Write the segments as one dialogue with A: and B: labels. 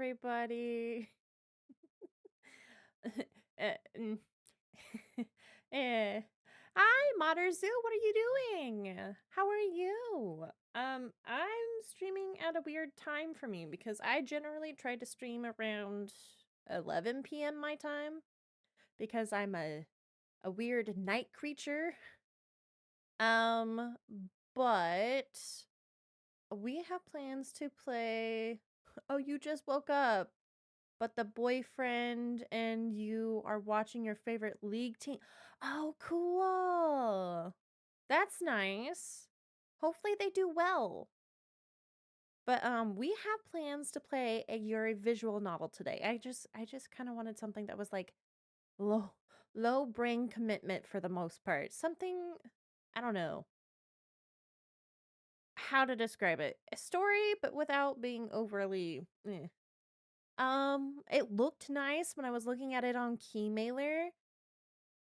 A: everybody. Uh, mm. Eh. Hi, Mater Zoo. What are you doing? How are you? I'm streaming at a weird time for me because I generally try to stream around 11 p.m. my time because I'm a weird night creature. Um, but we have plans to play. Oh, you just woke up. But the boyfriend and you are watching your favorite league team. Oh, cool. That's nice. Hopefully they do well. But we have plans to play your visual novel today. I just kind of wanted something that was like low brain commitment for the most part. Something I don't know how to describe it. A story but without being overly it looked nice when I was looking at it on Keymailer.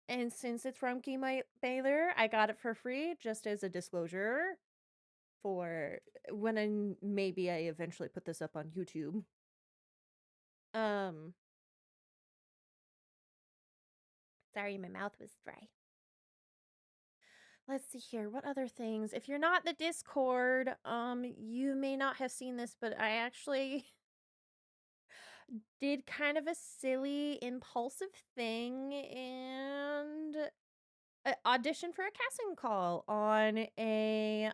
A: And since it's from Keymailer, I got it for free just as a disclosure for when maybe I eventually put this up on YouTube. Um Sorry, my mouth was dry. Let's see here. What other things? If you're not in the Discord, you may not have seen this, but I actually did kind of a silly, impulsive thing and audition for a casting call on a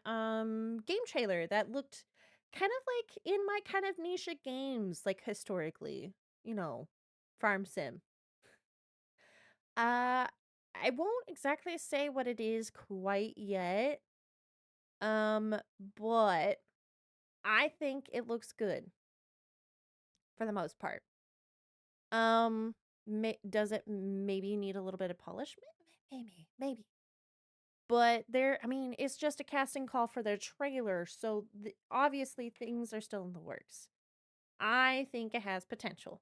A: game trailer that looked kind of like in my kind of niche of games, like historically, you know, farm sim. I won't exactly say what it is quite yet. Um, but I think it looks good for the most part. Does it maybe need a little bit of polishment? Maybe. But I mean, it's just a casting call for their trailer, so obviously things are still in the works. I think it has potential.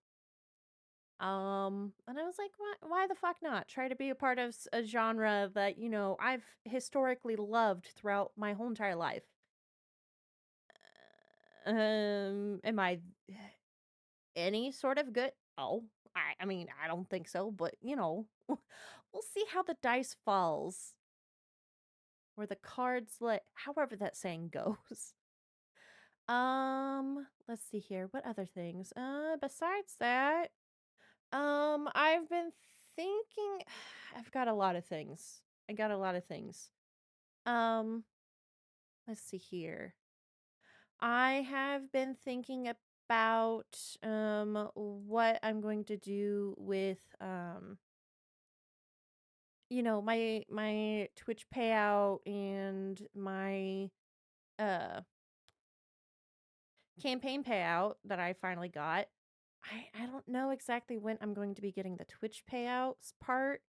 A: And I was like, why the fuck not? Try to be a part of a genre that, I've historically loved throughout my whole entire life. Am I any sort of good? Oh, I mean, I don't think so, but we'll see how the dice falls. Or the cards however that saying goes. Let's see here. What other things? Besides that, I've been thinking I've got a lot of things. I got a lot of things. Um, let's see here. I have been thinking about what I'm going to do with my Twitch payout and my uh campaign payout that I finally got. I don't know exactly when I'm going to be getting the Twitch payouts part.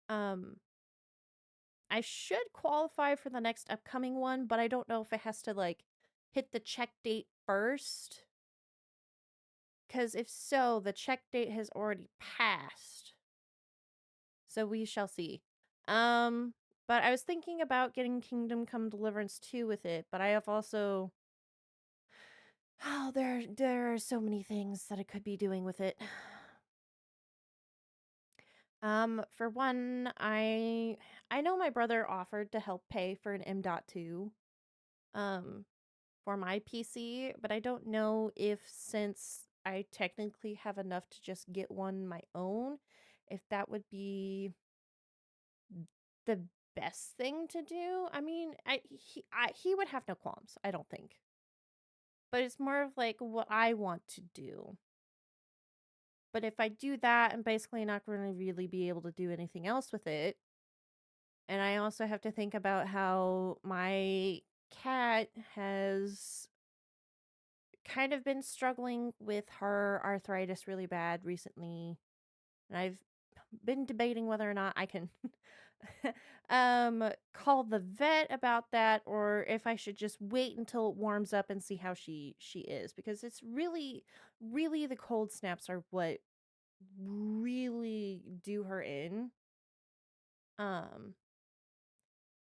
A: Um, I should qualify for the next upcoming one, but I don't know if it has to like hit the check date first. Because if so, the check date has already passed. So we shall see. Um, but I was thinking about getting Kingdom Come Deliverance 2 with it, but I have also there are so many things that I could be doing with it. For one, I know my brother offered to help pay for an M.2 um for my PC, but I don't know if since I technically have enough to just get one my own, if that would be the best thing to do. I mean, he would have no qualms, I don't think. But it's more of like what I want to do. But if I do that, I'm basically not going to really be able to do anything else with it. And I also have to think about how my cat has kind of been struggling with her arthritis really bad recently. And I've been debating whether or not I can call the vet about that or if I should just wait until it warms up and see how she is, because it's really the cold snaps are what really do her in. Um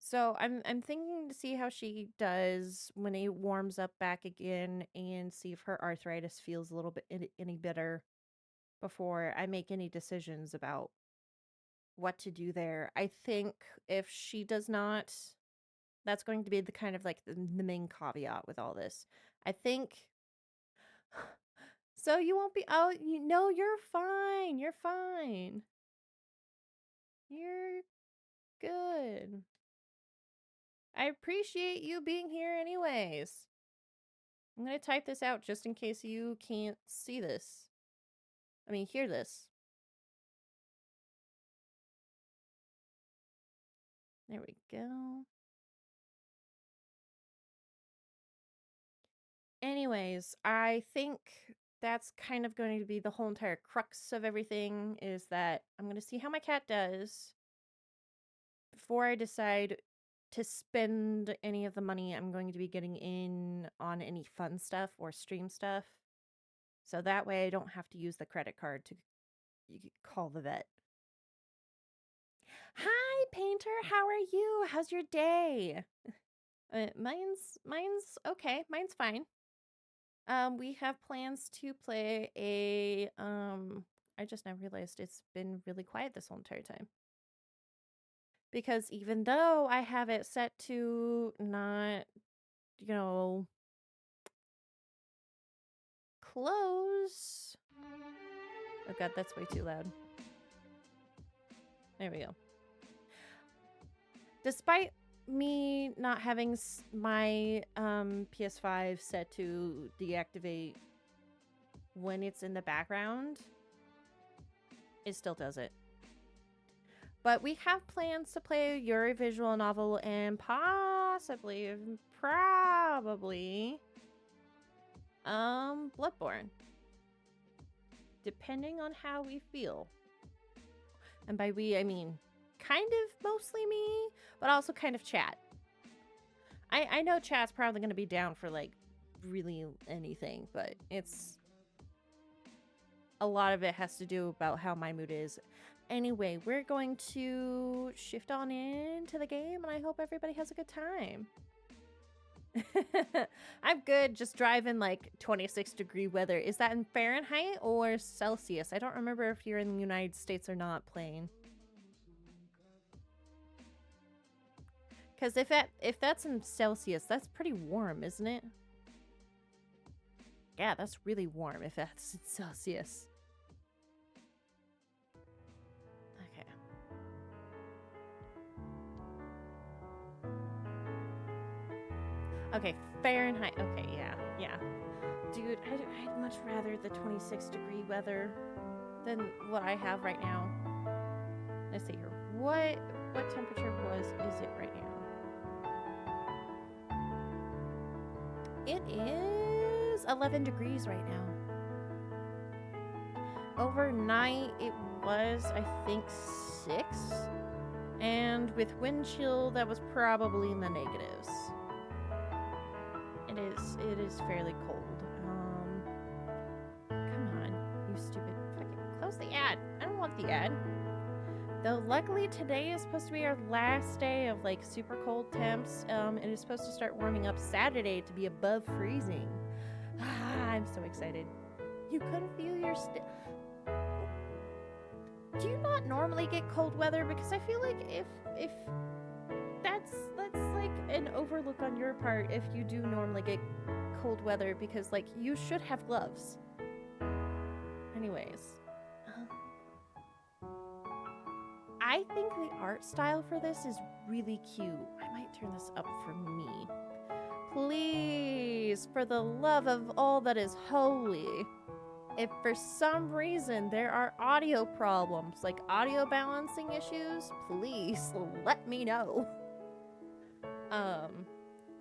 A: So I'm thinking to see how she does when it warms up back again and see if her arthritis feels a little bit any better before I make any decisions about what to do there. I think if she does not, that's going to be the kind of like the main caveat with all this. I think so you won't be oh you no, you're fine. You're fine. You're good. I appreciate you being here anyways. I'm going to type this out just in case you can't see this. I mean, hear this. There we go. Anyways, I think that's kind of going to be the whole entire crux of everything is that I'm going to see how my cat does before I decide to spend any of the money I'm going to be getting in on any fun stuff or stream stuff. So that way I don't have to use the credit card to call the vet. Hi, Painter. How are you? How's your day? Mine's okay. Mine's fine. We have plans to play a I just now realized it's been really quiet this whole entire time. Because even though I have it set to not, close. Oh god, that's way too loud. There we go. Despite me not having my PS5 set to deactivate when it's in the background, it still does it. But we have plans to play your visual novel and possibly, probably, Bloodborne. Depending on how we feel. And by we, I mean kind of mostly me, but also kind of chat. I know chat's probably going to be down for, like, really anything, but it's... a lot of it has to do about how my mood is. Anyway, we're going to shift on into the game, and I hope everybody has a good time. I'm good, just driving like 26-degree weather. Is that in Fahrenheit or Celsius? I don't remember if you're in the United States or not playing. Because if that's in Celsius, that's pretty warm, isn't it? Yeah, that's really warm if that's in Celsius. Okay. Okay, Fahrenheit. Okay, yeah. Dude, I'd much rather the 26-degree weather than what I have right now. Let's see here. What temperature is it right now? It is 11 degrees right now. Overnight, it was, I think, 6. And with wind chill, that was probably in the negatives. It is fairly cold. Come on, you stupid fucking close the ad. I don't want the ad. Though luckily today is supposed to be our last day of like super cold temps. It is supposed to start warming up Saturday to be above freezing. I'm so excited. You couldn't feel your do you not normally get cold weather? Because I feel like if that's like an overlook on your part if you do normally get cold weather, because like you should have gloves. Anyways, I think the art style for this is really cute. I might turn this up for me. Please, for the love of all that is holy. If for some reason there are audio problems, like audio balancing issues, please let me know.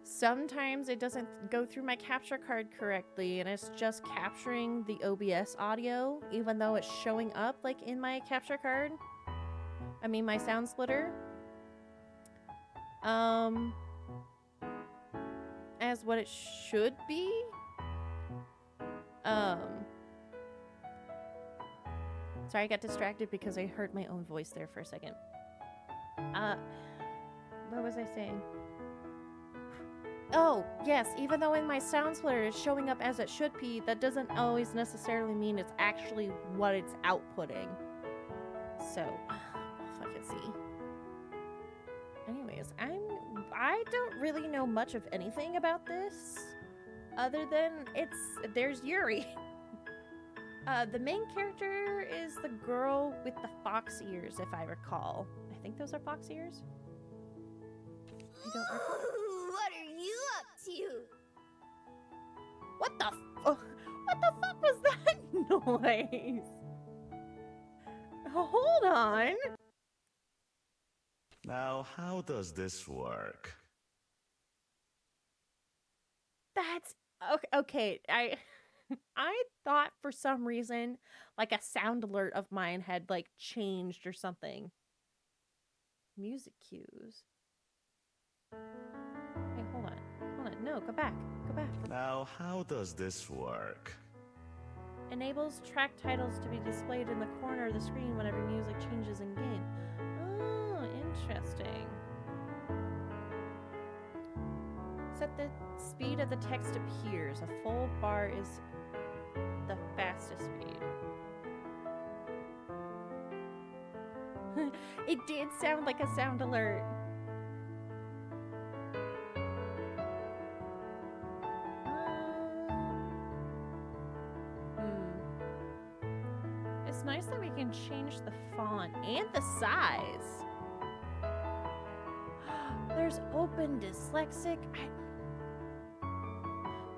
A: Sometimes it doesn't go through my capture card correctly, and it's just capturing the OBS audio, even though it's showing up like in my capture card. I mean, my sound splitter. As what it should be. Sorry, I got distracted because I heard my own voice there for a second. What was I saying? Oh, yes, even though in my sound splitter it's showing up as it should be, that doesn't always necessarily mean it's actually what it's outputting. So, we'll fucking see. Anyways, I don't really know much of anything about this, other than there's Yuri. The main character is the girl with the fox ears, if I recall. I think those are fox ears. I don't recall.
B: What are you up to?
A: What the fuck was that noise? Hold on.
C: Now, how does this work?
A: That's okay. I thought for some reason like a sound alert of mine had like changed or something. Music cues. Hey, hold on. No, go back.
C: Now, how does this work?
A: Enables track titles to be displayed in the corner of the screen whenever music changes in game. Oh, interesting. Set the speed of the text appears. A full bar is the fastest speed. It did sound like a sound alert. It's nice that we can change the font and the size. There's open dyslexic.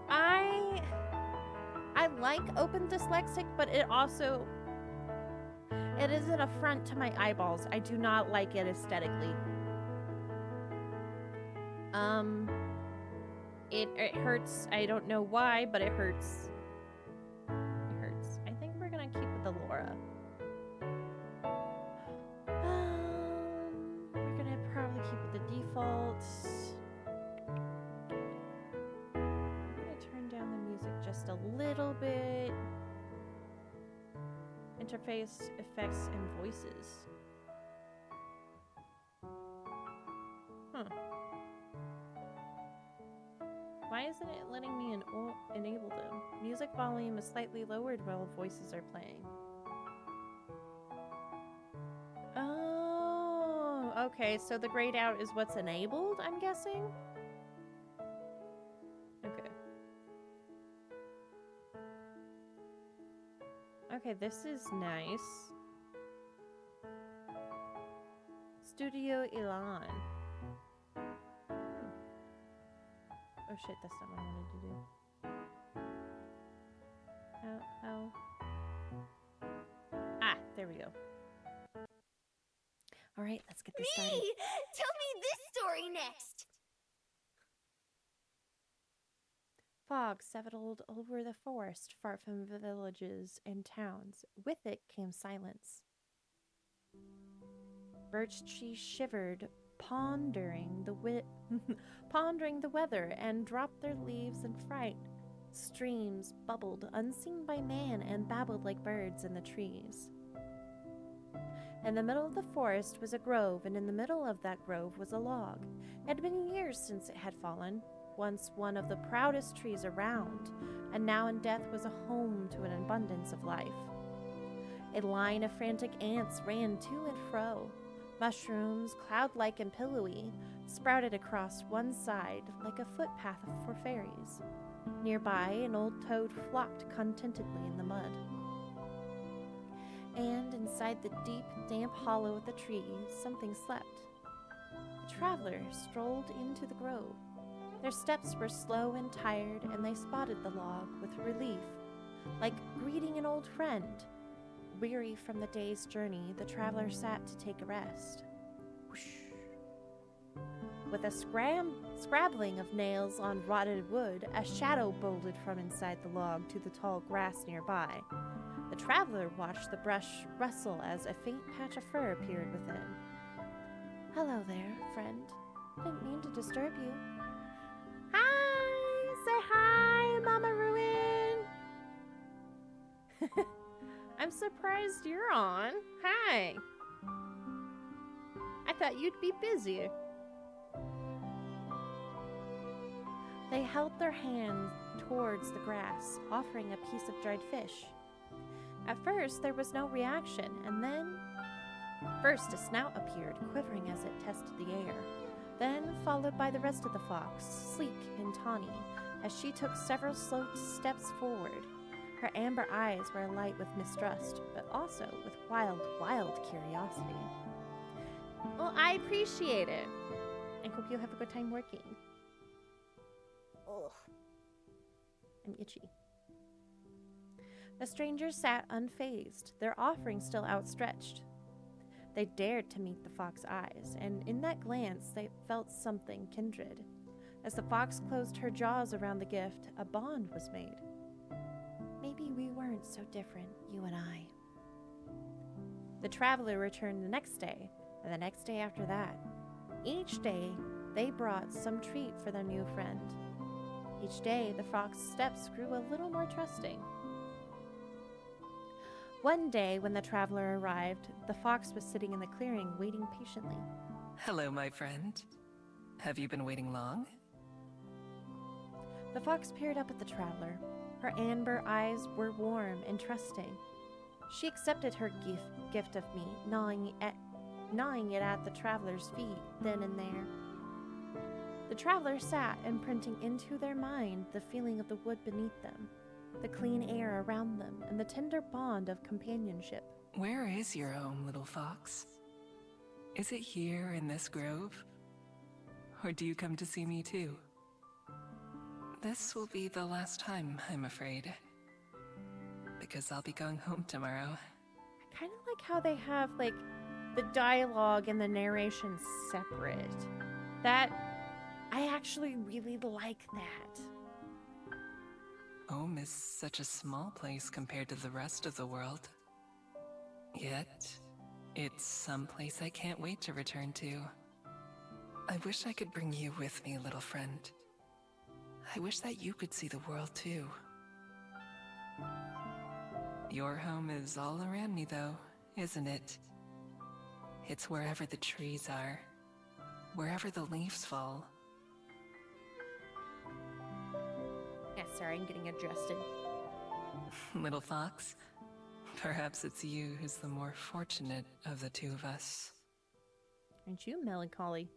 A: I like open dyslexic, but it is an affront to my eyeballs. I do not like it aesthetically. It hurts. I don't know why, but it hurts. It hurts. I think we're gonna keep with the Laura. We're gonna probably keep with the default. I'm gonna turn down the music just a little bit. Interface, effects, and voices. Why isn't it letting me enable them? Music volume is slightly lowered while voices are playing. Oh, okay, so the grayed out is what's enabled, I'm guessing? Okay. Okay, this is nice. Studio Elan. Oh shit, that's not what I wanted to do. How? Ah, there we go. All right, let's get this started.
B: Me! Tell me this story next!
A: Fog settled over the forest far from the villages and towns. With it came silence. Birch trees shivered, pondering the weather, and dropped their leaves in fright. Streams bubbled, unseen by man, and babbled like birds in the trees. In the middle of the forest was a grove, and in the middle of that grove was a log. It had been years since it had fallen, once one of the proudest trees around, and now in death was a home to an abundance of life. A line of frantic ants ran to and fro. Mushrooms, cloud-like and pillowy, sprouted across one side like a footpath for fairies. Nearby, an old toad flopped contentedly in the mud. And inside the deep, damp hollow of the tree, something slept. A traveler strolled into the grove. Their steps were slow and tired, and they spotted the log with relief, like greeting an old friend. Weary from the day's journey, the traveler sat to take a rest. Whoosh. With a scrabbling of nails on rotted wood, a shadow bolted from inside the log to the tall grass nearby. The traveler watched the brush rustle as a faint patch of fur appeared within. "Hello there, friend. Didn't mean to disturb you." "Hi! Say hi, Mama Ruin!" "I'm surprised you're on. Hi. I thought you'd be busy." They held their hand towards the grass, offering a piece of dried fish. At first, there was no reaction, and then first a snout appeared, quivering as it tested the air, then followed by the rest of the fox, sleek and tawny, as she took several slow steps forward. Her amber eyes were alight with mistrust, but also with wild, wild curiosity. Well, I appreciate it. I hope you have a good time working. Ugh. I'm itchy. The strangers sat unfazed, their offering still outstretched. They dared to meet the fox's eyes, and in that glance they felt something kindred. As the fox closed her jaws around the gift, a bond was made. Maybe we weren't so different, you and I. The traveler returned the next day, and the next day after that. Each day, they brought some treat for their new friend. Each day, the fox's steps grew a little more trusting. One day, when the traveler arrived, the fox was sitting in the clearing, waiting patiently.
D: Hello, my friend. Have you been waiting long?
A: The fox peered up at the traveler. Her amber eyes were warm and trusting. She accepted her gift of meat, gnawing it at the traveler's feet then and there. The traveler sat, imprinting into their mind the feeling of the wood beneath them, the clean air around them, and the tender bond of companionship.
D: Where is your home, little fox? Is it here in this grove? Or do you come to see me too? This will be the last time, I'm afraid. Because I'll be going home tomorrow.
A: I kind of like how they have, like, the dialogue and the narration separate. That, I actually really like that.
D: Home is such a small place compared to the rest of the world. Yet, it's some place I can't wait to return to. I wish I could bring you with me, little friend. I wish that you could see the world too. Your home is all around me though, isn't it? It's wherever the trees are, wherever the leaves fall.
A: Yeah, sorry, I'm getting adjusted.
D: Little fox, perhaps it's you who's the more fortunate of the two of us.
A: Aren't you melancholy?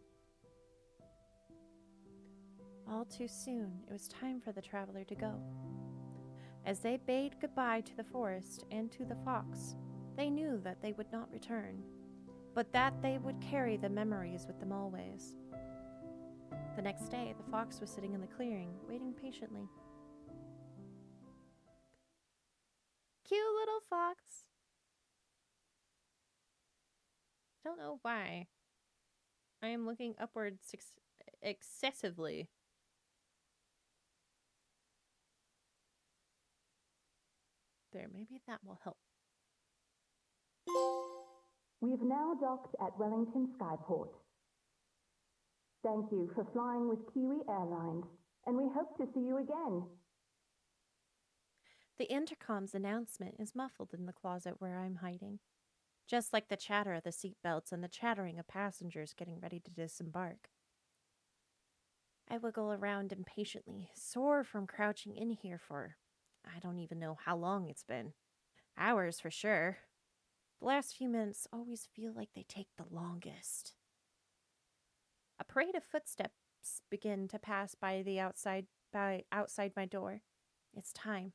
A: All too soon, it was time for the traveler to go. As they bade goodbye to the forest and to the fox, they knew that they would not return, but that they would carry the memories with them always. The next day, the fox was sitting in the clearing, waiting patiently. Cute little fox. Don't know why. I am looking upwards excessively. There, maybe that will help.
E: We've now docked at Wellington Skyport. Thank you for flying with Kiwi Airlines, and we hope to see you again.
A: The intercom's announcement is muffled in the closet where I'm hiding, just like the chatter of the seatbelts and the chattering of passengers getting ready to disembark. I wiggle around impatiently, sore from crouching in here for I don't even know how long it's been. Hours for sure. The last few minutes always feel like they take the longest. A parade of footsteps begin to pass by outside my door. It's time.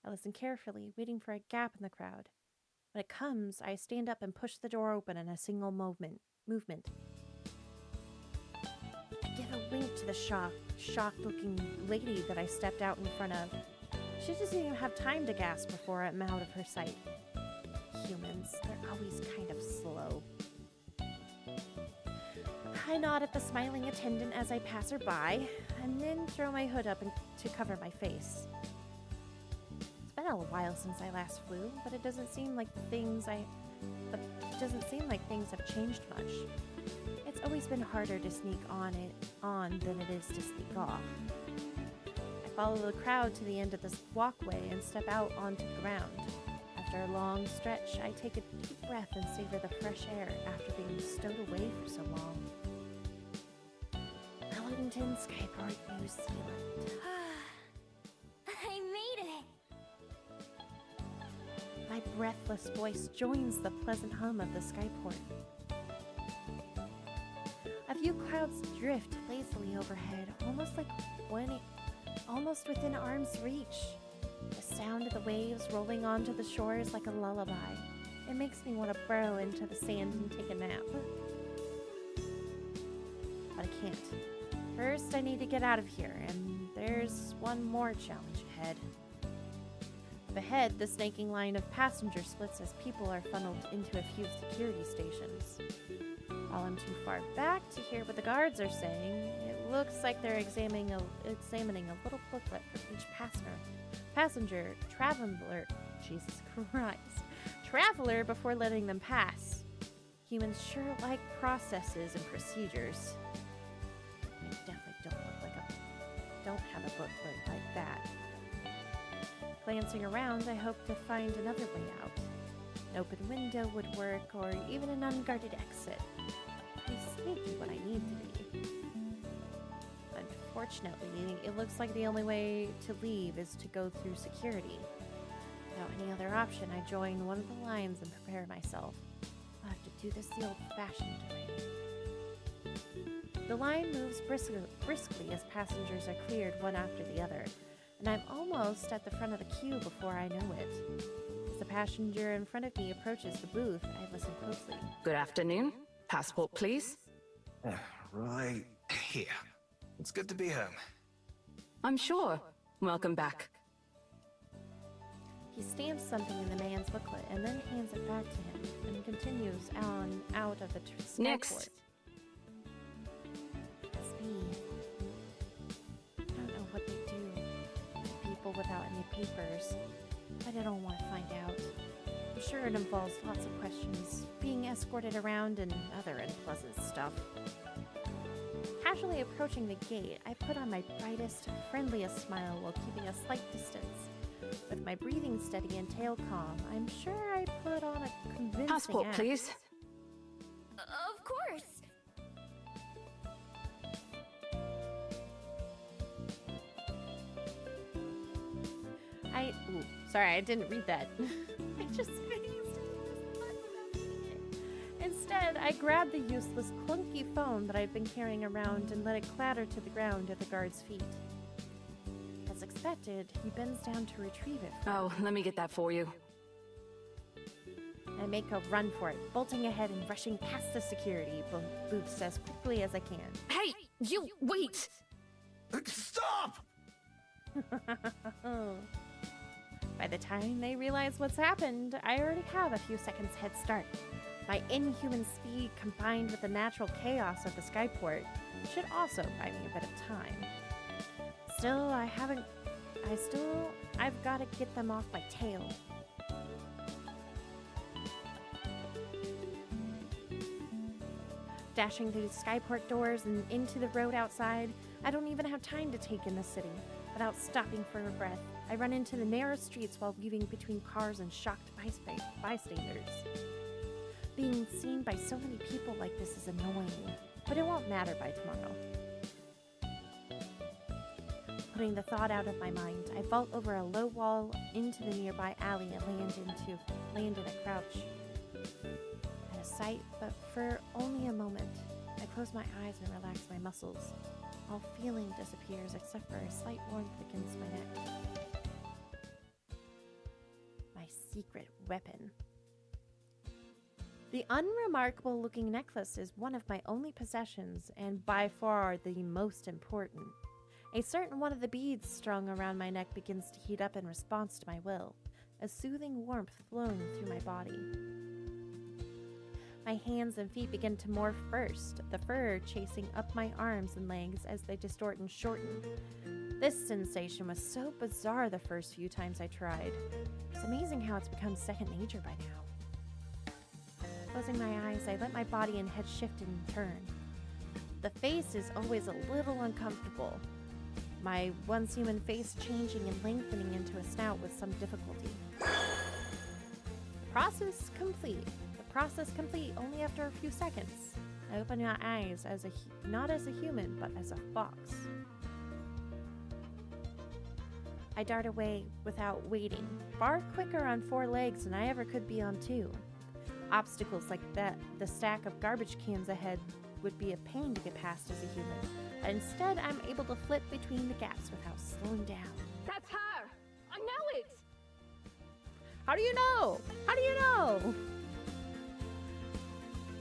A: I listen carefully, waiting for a gap in the crowd. When it comes, I stand up and push the door open in a single movement. I give a wink to the shocked-looking lady that I stepped out in front of. She doesn't even have time to gasp before I'm out of her sight. Humans, they're always kind of slow. I nod at the smiling attendant as I pass her by, and then throw my hood up to cover my face. It's been a while since I last flew, but it doesn't seem like things have changed much. It's always been harder to sneak on than it is to sneak off. I follow the crowd to the end of this walkway and step out onto the ground. After a long stretch, I take a deep breath and savor the fresh air after being stowed away for so long. Hello Wellington, Skyport, New Zealand.
B: I made it.
A: My breathless voice joins the pleasant hum of the Skyport. A few clouds drift lazily overhead, almost within arm's reach. The sound of the waves rolling onto the shore is like a lullaby. It makes me want to burrow into the sand and take a nap. But I can't. First, I need to get out of here, and there's one more challenge ahead. Up ahead, the snaking line of passengers splits as people are funneled into a few security stations. While I'm too far back to hear what the guards are saying, it looks like they're examining a little booklet for each passenger, traveler before letting them pass. Humans sure like processes and procedures. I definitely don't have a booklet like that. Glancing around, I hope to find another way out. An open window would work, or even an unguarded exit. Be sneaky when I need to be. Unfortunately, it looks like the only way to leave is to go through security. Without any other option, I join one of the lines and prepare myself. I'll have to do this the old-fashioned way. The line moves briskly as passengers are cleared one after the other, and I'm almost at the front of the queue before I know it. As the passenger in front of me approaches the booth, I listen closely.
F: Good afternoon. Passport, please.
G: Right here. It's good to be home.
F: I'm sure. Welcome back.
A: He stamps something in the man's booklet and then hands it back to him and continues on out of the skyport.
F: Next.
A: Speed. I don't know what they do to people without any papers, but I don't want to find out. I'm sure it involves lots of questions, being escorted around and other unpleasant stuff. Casually approaching the gate, I put on my brightest, friendliest smile while keeping a slight distance. With my breathing steady and tail calm, I'm sure I put on a convincing
F: Passport,
A: act.
F: please.
B: Of course.
A: Sorry, I didn't read that. I just phased it. Instead, I grabbed the useless, clunky phone that I've been carrying around and let it clatter to the ground at the guard's feet. As expected, he bends down to retrieve it.
F: Oh, let me get that for you.
A: I make a run for it, bolting ahead and rushing past the security booths as quickly as I can.
F: Hey, you, wait!
G: Stop!
A: By the time they realize what's happened, I already have a few seconds head start. My inhuman speed combined with the natural chaos of the skyport should also buy me a bit of time. Still, I've got to get them off my tail. Dashing through the skyport doors and into the road outside, I don't even have time to take in the city. Without stopping for a breath, I run into the narrow streets while weaving between cars and shocked bystanders. Being seen by so many people like this is annoying, but it won't matter by tomorrow. Putting the thought out of my mind, I vault over a low wall into the nearby alley and land in a crouch. At a sight, but for only a moment, I close my eyes and relax my muscles. All feeling disappears except for a slight warmth against my neck. My secret weapon. The unremarkable looking necklace is one of my only possessions and by far the most important. A certain one of the beads strung around my neck begins to heat up in response to my will, a soothing warmth flowing through my body. My hands and feet begin to morph first, the fur chasing up my arms and legs as they distort and shorten. This sensation was so bizarre the first few times I tried. It's amazing how it's become second nature by now. Closing my eyes, I let my body and head shift and turn. The face is always a little uncomfortable, my once human face changing and lengthening into a snout with some difficulty. Process complete only after a few seconds. I open my eyes not as a human, but as a fox. I dart away without waiting, far quicker on 4 legs than I ever could be on 2. Obstacles like the stack of garbage cans ahead would be a pain to get past as a human. But instead, I'm able to flip between the gaps without slowing down.
F: That's her! I know it!
A: How do you know? How do you know?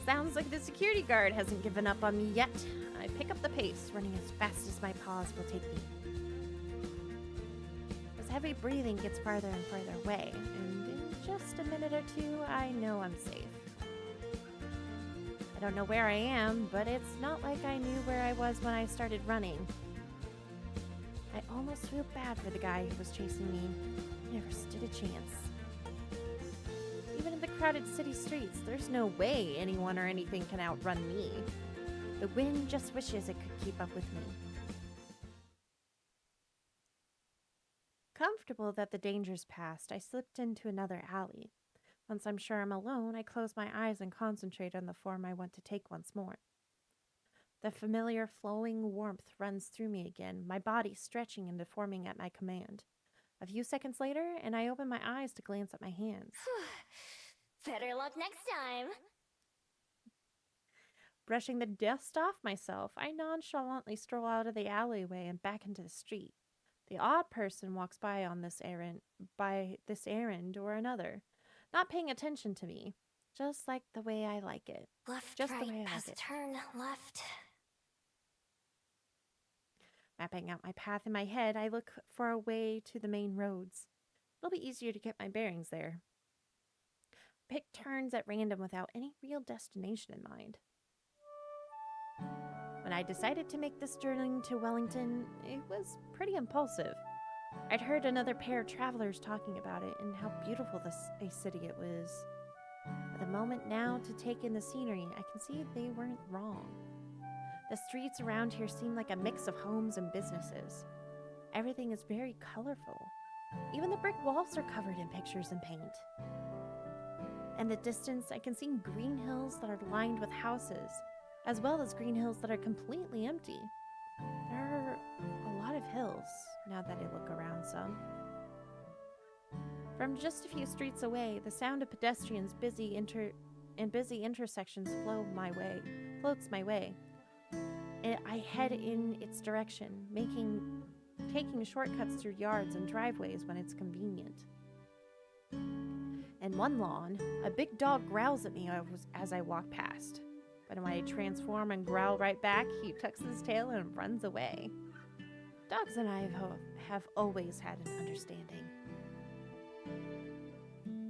A: Sounds like the security guard hasn't given up on me yet. I pick up the pace, running as fast as my paws will take me. As heavy breathing gets farther and farther away, and in just a minute or 2, I know I'm safe. I don't know where I am, but it's not like I knew where I was when I started running. I almost feel bad for the guy who was chasing me. He never stood a chance. Even in the crowded city streets, there's no way anyone or anything can outrun me. The wind just wishes it could keep up with me. Comfortable that the danger's past, I slipped into another alley. Once I'm sure I'm alone, I close my eyes and concentrate on the form I want to take once more. The familiar flowing warmth runs through me again, my body stretching and deforming at my command. A few seconds later, and I open my eyes to glance at my hands.
B: Better luck next time.
A: Brushing the dust off myself, I nonchalantly stroll out of the alleyway and back into the street. The odd person walks by this errand or another, not paying attention to me, just like the way I like it.
B: Left,
A: Just the
B: right,
A: way I like
B: past
A: it.
B: turn, left.
A: Mapping out my path in my head, I look for a way to the main roads. It'll be easier to get my bearings there. Pick turns at random without any real destination in mind. When I decided to make this journey to Wellington, it was pretty impulsive. I'd heard another pair of travelers talking about it and how beautiful a city it was. At the moment now to take in the scenery, I can see they weren't wrong. The streets around here seem like a mix of homes and businesses. Everything is very colorful. Even the brick walls are covered in pictures and paint. In the distance, I can see green hills that are lined with houses, as well as green hills that are completely empty. There are a lot of hills, now that I look around some. From just a few streets away, the sound of pedestrians busy intersections floats my way. And I head in its direction, taking shortcuts through yards and driveways when it's convenient. In one lawn, a big dog growls at me as I walk past. But when I transform and growl right back, he tucks his tail and runs away. Dogs and I have always had an understanding.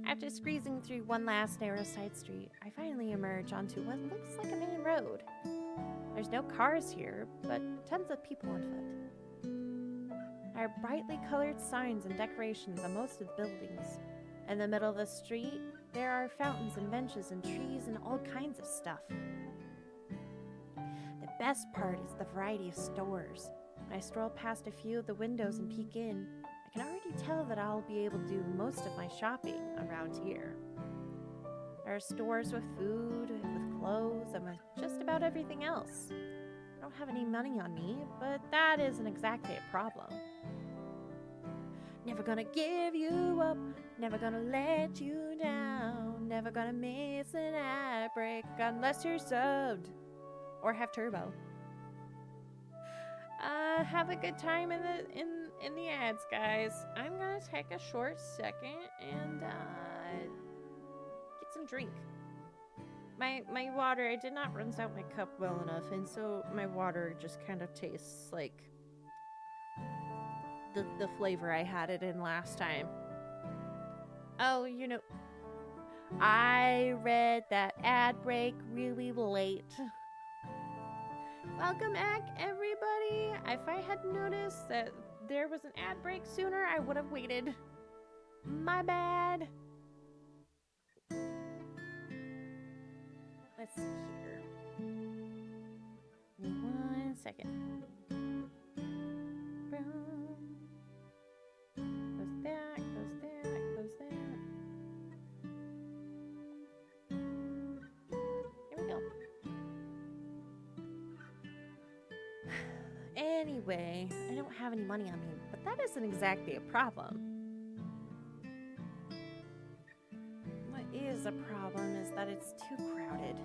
A: After squeezing through one last narrow side street, I finally emerge onto what looks like a main road. There's no cars here, but tons of people on foot. There are brightly colored signs and decorations on most of the buildings. In the middle of the street, there are fountains and benches and trees and all kinds of stuff. The best part is the variety of stores. When I stroll past a few of the windows and peek in, I can already tell that I'll be able to do most of my shopping around here. There are stores with food, with clothes, and with just about everything else. I don't have any money on me, but that isn't exactly a problem. Never gonna give you up, never gonna let you down, never gonna miss an ad break unless you're subbed or have turbo. Have a good time in the ads, guys. I'm gonna take a short second and get some drink. My water, I did not rinse out my cup well enough, and so my water just kind of tastes like the flavor I had it in last time. Oh, you know, I read that ad break really late. Welcome back, everybody. If I had noticed that there was an ad break sooner, I would have waited. My bad. Let's see here. Give me 1 second. Close that, close that, close that. Here we go. Anyway, I don't have any money on me, but that isn't exactly a problem. What is a problem is that it's too crowded.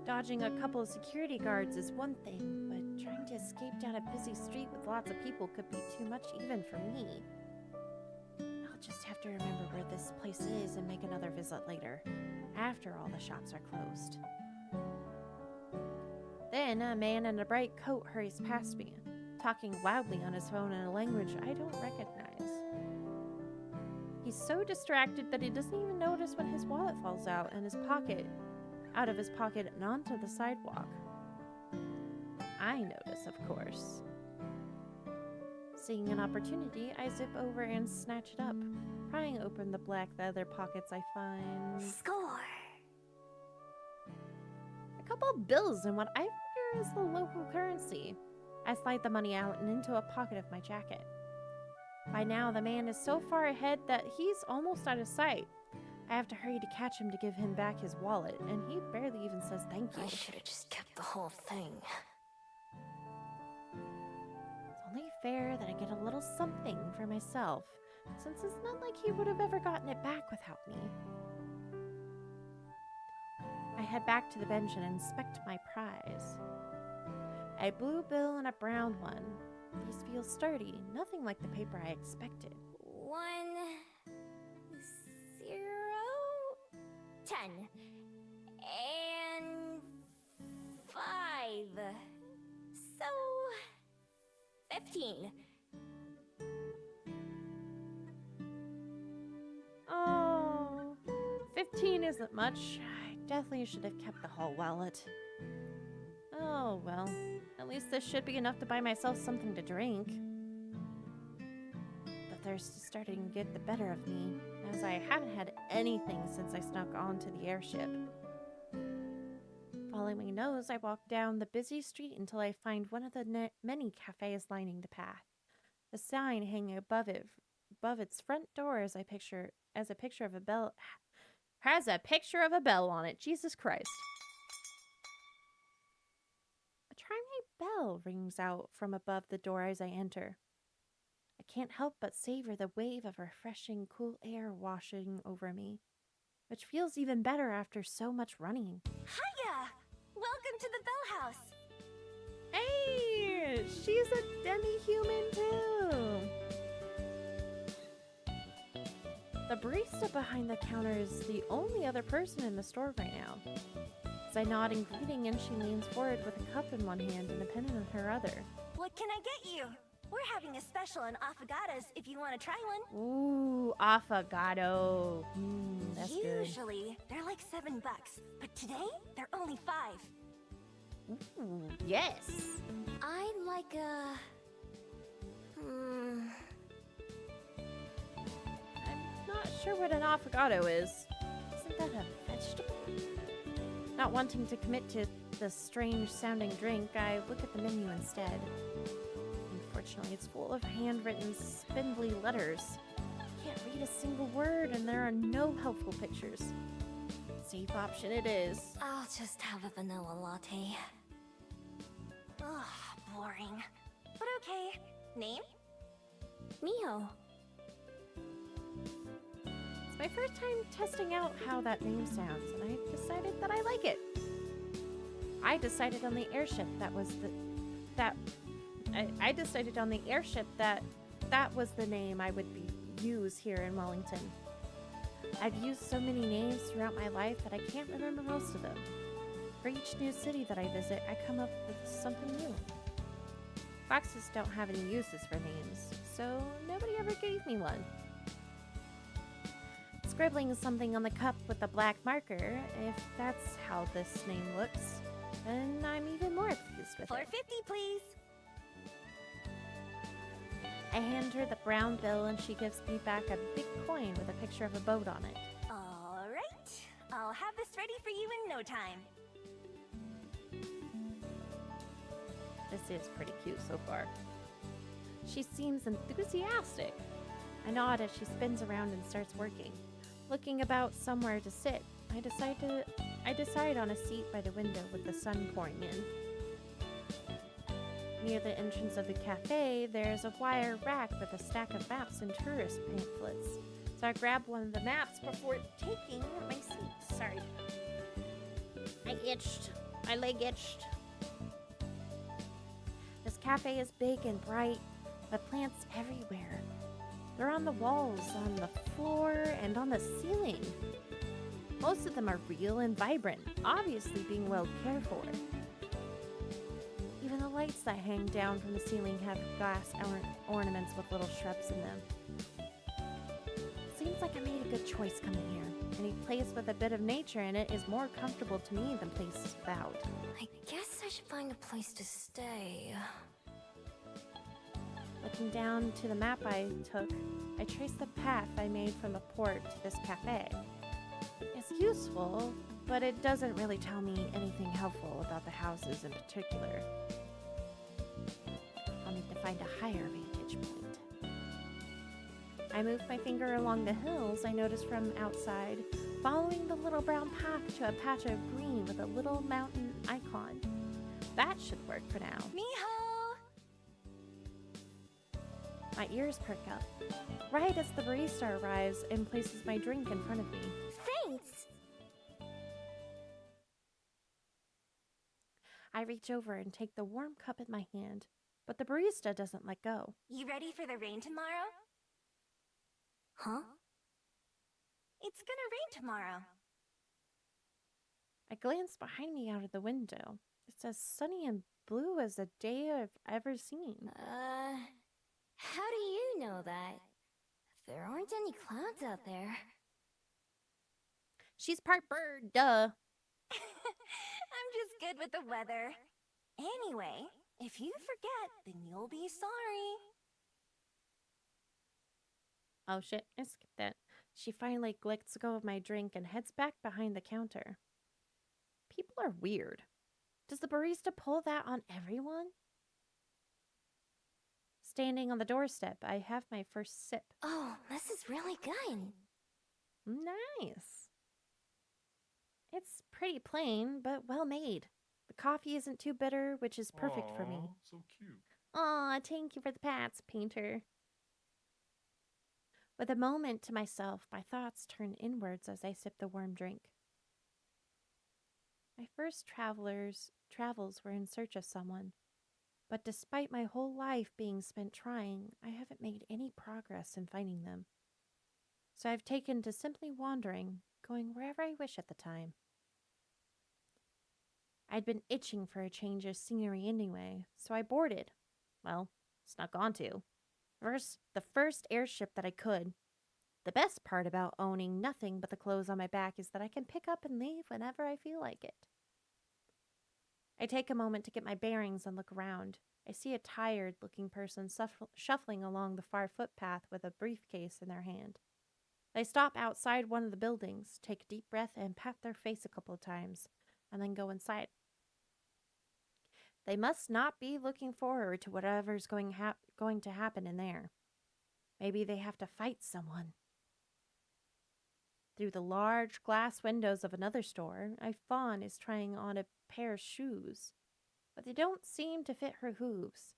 A: Dodging a couple of security guards is one thing, but trying to escape down a busy street with lots of people could be too much even for me. I'll just have to remember where this place is and make another visit later, after all the shops are closed. Then a man in a bright coat hurries past me, talking loudly on his phone in a language I don't recognize. He's so distracted that he doesn't even notice when his wallet falls out of his pocket and onto the sidewalk. I notice, of course. Seeing an opportunity, I zip over and snatch it up, prying open the black leather pockets I find.
B: Score!
A: A couple of bills and what I figure is the local currency. I slide the money out and into a pocket of my jacket. By now, the man is so far ahead that he's almost out of sight. I have to hurry to catch him to give him back his wallet, and he barely even says thank you.
B: I should have just kept the whole thing.
A: It's only fair that I get a little something for myself, since it's not like he would have ever gotten it back without me. I head back to the bench and inspect my prize. A blue bill and a brown one. These feel sturdy, nothing like the paper I expected.
B: 1, 0, 10, and 5. So 15.
A: Oh, 15 isn't much. I definitely should have kept the whole wallet. Oh, well, at least this should be enough to buy myself something to drink. The thirst is starting to get the better of me, as I haven't had anything since I snuck onto the airship. Following my nose, I walk down the busy street until I find one of the many cafes lining the path. The sign hanging above its front door as a picture of a bell has a picture of a bell on it. Jesus Christ. A chiming bell rings out from above the door as I enter. I can't help but savor the wave of refreshing, cool air washing over me, which feels even better after so much running.
B: Hiya! Welcome to the Bell House.
A: Hey! She's a demi-human too! The barista behind the counter is the only other person in the store right now. As I nod in greeting and she leans forward with a cup in one hand and a pen in her other.
B: What can I get you? We're having a special on affogatos if you want to try one.
A: Ooh, affogato. That's good.
B: Usually, they're like $7, but today, they're only 5.
A: Ooh, yes.
B: I'd like a...
A: I'm not sure what an affogato is. Isn't that a vegetable? Not wanting to commit to the strange sounding drink, I look at the menu instead. Unfortunately, it's full of handwritten, spindly letters. I can't read a single word, and there are no helpful pictures. Safe option it is.
B: I'll just have a vanilla latte. Ugh, boring. But okay. Name? Miho.
A: It's my first time testing out how that name sounds, and I decided that I like it. I decided on the airship that was the name I would use here in Wellington. I've used so many names throughout my life that I can't remember most of them. For each new city that I visit, I come up with something new. Foxes don't have any uses for names, so nobody ever gave me one. Scribbling something on the cup with a black marker, if that's how this name looks, then I'm even more pleased with it.
B: $4.50, please.
A: I hand her the brown bill and she gives me back a big coin with a picture of a boat on it.
B: All right. I'll have this ready for you in no time.
A: This is pretty cute so far. She seems enthusiastic. I nod as she spins around and starts working. Looking about somewhere to sit, I decide on a seat by the window with the sun pouring in. Near the entrance of the cafe, there's a wire rack with a stack of maps and tourist pamphlets. So I grab one of the maps before taking my seat. Sorry. I itched. My leg itched. This cafe is big and bright, with plants everywhere. They're on the walls, on the floor, and on the ceiling. Most of them are real and vibrant, obviously being well cared for. Even the lights that hang down from the ceiling have glass ornaments with little shrubs in them. Seems like I made a good choice coming here. Any place with a bit of nature in it is more comfortable to me than places without.
B: I guess I should find a place to stay.
A: Looking down to the map I took, I traced the path I made from the port to this cafe. It's useful, but it doesn't really tell me anything helpful about the houses in particular. I'll need to find a higher vantage point. I moved my finger along the hills I noticed from outside, following the little brown path to a patch of green with a little mountain icon. That should work for now.
B: Miho!
A: My ears perk up, right as the barista arrives and places my drink in front of me.
B: Thanks!
A: I reach over and take the warm cup in my hand, but the barista doesn't let go.
B: You ready for the rain tomorrow? Huh? It's gonna rain tomorrow.
A: I glance behind me out of the window. It's as sunny and blue as a day I've ever seen.
B: How do you know that? There aren't any clouds out there.
A: She's part bird, duh.
B: I'm just good with the weather. Anyway, if you forget, then you'll be sorry.
A: Oh shit, I skipped that. She finally lets go of my drink and heads back behind the counter. People are weird. Does the barista pull that on everyone? Standing on the doorstep, I have my first sip.
B: Oh, this is really good.
A: Nice. It's pretty plain, but well made. The coffee isn't too bitter, which is perfect for me.
H: So cute.
A: Aw, thank you for the pats, Painter. With a moment to myself, my thoughts turn inwards as I sip the warm drink. My first travels were in search of someone, but despite my whole life being spent trying, I haven't made any progress in finding them. So I've taken to simply wandering, going wherever I wish at the time. I'd been itching for a change of scenery anyway, so I boarded. Well, snuck onto. The first airship that I could. The best part about owning nothing but the clothes on my back is that I can pick up and leave whenever I feel like it. I take a moment to get my bearings and look around. I see a tired-looking person shuffling along the far footpath with a briefcase in their hand. They stop outside one of the buildings, take a deep breath, and pat their face a couple of times, and then go inside. They must not be looking forward to whatever's going to happen in there. Maybe they have to fight someone. Through the large glass windows of another store, a fawn is trying on a pair of shoes, but they don't seem to fit her hooves.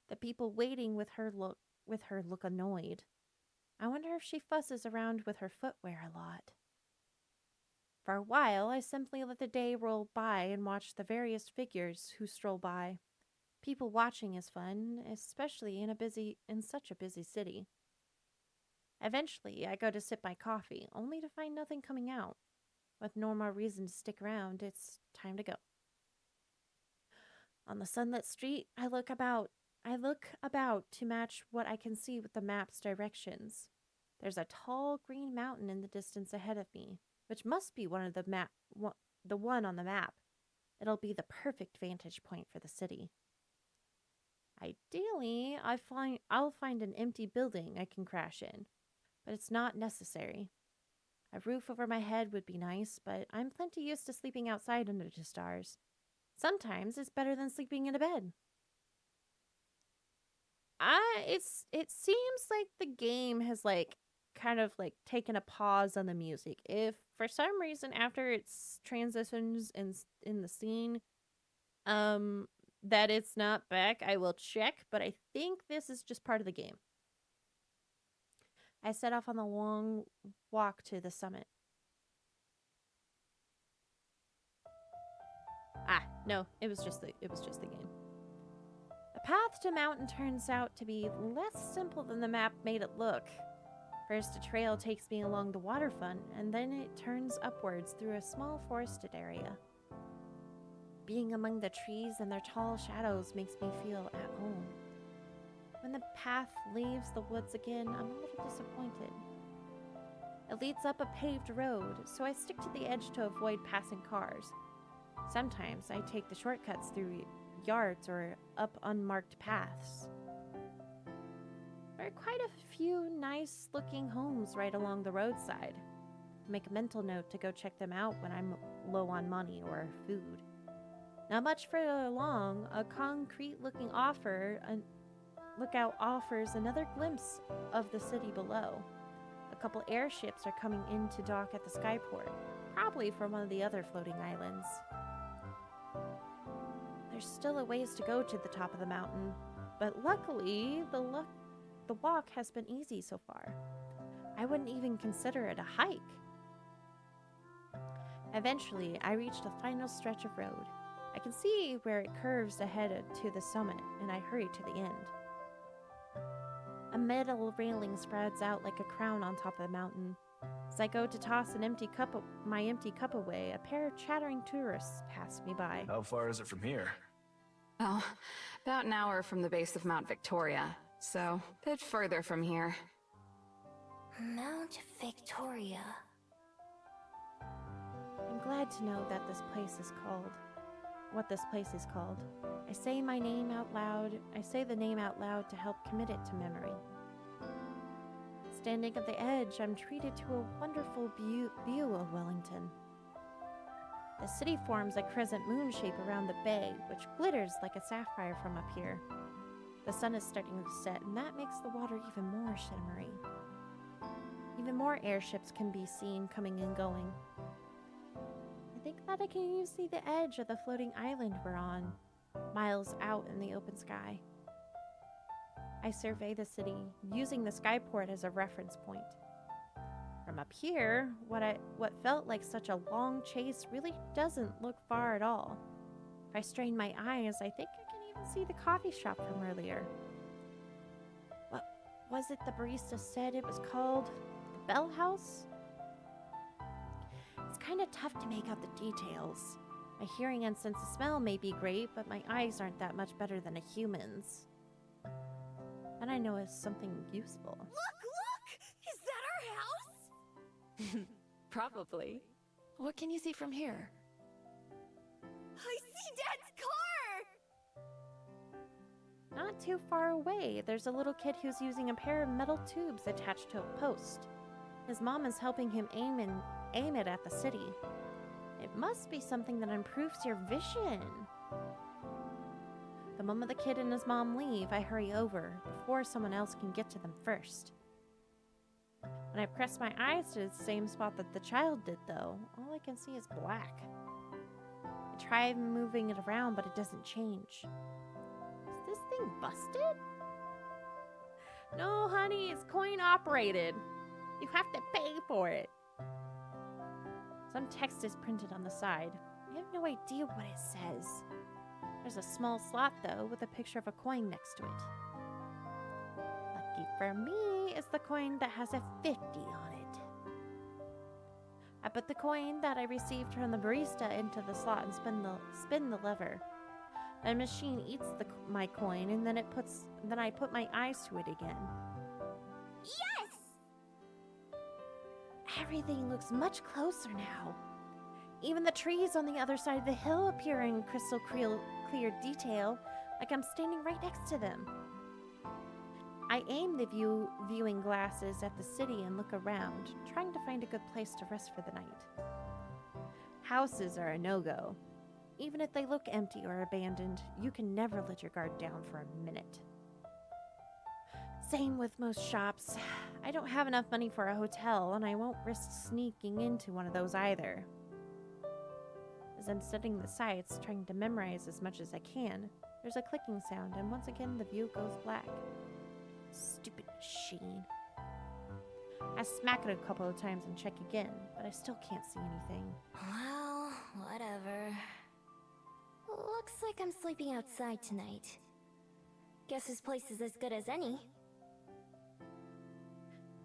A: The people waiting with her look annoyed. I wonder if she fusses around with her footwear a lot. For a while, I simply let the day roll by and watch the various figures who stroll by. People watching is fun, especially in such a busy city. Eventually, I go to sip my coffee, only to find nothing coming out. With no more reason to stick around, it's time to go. On the sunlit street, I look about to match what I can see with the map's directions. There's a tall green mountain in the distance ahead of me, which must be the one on the map. It'll be the perfect vantage point for the city. Ideally, I'll find an empty building I can crash in, but it's not necessary. A roof over my head would be nice, but I'm plenty used to sleeping outside under the stars. Sometimes it's better than sleeping in a bed. It seems like the game has kind of taken a pause on the music. If for some reason after its transitions in the scene, that it's not back, I will check, but I think this is just part of the game. I set off on the long walk to the summit. Ah, no, it was just the game. The path to mountain turns out to be less simple than the map made it look. First, a trail takes me along the waterfront, and then it turns upwards through a small forested area. Being among the trees and their tall shadows makes me feel at home. When the path leaves the woods again, I'm a little disappointed. It leads up a paved road, so I stick to the edge to avoid passing cars. Sometimes I take the shortcuts through yards or up unmarked paths. There are quite a few nice-looking homes right along the roadside. I make a mental note to go check them out when I'm low on money or food. Not much further along, a concrete-looking lookout offers another glimpse of the city below. A couple airships are coming in to dock at the skyport, probably from one of the other floating islands. There's still a ways to go to the top of the mountain, but luckily, the walk has been easy so far. I wouldn't even consider it a hike. Eventually, I reached the final stretch of road. I can see where it curves ahead to the summit, and I hurry to the end. A metal railing spreads out like a crown on top of the mountain. As I go to toss my empty cup away, a pair of chattering tourists pass me by.
G: How far is it from here?
H: Oh, about an hour from the base of Mount Victoria, so a bit further from here.
B: Mount Victoria.
A: I'm glad to know that what this place is called. I say the name out loud to help commit it to memory. Standing at the edge, I'm treated to a wonderful view of Wellington. The city forms a crescent moon shape around the bay, which glitters like a sapphire from up here. The sun is starting to set, and that makes the water even more shimmery. Even more airships can be seen coming and going. I think that I can even see the edge of the floating island we're on, miles out in the open sky. I survey the city, using the skyport as a reference point. From up here, what felt like such a long chase really doesn't look far at all. If I strain my eyes, I think I can even see the coffee shop from earlier. What was it the barista said it was called? The Bell House? It's kind of tough to make out the details. My hearing and sense of smell may be great, but my eyes aren't that much better than a human's. And I know it's something useful.
B: Look! Is that our house?
I: Probably. What can you see from here?
B: I see Dad's car!
A: Not too far away, there's a little kid who's using a pair of metal tubes attached to a post. His mom is helping him aim it at the city. It must be something that improves your vision. The moment the kid and his mom leave, I hurry over before someone else can get to them first. When I press my eyes to the same spot that the child did, though, all I can see is black. I try moving it around, but it doesn't change. Is this thing busted? No, honey, it's coin operated. You have to pay for it. Some text is printed on the side. I have no idea what it says. There's a small slot, though, with a picture of a coin next to it. Lucky for me is the coin that has a 50 on it. I put the coin that I received from the barista into the slot and spin the lever. The machine eats my coin, and then I put my eyes to it again.
B: Yes!
A: Everything looks much closer now. Even the trees on the other side of the hill appear in crystal clear detail, like I'm standing right next to them. I aim the viewing glasses at the city and look around, trying to find a good place to rest for the night. Houses are a no-go. Even if they look empty or abandoned, you can never let your guard down for a minute. Same with most shops. I don't have enough money for a hotel, and I won't risk sneaking into one of those either. As I'm studying the sights, trying to memorize as much as I can, There's a clicking sound, and once again the view goes black. Stupid machine. I smack it a couple of times and check again, but I still can't see anything.
B: Well, whatever. Looks like I'm sleeping outside tonight. Guess this place is as good as any.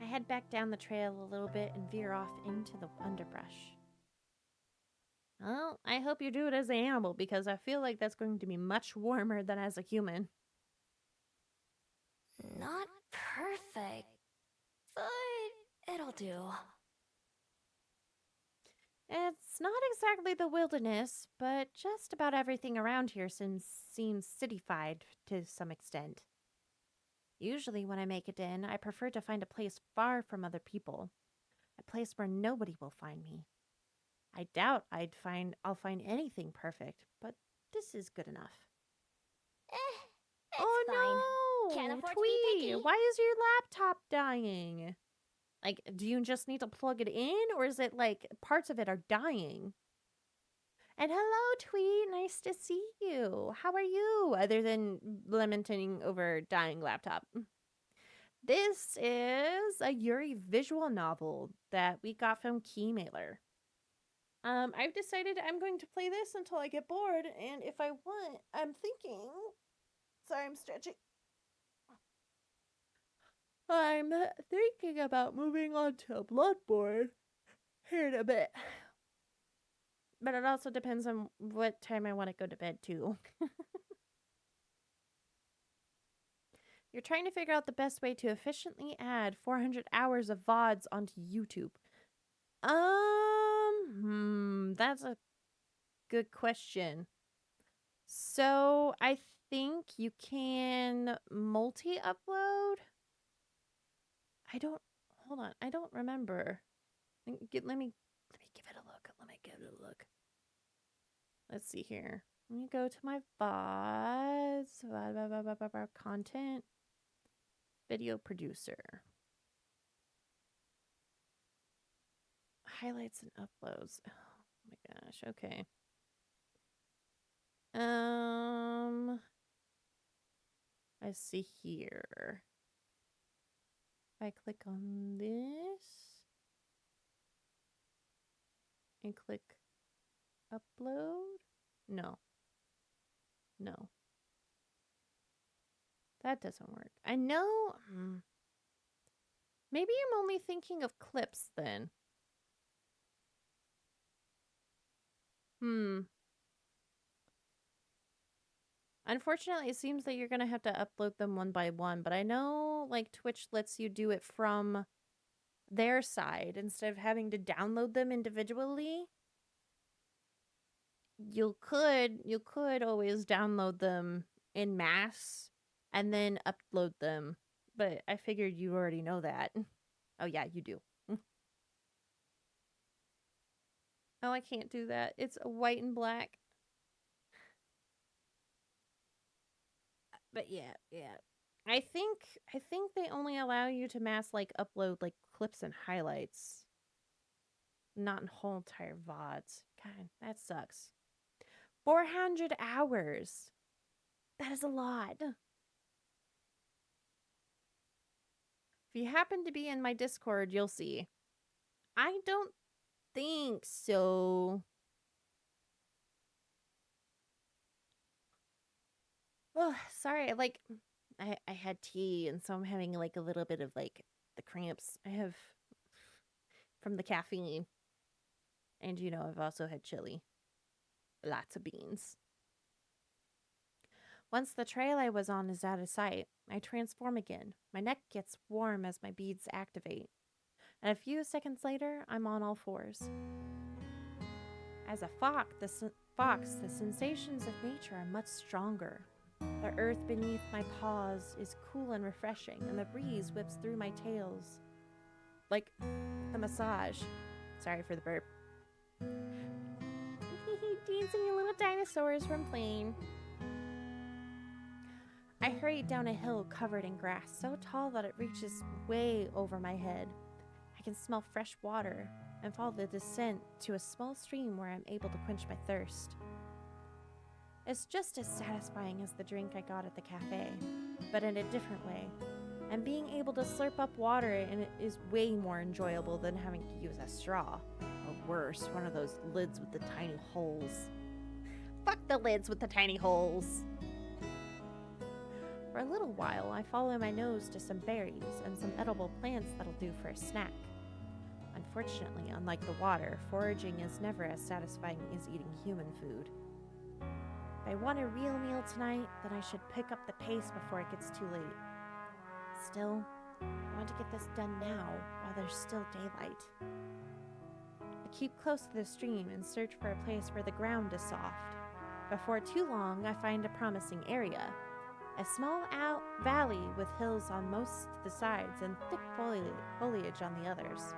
A: I head back down the trail a little bit and veer off into the underbrush. Well, I hope you do it as an animal because I feel like that's going to be much warmer than as a human.
B: Not perfect, but it'll do.
A: It's not exactly the wilderness, but just about everything around here seems cityfied to some extent. Usually when I make it in, I prefer to find a place far from other people. A place where nobody will find me. I doubt I'll find anything perfect, but this is good enough.
B: It's
A: Oh
B: fine.
A: no!
B: Can't afford to be
A: Tweet,
B: picky.
A: why is your laptop dying? Like, do you just need to plug it in, or is it like parts of it are dying? And hello, Tweet. Nice to see you. How are you? Other than lamenting over dying laptop. This is a Yuri visual novel that we got from Keymailer. I've decided I'm going to play this until I get bored, and if I want, I'm thinking... Sorry, I'm stretching. I'm thinking about moving on to Bloodborne here in a bit. But it also depends on what time I want to go to bed, too. You're trying to figure out the best way to efficiently add 400 hours of VODs onto YouTube. That's a good question. So, I think you can multi-upload? Hold on, I don't remember. Let me give it a look. Let's see here. Let me go to my VODs. Content. Video producer. Highlights and uploads. Oh my gosh, okay. Let's see here. If I click on this and click upload. No. That doesn't work. I know. Maybe I'm only thinking of clips then. Unfortunately, it seems that you're going to have to upload them one by one, but I know like Twitch lets you do it from their side instead of having to download them individually. You could always download them en masse and then upload them, but I figured you already know that. Oh yeah, you do. Oh, I can't do that. It's white and black. But yeah. I think they only allow you to mass like upload like clips and highlights, not whole entire VODs. God, that sucks. 400 hours. That is a lot. If you happen to be in my Discord, you'll see. I don't think so. Oh, sorry. Like, I had tea, and so I'm having like a little bit of like the cramps I have from the caffeine. And you know, I've also had chili. Lots of beans. Once the trail I was on is out of sight, I transform again. My neck gets warm as my beads activate. And a few seconds later, I'm on all fours. As a fox, the sensations of nature are much stronger. The earth beneath my paws is cool and refreshing, and the breeze whips through my tails like a massage. Sorry for the burp. Dancing little dinosaurs from playing. I hurried down a hill covered in grass, so tall that it reaches way over my head. I can smell fresh water and follow the descent to a small stream where I'm able to quench my thirst. It's just as satisfying as the drink I got at the cafe, but in a different way. And being able to slurp up water in it is way more enjoyable than having to use a straw. Or worse, one of those lids with the tiny holes. Fuck the lids with the tiny holes! For a little while, I follow my nose to some berries and some edible plants that'll do for a snack. Unfortunately, unlike the water, foraging is never as satisfying as eating human food. If I want a real meal tonight, then I should pick up the pace before it gets too late. Still, I want to get this done now, while there's still daylight. I keep close to the stream and search for a place where the ground is soft. Before too long, I find a promising area. A small valley with hills on most of the sides and thick foliage on the others.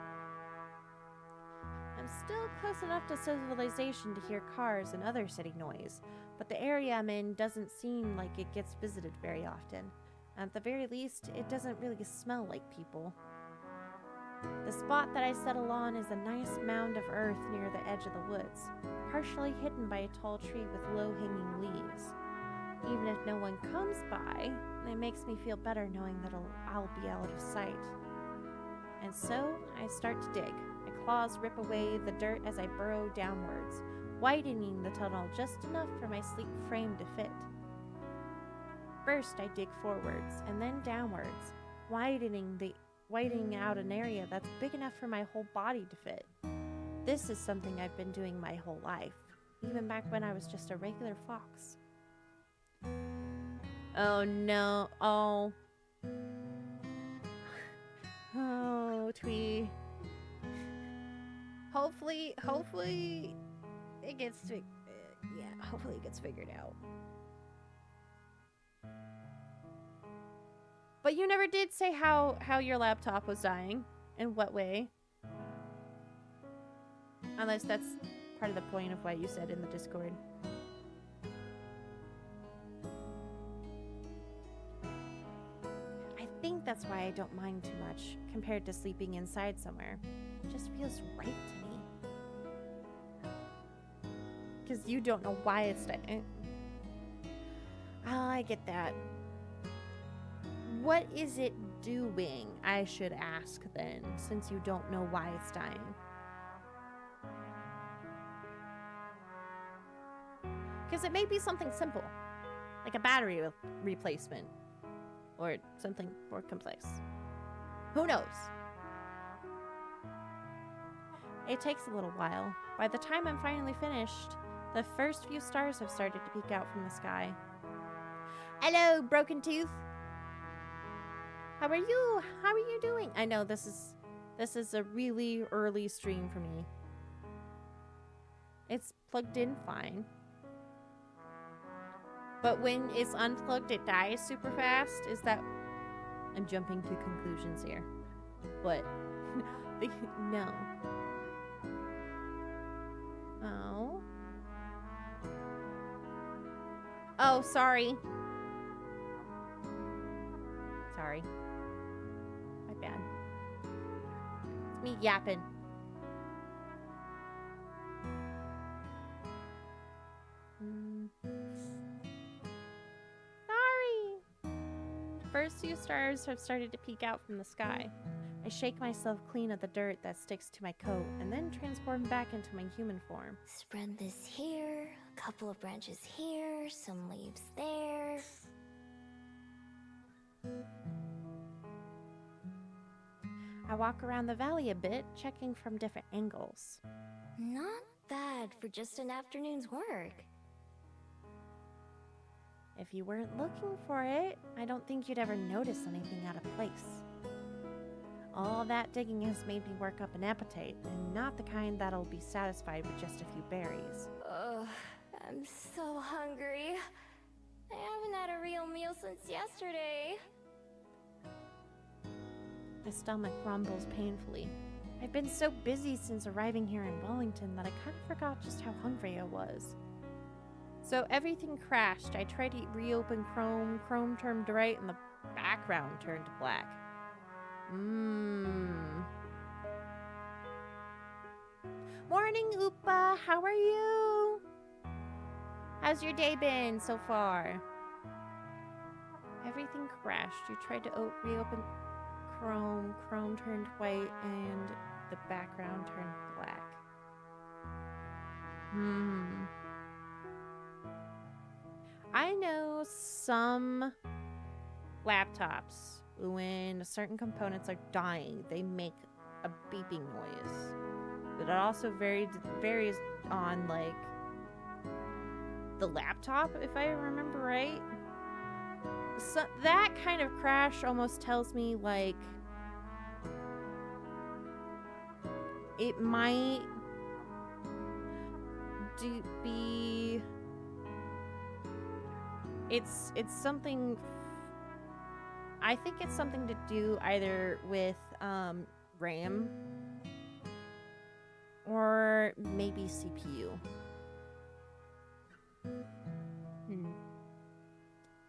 A: I'm still close enough to civilization to hear cars and other city noise, but the area I'm in doesn't seem like it gets visited very often. At the very least, it doesn't really smell like people. The spot that I settle on is a nice mound of earth near the edge of the woods, partially hidden by a tall tree with low-hanging leaves. Even if no one comes by, it makes me feel better knowing that I'll be out of sight. And so, I start to dig. My claws rip away the dirt as I burrow downwards, widening the tunnel just enough for my sleek frame to fit. First, I dig forwards, and then downwards, widening out an area that's big enough for my whole body to fit. This is something I've been doing my whole life, even back when I was just a regular fox. Oh no, oh. Oh, Twee. Hopefully it gets hopefully it gets figured out. But you never did say how your laptop was dying. In what way? Unless that's part of the point of why you said in the Discord. I think that's why I don't mind too much compared to sleeping inside somewhere. It just feels right to me. Because you don't know why it's dying. Oh, I get that. What is it doing, I should ask then, since you don't know why it's dying? Because it may be something simple, like a battery replacement, or something more complex. Who knows? It takes a little while. By the time I'm finally finished, the first few stars have started to peek out from the sky. Hello, Broken Tooth! How are you? How are you doing? I know this is a really early stream for me. It's plugged in fine. But when it's unplugged, it dies super fast. Is that... I'm jumping to conclusions here. What? No. Oh. Oh, sorry. Sorry. My bad. It's me yapping. Sorry. First few stars have started to peek out from the sky. I shake myself clean of the dirt that sticks to my coat and then transform back into my human form.
B: Spread this here, a couple of branches here, some leaves there.
A: I walk around the valley a bit, checking from different angles.
B: Not bad for just an afternoon's work.
A: If you weren't looking for it, I don't think you'd ever notice anything out of place. All that digging has made me work up an appetite, and not the kind that'll be satisfied with just a few berries.
B: Ugh, I'm so hungry. I haven't had a real meal since yesterday.
A: My stomach rumbles painfully. I've been so busy since arriving here in Wellington that I kind of forgot just how hungry I was. So everything crashed. I tried to reopen Chrome. Chrome turned bright and the background turned black. Morning, Oopa. How are you? How's your day been so far? Everything crashed. You tried to reopen Chrome. Chrome turned white and the background turned black. I know some laptops, when certain components are dying, they make a beeping noise. But it also varies on, like, the laptop, if I remember right. So that kind of crash almost tells me, like, it might be... It's something... I think it's something to do either with RAM or maybe CPU.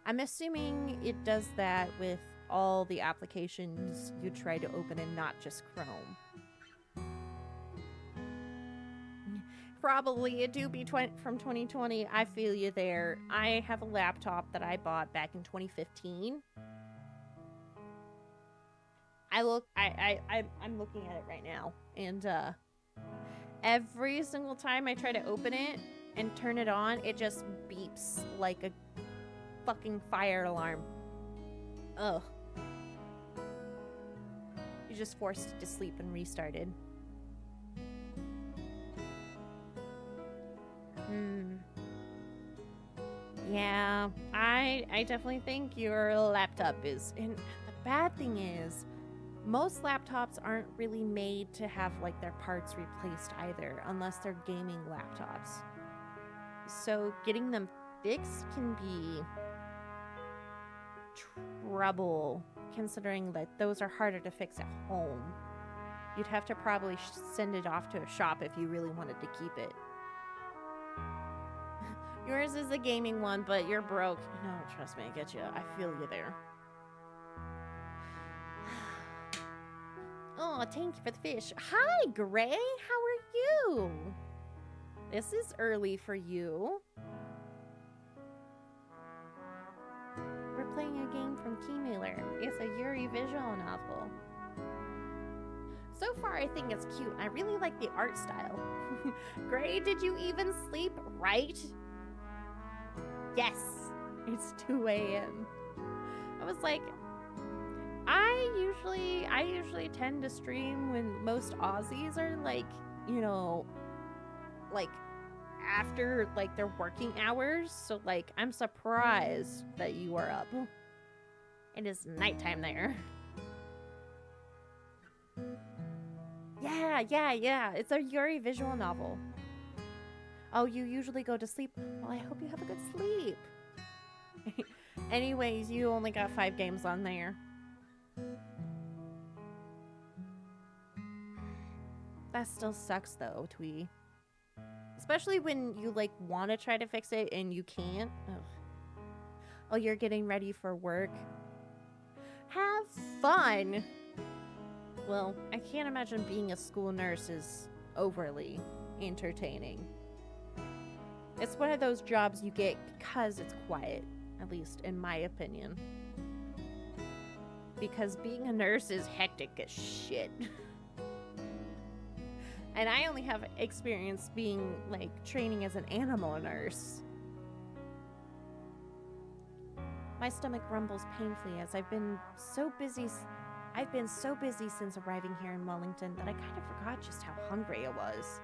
A: I'm assuming it does that with all the applications you try to open and not just Chrome. Probably a doobie from 2020. I feel you there. I have a laptop that I bought back in 2015. I'm looking at it right now, and every single time I try to open it and turn it on, it just beeps like a fucking fire alarm. Ugh. You just forced it to sleep and restarted. Yeah, I definitely think your laptop is. And the bad thing is, most laptops aren't really made to have, like, their parts replaced either, unless they're gaming laptops. So getting them fixed can be trouble, considering that those are harder to fix at home. You'd have to probably send it off to a shop if you really wanted to keep it. Yours is a gaming one, but you're broke. No, trust me, I get you. I feel you there. Oh, thank you for the fish. Hi, Gray. How are you? This is early for you. We're playing a game from Keymailer. It's a Yuri visual novel. So far, I think it's cute. I really like the art style. Gray, did you even sleep right? Yes. It's 2 a.m. I was like, I usually tend to stream when most Aussies are, like, you know, like, after, like, their working hours. So, like, I'm surprised that you are up. It is nighttime there. Yeah. It's a Yuri visual novel. Oh, you usually go to sleep? Well, I hope you have a good sleep. Anyways, you only got 5 games on there. That still sucks, though, Twee. Especially when you, like, want to try to fix it and you can't. Ugh. Oh, you're getting ready for work? Have fun! Well, I can't imagine being a school nurse is overly entertaining. It's one of those jobs you get because it's quiet, at least in my opinion. Because being a nurse is hectic as shit. And I only have experience being, like, training as an animal nurse. My stomach rumbles painfully as I've been so busy since arriving here in Wellington that I kind of forgot just how hungry I was.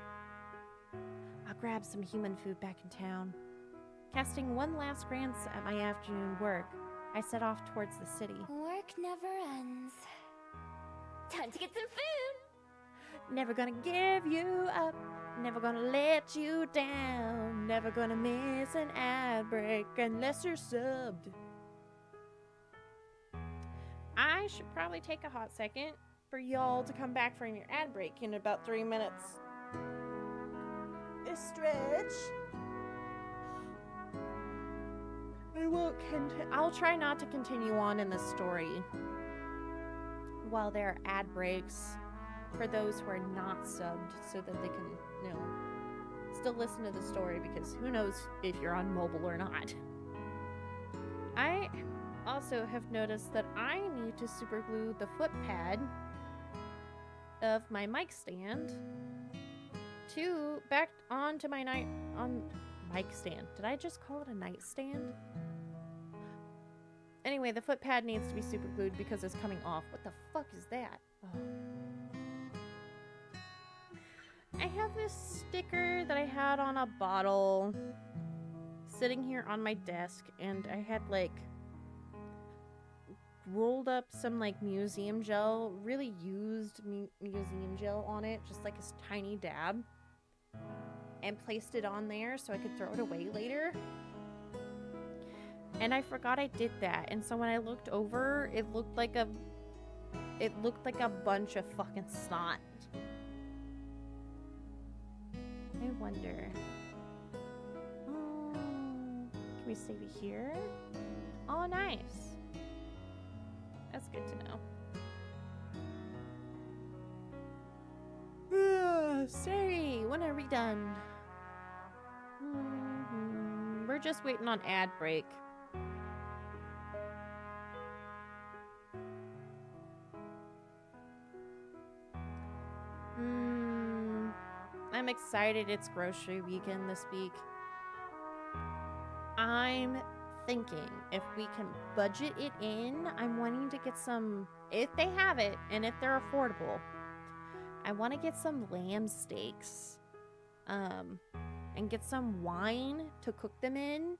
A: I'll grab some human food back in town. Casting one last glance at my afternoon work, I set off towards the city.
B: Work never ends. Time to get some food!
A: Never gonna give you up, never gonna let you down, never gonna miss an ad break unless you're subbed. I should probably take a hot second for y'all to come back from your ad break in about 3 minutes. A stretch. I'll try not to continue on in the story while there are ad breaks for those who are not subbed, so that they can, still listen to the story because who knows if you're on mobile or not. I also have noticed that I need to super glue the foot pad of my mic stand to back onto my mic stand. Did I just call it a nightstand? Anyway, the foot pad needs to be super glued because it's coming off. What the fuck is that? Oh. I have this sticker that I had on a bottle sitting here on my desk, and I had like rolled up some like museum gel, really used museum gel on it, just like a tiny dab, and placed it on there so I could throw it away later. And I forgot I did that, and so when I looked over, it looked like a bunch of fucking snot. I wonder. Oh, can we save it here? Oh, nice. That's good to know. Sorry, when are we done? We're just waiting on ad break. I'm excited it's grocery weekend this week. I'm thinking if we can budget it in, I'm wanting to get some, if they have it and if they're affordable, I want to get some lamb steaks and get some wine to cook them in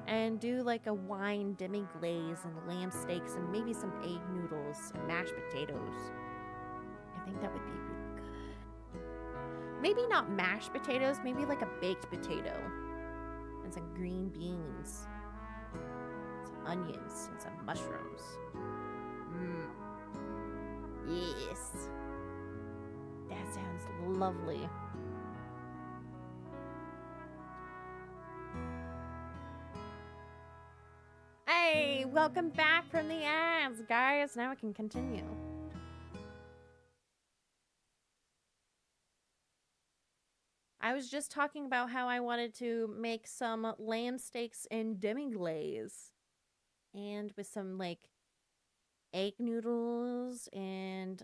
A: and do like a wine demi-glaze and lamb steaks and maybe some egg noodles and mashed potatoes. I think that would be really good. Maybe not mashed potatoes, maybe like a baked potato and some green beans, some onions and some mushrooms. Yes. That sounds lovely. Hey, welcome back from the ads, guys. Now we can continue. I was just talking about how I wanted to make some lamb steaks in demi-glaze. And with some, like, egg noodles and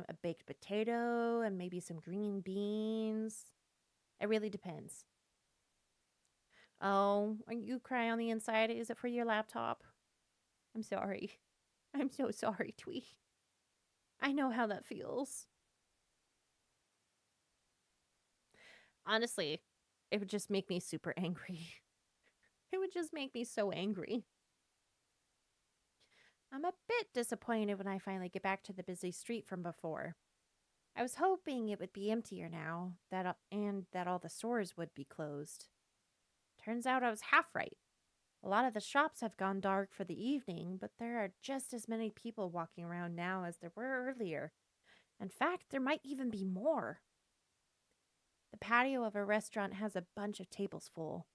A: a baked potato and maybe some green beans. It really depends. Oh, are you crying on the inside? Is it for your laptop? I'm sorry. I'm so sorry, Twee. I know how that feels. Honestly, it would just make me super angry. It would just make me so angry. I'm a bit disappointed when I finally get back to the busy street from before. I was hoping it would be emptier now, and that all the stores would be closed. Turns out I was half right. A lot of the shops have gone dark for the evening, but there are just as many people walking around now as there were earlier. In fact, there might even be more. The patio of a restaurant has a bunch of tables full.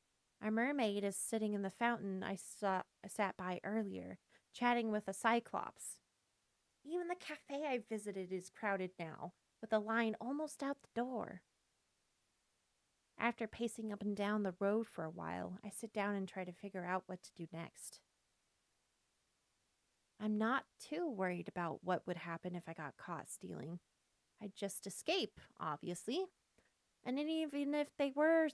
A: A mermaid is sitting in the fountain I sat by earlier, chatting with a cyclops. Even the cafe I visited is crowded now, with a line almost out the door. After pacing up and down the road for a while, I sit down and try to figure out what to do next. I'm not too worried about what would happen if I got caught stealing. I'd just escape, obviously. And even if even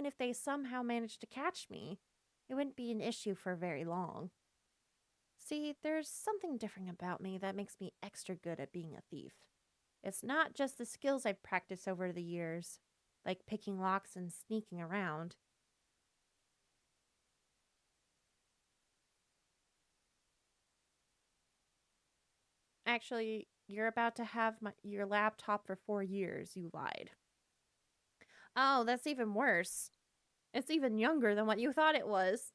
A: if they somehow managed to catch me, it wouldn't be an issue for very long. See, there's something different about me that makes me extra good at being a thief. It's not just the skills I've practiced over the years, like picking locks and sneaking around. Actually, you're about to have your laptop for 4 years, you lied. Oh, that's even worse. It's even younger than what you thought it was.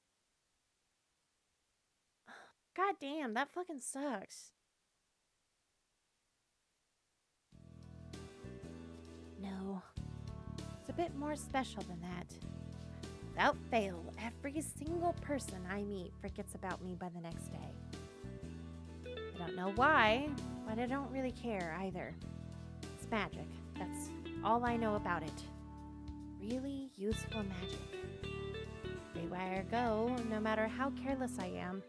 A: God damn, that fucking sucks. No, it's a bit more special than that. Without fail, every single person I meet forgets about me by the next day. I don't know why, but I don't really care either. It's magic. That's all I know about it. really useful magic. Everywhere I go, no matter how careless I am,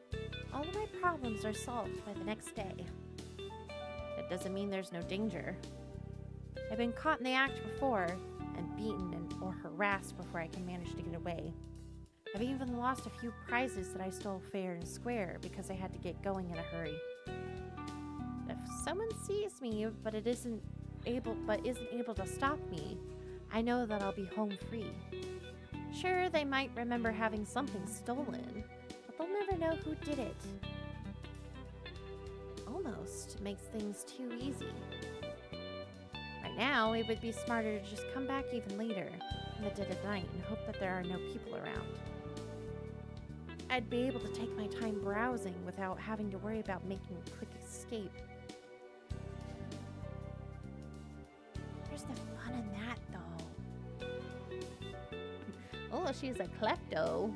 A: all of my problems are solved by the next day. That doesn't mean there's no danger. I've been caught in the act before, and beaten or harassed before I can manage to get away. I've even lost a few prizes that I stole fair and square because I had to get going in a hurry. If someone sees me but isn't able to stop me, I know that I'll be home free. Sure, they might remember having something stolen, but they'll never know who did it. Almost makes things too easy. Right now, it would be smarter to just come back even later, in the dead of night, and hope that there are no people around. I'd be able to take my time browsing without having to worry about making a quick escape. Where's the fun in that, though? Oh, she's a klepto.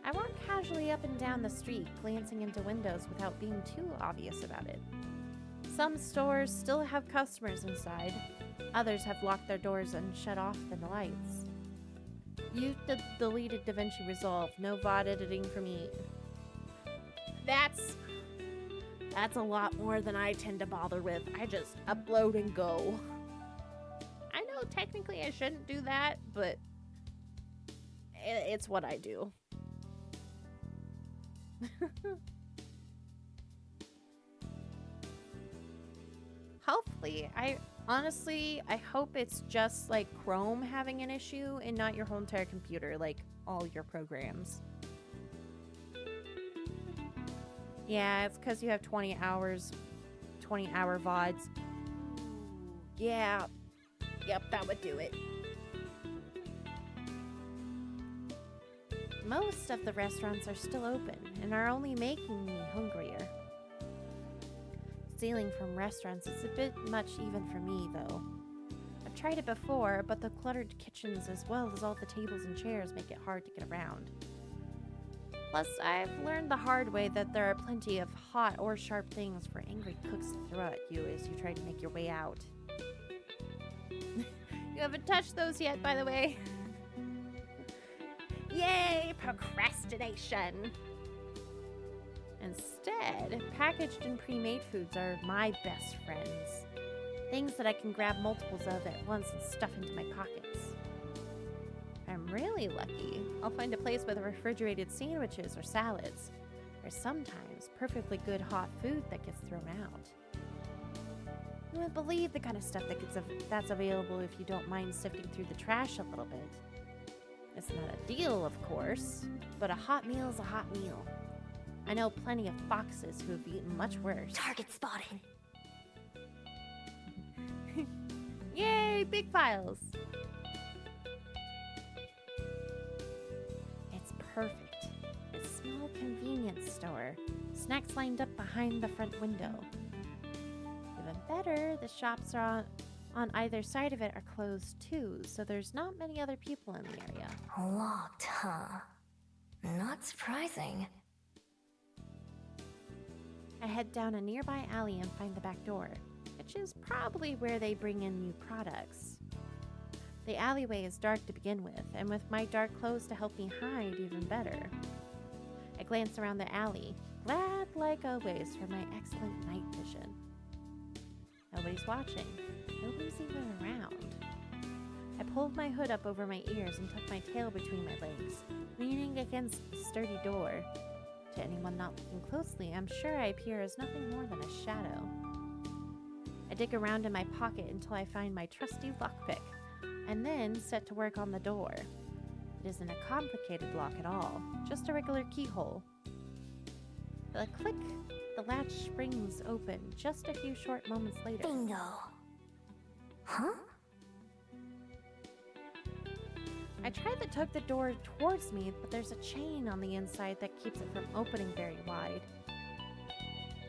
A: I walk casually up and down the street, glancing into windows without being too obvious about it. Some stores still have customers inside. Others have locked their doors and shut off the lights. You've deleted DaVinci Resolve. No VOD editing for me. That's a lot more than I tend to bother with. I just upload and go. I know technically I shouldn't do that, but it's what I do. Hopefully, I hope it's just like Chrome having an issue and not your whole entire computer, like all your programs. Yeah, it's because you have 20-hour VODs. Yeah. Yep, that would do it. Most of the restaurants are still open and are only making me hungrier. Stealing from restaurants is a bit much even for me, though. I've tried it before, but the cluttered kitchens as well as all the tables and chairs make it hard to get around. Plus, I've learned the hard way that there are plenty of hot or sharp things for angry cooks to throw at you as you try to make your way out. You haven't touched those yet, by the way. Yay, procrastination! Instead, packaged and pre-made foods are my best friends. Things that I can grab multiples of at once and stuff into my pockets. If I'm really lucky, I'll find a place with refrigerated sandwiches or salads, or sometimes perfectly good hot food that gets thrown out. You wouldn't believe the kind of stuff that's available if you don't mind sifting through the trash a little bit. It's not a deal, of course, but a hot meal is a hot meal. I know plenty of foxes who have eaten much worse.
B: Target spotted.
A: Yay, big files! It's perfect. A small convenience store. Snacks lined up behind the front window. Even better, the shops on either side of it are closed too, so there's not many other people in the area.
B: Locked, huh? Not surprising.
A: I head down a nearby alley and find the back door, which is probably where they bring in new products. The alleyway is dark to begin with, and with my dark clothes to help me hide even better. I glance around the alley, glad like always for my excellent night vision. Nobody's watching. Nobody's even around. I pulled my hood up over my ears and tucked my tail between my legs, leaning against the sturdy door. To anyone not looking closely, I'm sure I appear as nothing more than a shadow. I dig around in my pocket until I find my trusty lockpick, and then set to work on the door. It isn't a complicated lock at all, just a regular keyhole. With a click, the latch springs open just a few short moments later.
B: Bingo. Huh?
A: I try to tug the door towards me, but there's a chain on the inside that keeps it from opening very wide.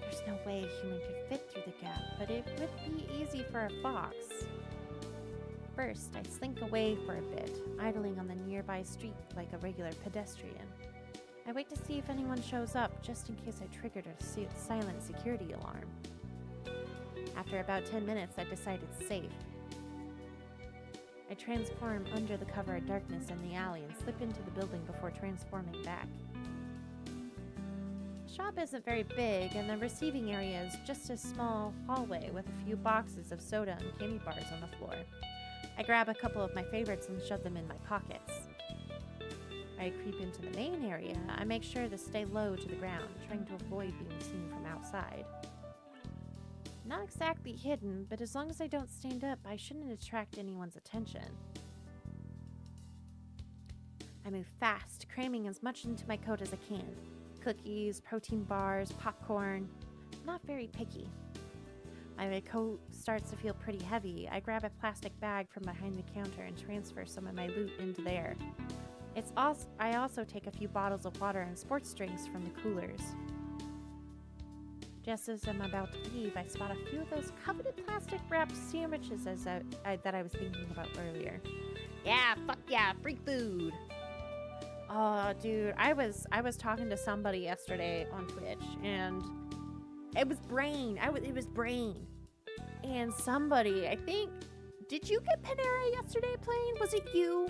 A: There's no way a human could fit through the gap, but it would be easy for a fox. First, I slink away for a bit, idling on the nearby street like a regular pedestrian. I wait to see if anyone shows up, just in case I triggered a silent security alarm. After about 10 minutes, I decide it's safe. I transform under the cover of darkness in the alley and slip into the building before transforming back. The shop isn't very big, and the receiving area is just a small hallway with a few boxes of soda and candy bars on the floor. I grab a couple of my favorites and shove them in my pockets. I creep into the main area. I make sure to stay low to the ground, trying to avoid being seen from outside. Not exactly hidden, but as long as I don't stand up, I shouldn't attract anyone's attention. I move fast, cramming as much into my coat as I can. Cookies, protein bars, popcorn. I'm not very picky. My coat starts to feel pretty heavy. I grab a plastic bag from behind the counter and transfer some of my loot into there. I also take a few bottles of water and sports drinks from the coolers. Just as I'm about to leave, I spot a few of those coveted plastic wrapped sandwiches that I was thinking about earlier. Yeah, fuck yeah, free food. Oh, dude, I was talking to somebody yesterday on Twitch, and it was Brain. It was Brain, and somebody, I think, did you get Panera yesterday? Playing? Was it you?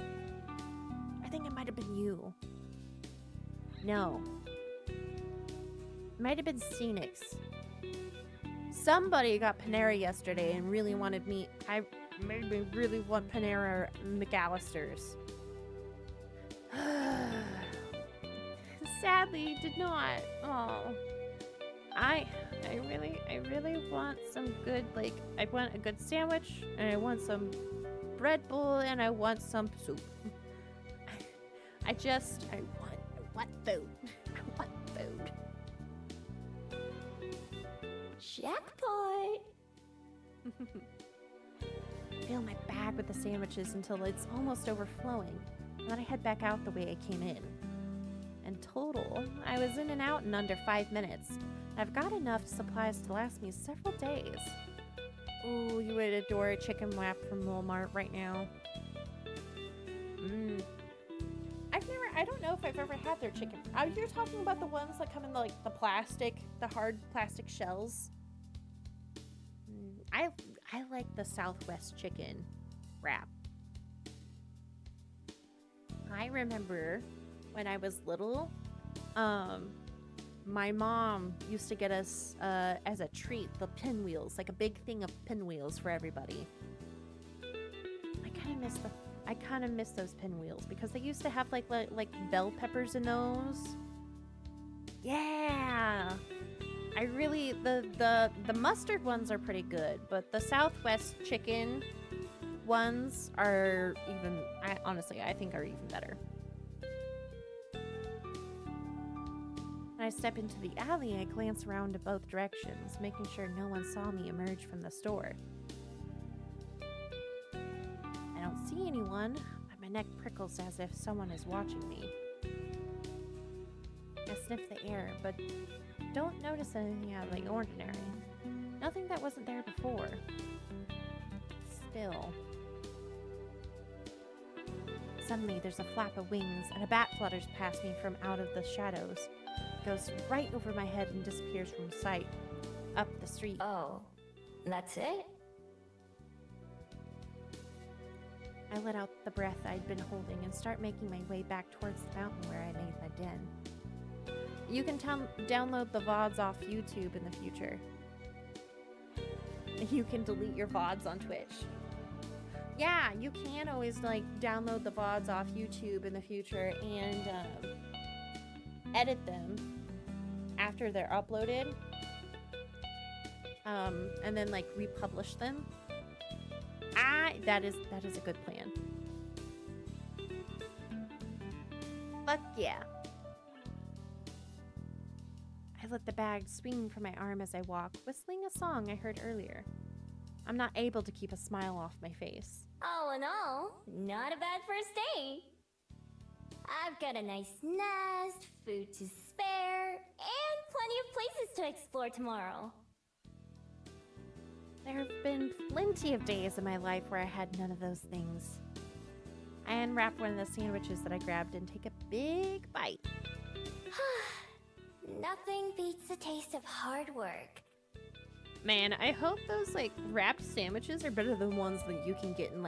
A: I think it might have been you. No. Might have been Scenics. Somebody got Panera yesterday and really wanted me. I made me really want Panera McAllister's. Sadly, did not. Oh, I really want some good, like, I want a good sandwich, and I want some Red Bull, and I want some soup. I want food. I want food.
B: Jackpot!
A: I fill my bag with the sandwiches until it's almost overflowing, and then I head back out the way I came in. In total, I was in and out in under 5 minutes. I've got enough supplies to last me several days. Ooh, you would adore a chicken wrap from Walmart right now. I don't know if I've ever had their chicken. You're talking about the ones that come in the hard plastic shells? I like the Southwest chicken wrap. I remember when I was little, my mom used to get us as a treat the pinwheels, like a big thing of pinwheels for everybody. I kind of miss those pinwheels because they used to have like bell peppers in those. Yeah. I really the mustard ones are pretty good, but the Southwest chicken ones are even I think are even better. When I step into the alley, I glance around to both directions, making sure no one saw me emerge from the store. I don't see anyone, but my neck prickles as if someone is watching me. I sniff the air, but don't notice anything out of the ordinary. Nothing that wasn't there before. Still. Suddenly, there's a flap of wings, and a bat flutters past me from out of the shadows. It goes right over my head and disappears from sight, up the street.
B: Oh, that's it?
A: I let out the breath I'd been holding and start making my way back towards the mountain where I made my den. You can download the VODs off YouTube in the future. You can delete your VODs on Twitch. Yeah, you can always download the VODs off YouTube in the future and edit them after they're uploaded, and then republish them. That is a good plan. Fuck yeah. I let the bag swing from my arm as I walk, whistling a song I heard earlier. I'm not able to keep a smile off my face.
B: All in all, not a bad first day. I've got a nice nest, food to spare, and plenty of places to explore tomorrow.
A: There have been plenty of days in my life where I had none of those things. I unwrap one of the sandwiches that I grabbed and take a big bite.
B: Nothing beats the taste of hard work.
A: Man, I hope those wrapped sandwiches are better than ones that you can get in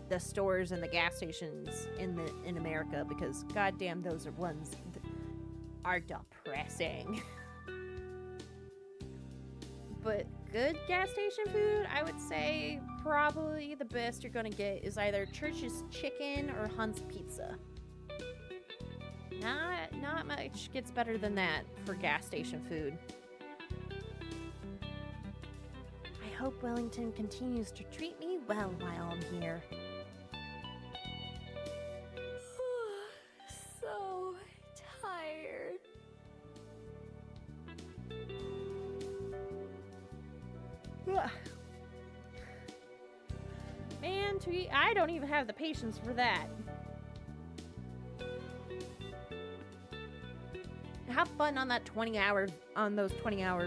A: the stores and the gas stations in America, because goddamn, those are ones that are depressing. But good gas station food, I would say probably the best you're gonna get is either Church's Chicken or Hunt's Pizza. Not much gets better than that for gas station food. I hope Wellington continues to treat me well while I'm here.
I: So tired.
A: Man, I don't even have the patience for that. Have fun on those 20-hour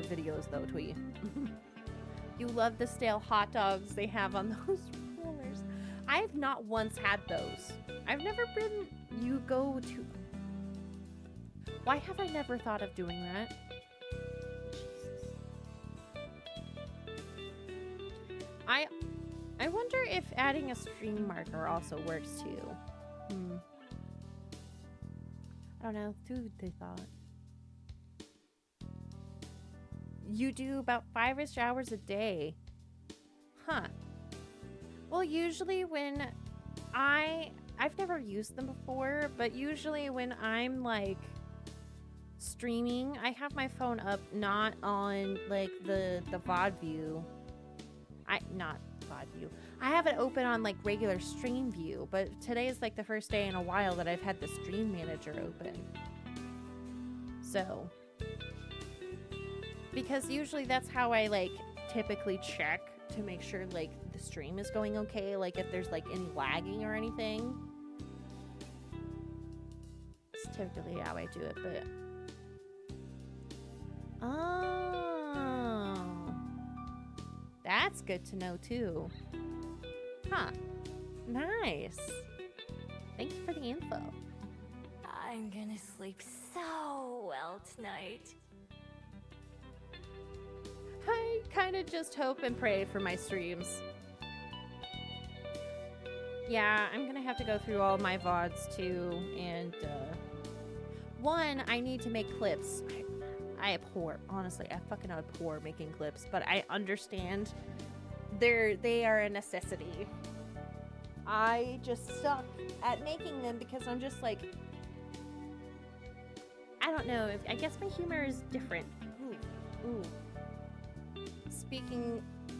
A: videos though, Twee. You love the stale hot dogs they have on those rollers. I've not once had those. I've never been. You go to. Why have I never thought of doing that? Jesus. I wonder if adding a stream marker also works too. I don't know. Food they thought. You do about 5-ish hours a day. Huh. Well, usually when I've never used them before, but usually when I'm like streaming, I have my phone up not on like the VOD view. Not VOD view. I have it open on like regular stream view, but today is like the first day in a while that I've had the stream manager open. So, because usually that's how I like typically check to make sure like the stream is going okay, like if there's like any lagging or anything. It's typically how I do it, but oh, that's good to know too. Huh. Nice. Thank you for the info.
B: I'm gonna sleep so well tonight.
A: I kind of just hope and pray for my streams. Yeah, I'm gonna have to go through all my VODs too, and one, I need to make clips. I abhor, honestly, I fucking abhor making clips, but I understand they are a necessity. I just suck at making them because I'm just like, I don't know, I guess my humor is different. Ooh.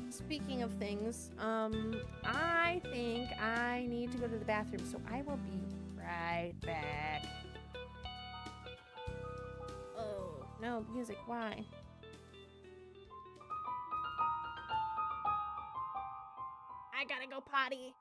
A: Speaking of things, I think I need to go to the bathroom, so I will be right back. Oh, no, music, why? I gotta go potty.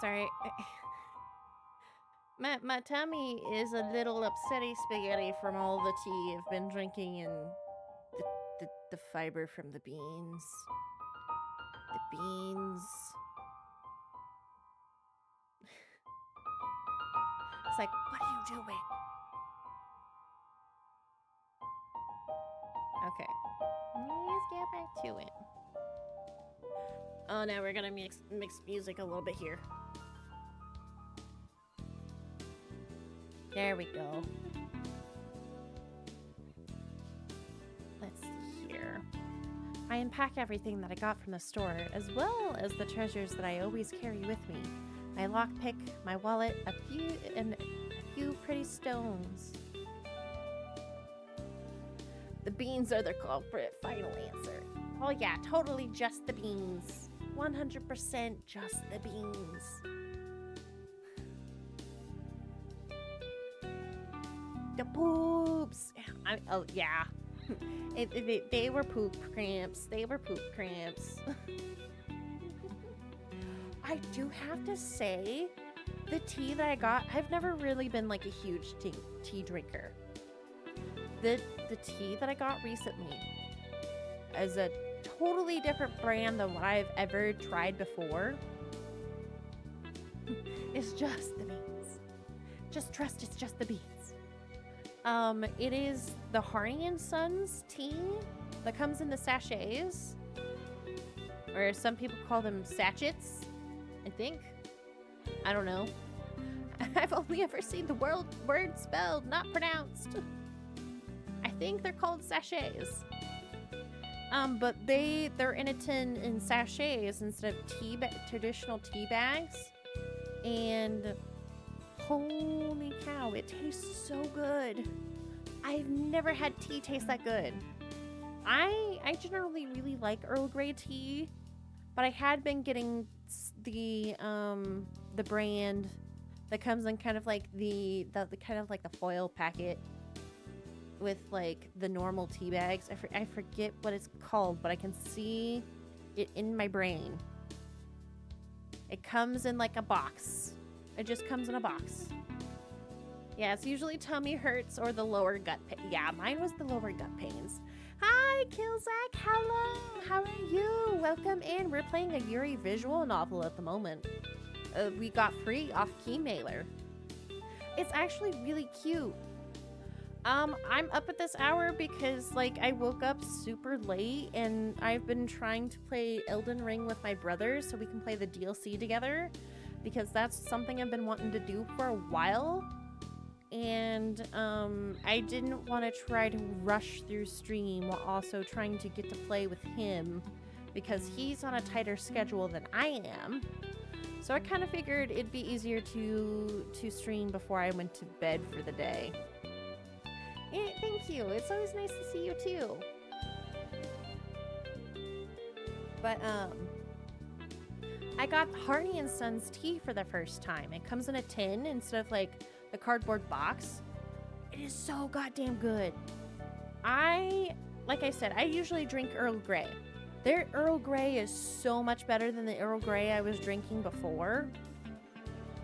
A: Sorry. My tummy is a little upsetty spaghetti from all the tea I've been drinking and the fiber from the beans. The beans. It's like, what are you doing? Okay. Let's get back to it. Oh, now we're gonna mix music a little bit here. There we go. Let's see here. I unpack everything that I got from the store, as well as the treasures that I always carry with me. My lockpick, my wallet, a few pretty stones. The beans are the culprit. Final answer. Oh yeah, totally just the beans. 100% just the beans. The poops. Oh yeah. They were poop cramps. They were poop cramps. I do have to say, the tea that I got, I've never really been like a huge tea drinker. The tea that I got recently is a totally different brand than what I've ever tried before. It's just the beans. Just trust it's just the beans. It is the Harney & Sons tea that comes in the sachets, or some people call them sachets, I think. I don't know. I've only ever seen the word spelled, not pronounced. I think they're called sachets. But they're in a tin in sachets instead of traditional tea bags. And holy cow, it tastes so good. I've never had tea taste that good. I generally really like Earl Grey tea, but I had been getting the brand that comes in kind of like the kind of like the foil packet with like the normal tea bags. I forget what it's called, but I can see it in my brain. It comes in like a box. It just comes in a box. Yeah, it's usually tummy hurts or the lower gut pain. Yeah, mine was the lower gut pains. Hi, Killzak. Hello. How are you? Welcome in. We're playing a Yuri visual novel at the moment. We got free off Keymailer. It's actually really cute. I'm up at this hour because like I woke up super late and I've been trying to play Elden Ring with my brother so we can play the DLC together, because that's something I've been wanting to do for a while. And I didn't want to try to rush through stream while also trying to get to play with him, because he's on a tighter schedule than I am. So I kind of figured it'd be easier to stream before I went to bed for the day. Yeah, thank you. It's always nice to see you too. But I got Harney & Sons tea for the first time. It comes in a tin instead of like the cardboard box. It is so goddamn good. Like I said, I usually drink Earl Grey. Their Earl Grey is so much better than the Earl Grey I was drinking before.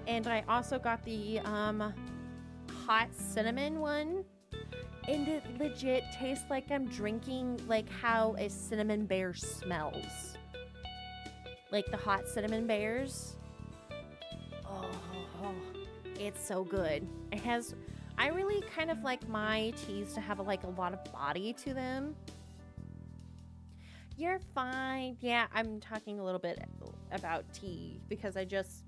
A: And I also got the hot cinnamon one. And it legit tastes like I'm drinking like how a cinnamon bear smells. Like the hot cinnamon bears. Oh, it's so good. I really kind of like my teas to have like a lot of body to them. You're fine. Yeah, I'm talking a little bit about tea because I just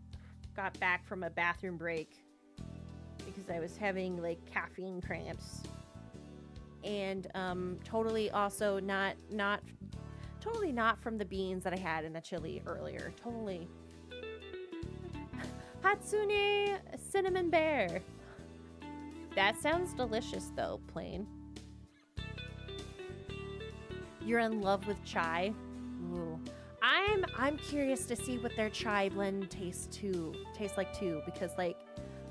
A: got back from a bathroom break because I was having like caffeine cramps. And totally also not from the beans that I had in the chili earlier. Totally. Hatsune Cinnamon Bear. That sounds delicious though, plain. You're in love with chai? Ooh. I'm curious to see what their chai blend tastes like too, because like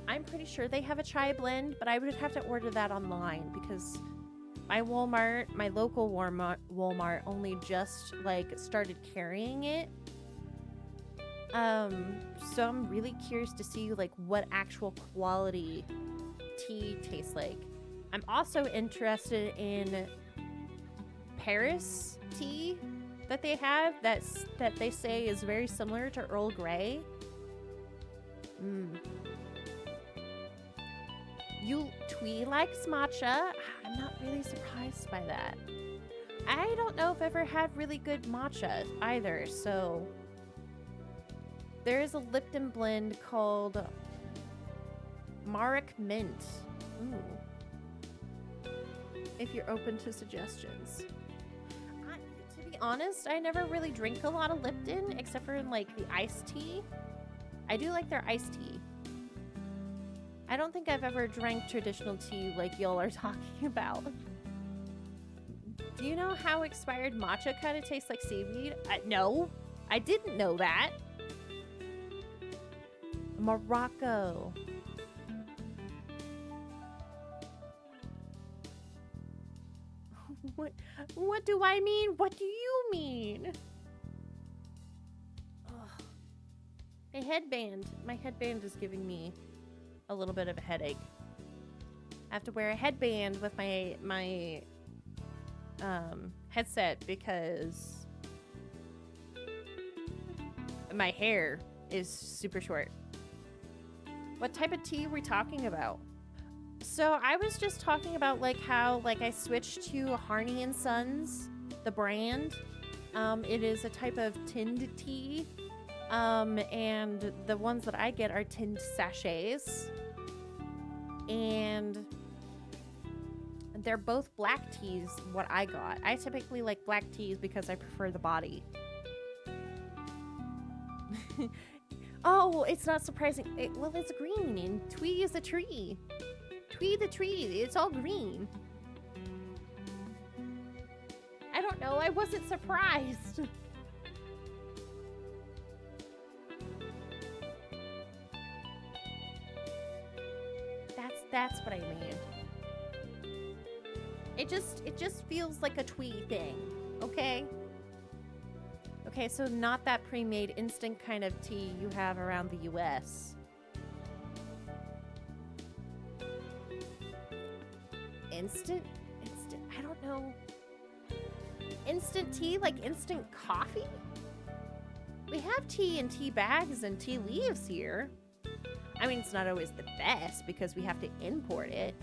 A: I'm pretty sure they have a chai blend, but I would have to order that online because my local Walmart only just like started carrying it. So I'm really curious to see like what actual quality tea tastes like. I'm also interested in Paris tea that they have that they say is very similar to Earl Grey. Twee likes matcha. I'm not really surprised by that. I don't know if I've ever had really good matcha either, so there is a Lipton blend called Marek Mint. Ooh. If you're open to suggestions. To be honest, I never really drink a lot of Lipton except for in like the iced tea. I do like their iced tea. I don't think I've ever drank traditional tea like y'all are talking about. Do you know how expired matcha kind of tastes like seaweed? No, I didn't know that. Morocco. What do I mean? What do you mean? Ugh. A headband. My headband is giving me a little bit of a headache. I have to wear a headband with my headset because my hair is super short. What type of tea are we talking about? So I was just talking about like how like I switched to Harney and Sons, the brand. It is a type of tinned tea. And the ones that I get are tinned sachets. And they're both black teas, what I got. I typically like black teas because I prefer the body. Oh, it's not surprising. Well, it's green, and Twee is a tree. Twee the tree, it's all green. I don't know, I wasn't surprised. That's what I mean. It just feels like a twee thing, okay? Okay, so not that pre-made instant kind of tea you have around the US. Instant, I don't know. Instant tea, like instant coffee? We have tea in tea bags and tea leaves here. I mean, it's not always the best because we have to import it.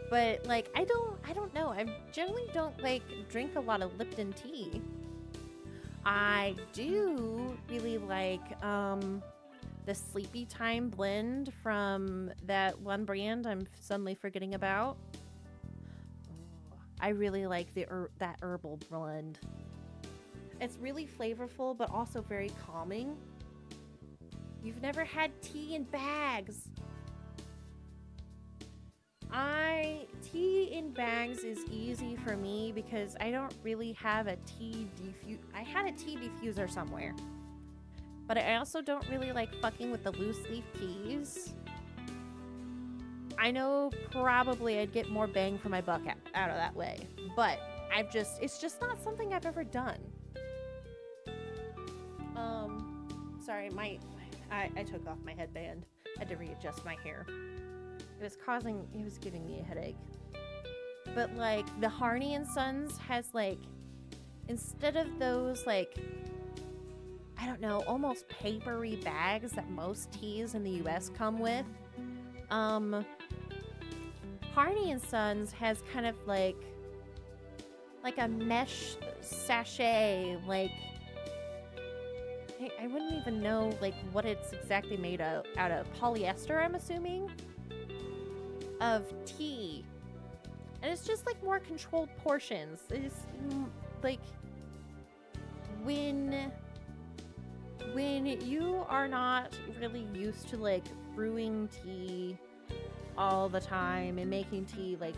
A: But like, I don't know. I generally don't like drink a lot of Lipton tea. I do really like the Sleepy Time blend from that one brand I'm suddenly forgetting about. I really like that herbal blend. It's really flavorful, but also very calming. You've never had tea in bags. Tea in bags is easy for me because I don't really have a tea I had a tea diffuser somewhere. But I also don't really like fucking with the loose leaf teas. I know probably I'd get more bang for my buck out of that way. But it's just not something I've ever done. Sorry, I took off my headband. I had to readjust my hair. It was giving me a headache. But like the Harney and Sons has like, instead of those like, I don't know, almost papery bags that most teas in the US come with, Harney and Sons has kind of like a mesh sachet, like, I wouldn't even know like what it's exactly made out of. Polyester, I'm assuming, of tea. And it's just like more controlled portions. It's like when you are not really used to like brewing tea all the time and making tea like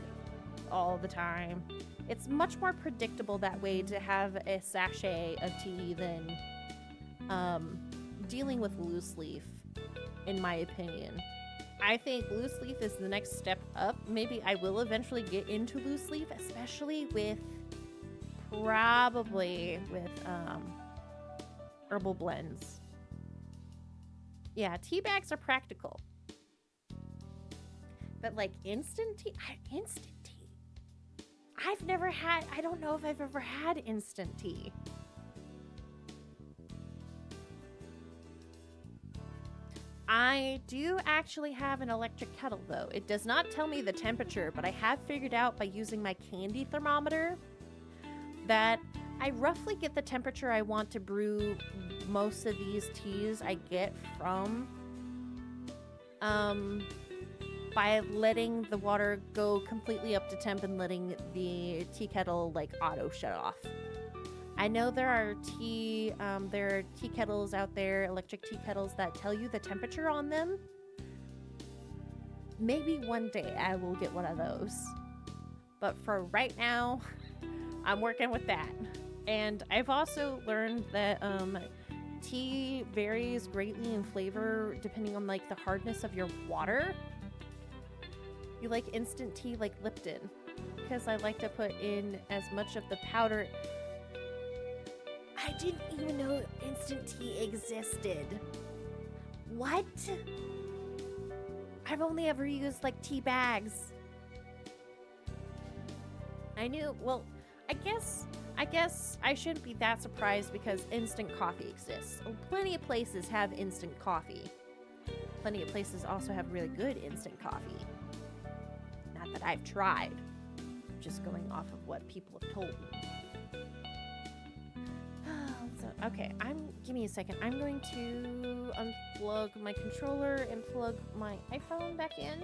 A: all the time, it's much more predictable that way to have a sachet of tea than dealing with loose leaf, in my opinion. I think loose leaf is the next step up. Maybe I will eventually get into loose leaf, especially with probably with herbal blends. Yeah, tea bags are practical. But like instant tea, instant tea. I don't know if I've ever had instant tea. I do actually have an electric kettle though. It does not tell me the temperature, but I have figured out by using my candy thermometer that I roughly get the temperature I want to brew most of these teas I get from by letting the water go completely up to temp and letting the tea kettle like auto shut off. I know there are tea kettles out there, electric tea kettles that tell you the temperature on them. Maybe one day I will get one of those. But for right now, I'm working with that. And I've also learned that tea varies greatly in flavor depending on like the hardness of your water. You like instant tea like Lipton, because I like to put in as much of the powder. I didn't even know instant tea existed. What? I've only ever used like tea bags. I knew, well, I guess I shouldn't be that surprised because instant coffee exists. Plenty of places have instant coffee. Plenty of places also have really good instant coffee. Not that I've tried. I'm just going off of what people have told me. So, okay, give me a second. I'm going to unplug my controller and plug my iPhone back in.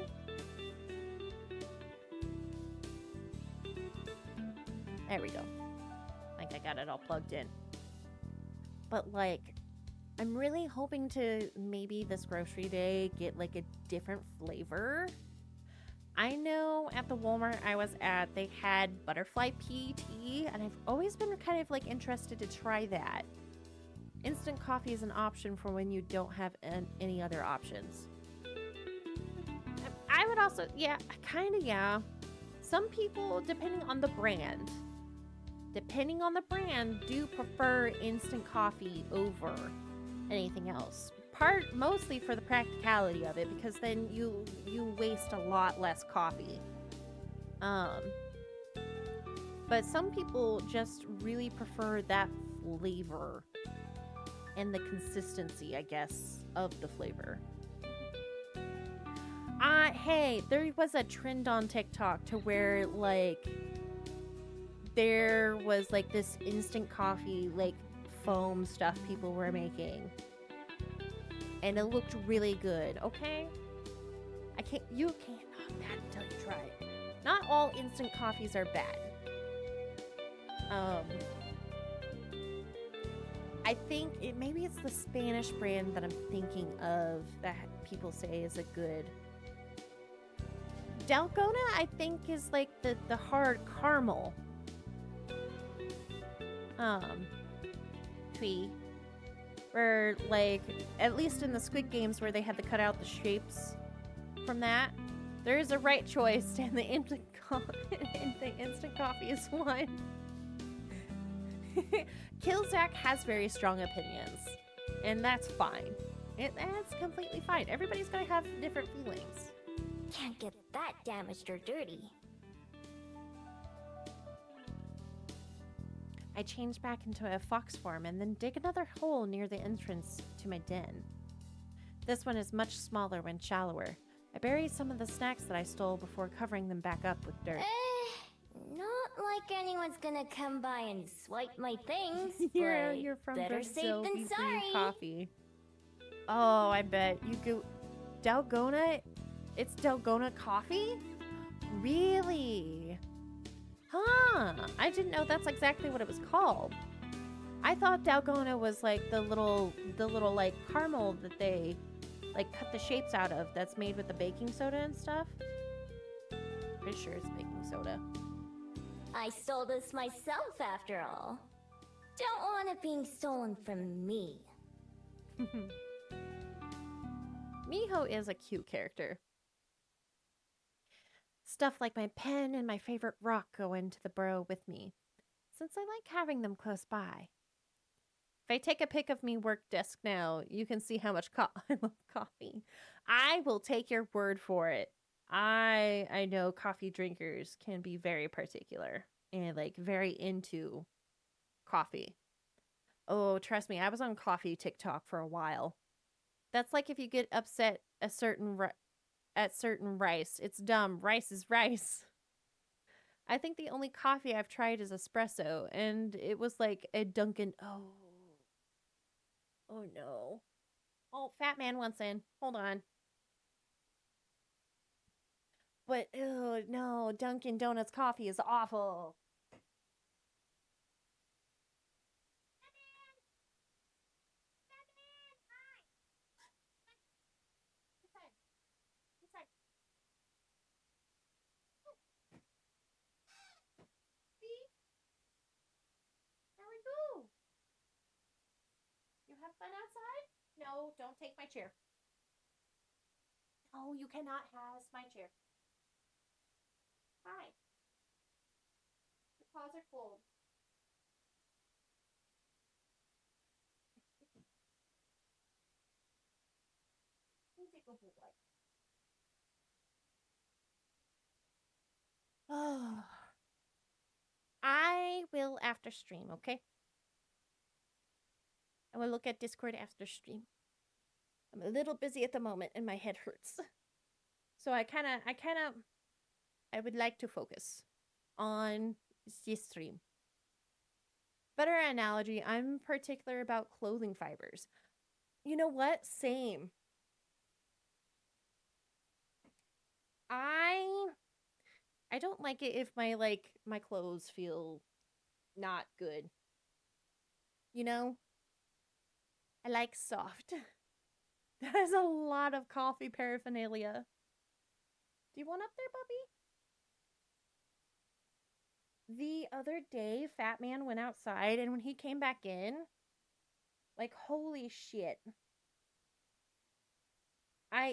A: There we go. I think I got it all plugged in. But like, I'm really hoping to maybe this grocery day get like a different flavor. I know at the Walmart I was at, they had butterfly pea tea, and I've always been kind of like interested to try that. Instant coffee is an option for when you don't have any other options. I would also, yeah. Some people, depending on the brand, do prefer instant coffee over anything else. Mostly for the practicality of it, because then you waste a lot less coffee. But some people just really prefer that flavor and the consistency, I guess, of the flavor. Hey, there was a trend on TikTok to where like there was like this instant coffee like foam stuff people were making. And it looked really good, okay? You can't knock that until you try it. Not all instant coffees are bad. I think maybe it's the Spanish brand that I'm thinking of that people say is a good. Dalgona, I think, is like the hard caramel. Twee. Where, like, at least in the Squid Games where they had to cut out the shapes from that, there is a right choice, and the instant coffee is one. Killzak has very strong opinions, and that's fine. That's completely fine. Everybody's gonna have different feelings.
B: Can't get that damaged or dirty.
A: I change back into a fox form and then dig another hole near the entrance to my den. This one is much smaller and shallower. I bury some of the snacks that I stole before covering them back up with dirt.
B: Not like anyone's gonna come by and swipe my things.
A: You're from
B: better
A: Brazil.
B: safe than sorry.
A: Coffee. Oh, I bet you go. Dalgona? It's Dalgona coffee? Really? Huh. I didn't know that's exactly what it was called. I thought Dalgona was like the little like caramel that they like cut the shapes out of that's made with the baking soda and stuff. Pretty sure it's baking soda.
B: I stole this myself after all. Don't want it being stolen from me.
A: Miho is a cute character. Stuff like my pen and my favorite rock go into the burrow with me. since I like having them close by. If I take a pic of me work desk now, you can see how much I love coffee. I will take your word for it. I know coffee drinkers can be very particular and like very into coffee. Oh, trust me, I was on coffee TikTok for a while. That's like if you get upset at certain rice. It's dumb. Rice is rice. I think the only coffee I've tried is espresso, and it was like a Dunkin'. Oh no. Oh, Fat Man wants in. Hold on. But oh no, Dunkin' Donuts coffee is awful. There we go. You have fun outside? No, don't take my chair. No, you cannot have my chair. Hi. Your paws are cold. He's a good boy. Oh. I will after stream, okay? I will look at Discord after stream. I'm a little busy at the moment and my head hurts. So I would like to focus on this stream. Better analogy, I'm particular about clothing fibers. You know what? Same. I don't like it if my clothes feel not good. You know? I like soft. That is a lot of coffee paraphernalia. Do you want up there, Bubby? The other day, Fat Man went outside, and when he came back in, like, holy shit.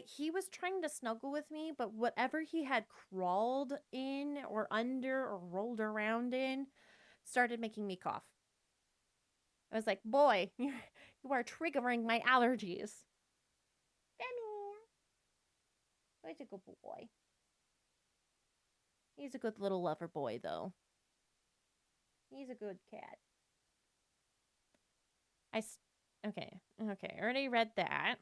A: He was trying to snuggle with me, but whatever he had crawled in or under or rolled around in started making me cough. I was like, boy, you are triggering my allergies. He's a good boy. He's a good little lover boy, though. He's a good cat. Okay, I already read that.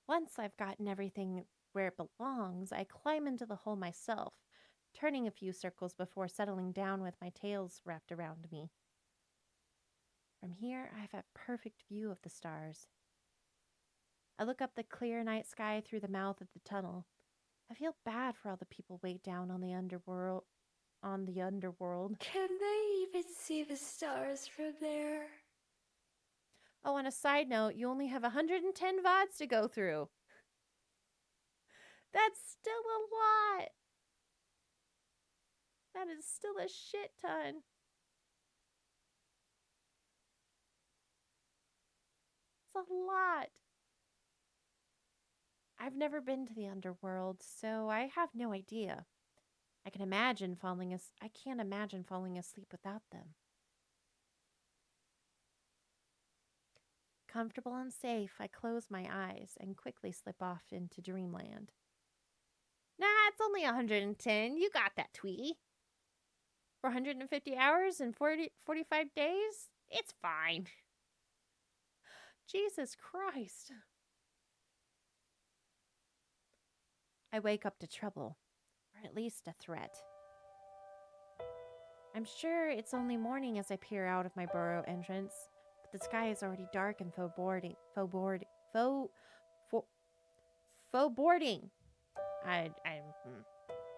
A: Once I've gotten everything where it belongs, I climb into the hole myself, turning a few circles before settling down with my tails wrapped around me. From here, I have a perfect view of the stars. I look up the clear night sky through the mouth of the tunnel. I feel bad for all the people way down on the underworld.
I: Can they even see the stars from there?
A: Oh, on a side note, you only have 110 VODs to go through. That's still a lot. That is still a shit ton. It's a lot. I've never been to the underworld, so I have no idea. I can't imagine falling asleep without them. Comfortable and safe, I close my eyes and quickly slip off into dreamland. Nah, it's only 110. You got that, Tweety. 450 hours and 45 days? It's fine. Jesus Christ. I wake up to trouble, or at least a threat. I'm sure it's only morning as I peer out of my burrow entrance, but the sky is already dark and foreboding.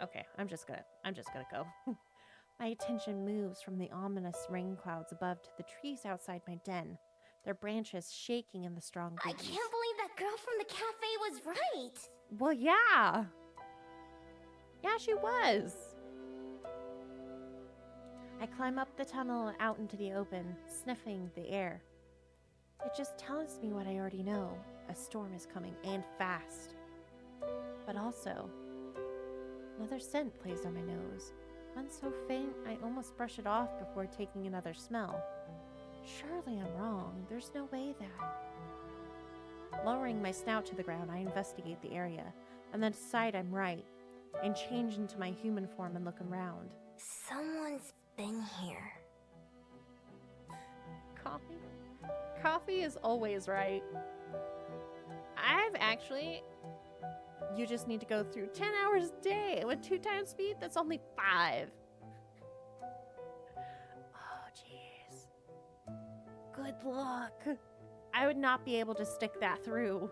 A: Okay, I'm just gonna go. My attention moves from the ominous rain clouds above to the trees outside my den, their branches shaking in the strong breeze.
B: I can't believe that girl from the cafe was right.
A: Well, yeah. Yeah, she was. I climb up the tunnel and out into the open, sniffing the air. It just tells me what I already know. A storm is coming, and fast. But also, another scent plays on my nose. One so faint, I almost brush it off before taking another smell. Surely I'm wrong. There's no way that. Lowering my snout to the ground, I investigate the area, and then decide I'm right, and change into my human form and look around.
B: Someone's been here.
A: Coffee? Coffee is always right. You just need to go through 10 hours a day. With 2 times speed, that's only 5. Oh, jeez. Good luck. I would not be able to stick that through.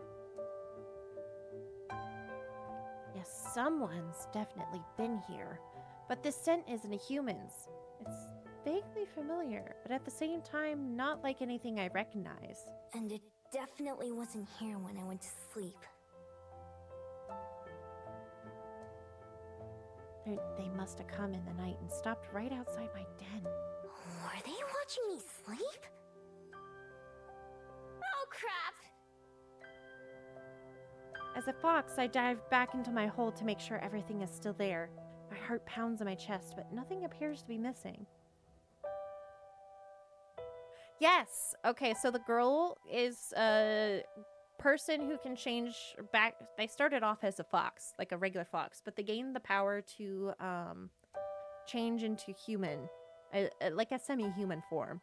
A: Yes, someone's definitely been here. But this scent isn't a human's. It's vaguely familiar, but at the same time, not like anything I recognize.
B: And it definitely wasn't here when I went to sleep.
A: They must have come in the night and stopped right outside my den.
B: Were they watching me sleep? Oh, crap!
A: As a fox, I dive back into my hole to make sure everything is still there. My heart pounds in my chest, but nothing appears to be missing. Yes! Okay, so the girl is a person who can change back. They started off as a fox, like a regular fox, but they gained the power to change into human, like a semi-human form.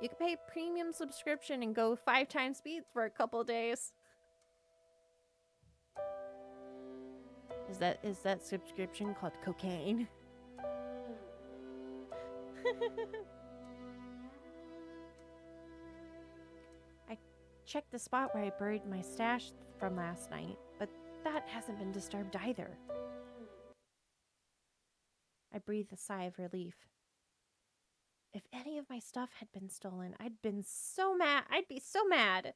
A: You can pay premium subscription and go 5 times speeds for a couple of days. Is that subscription called cocaine? I checked the spot where I buried my stash from last night, but that hasn't been disturbed either. I breathed a sigh of relief. If any of my stuff had been stolen, I'd been so mad. I'd be so mad.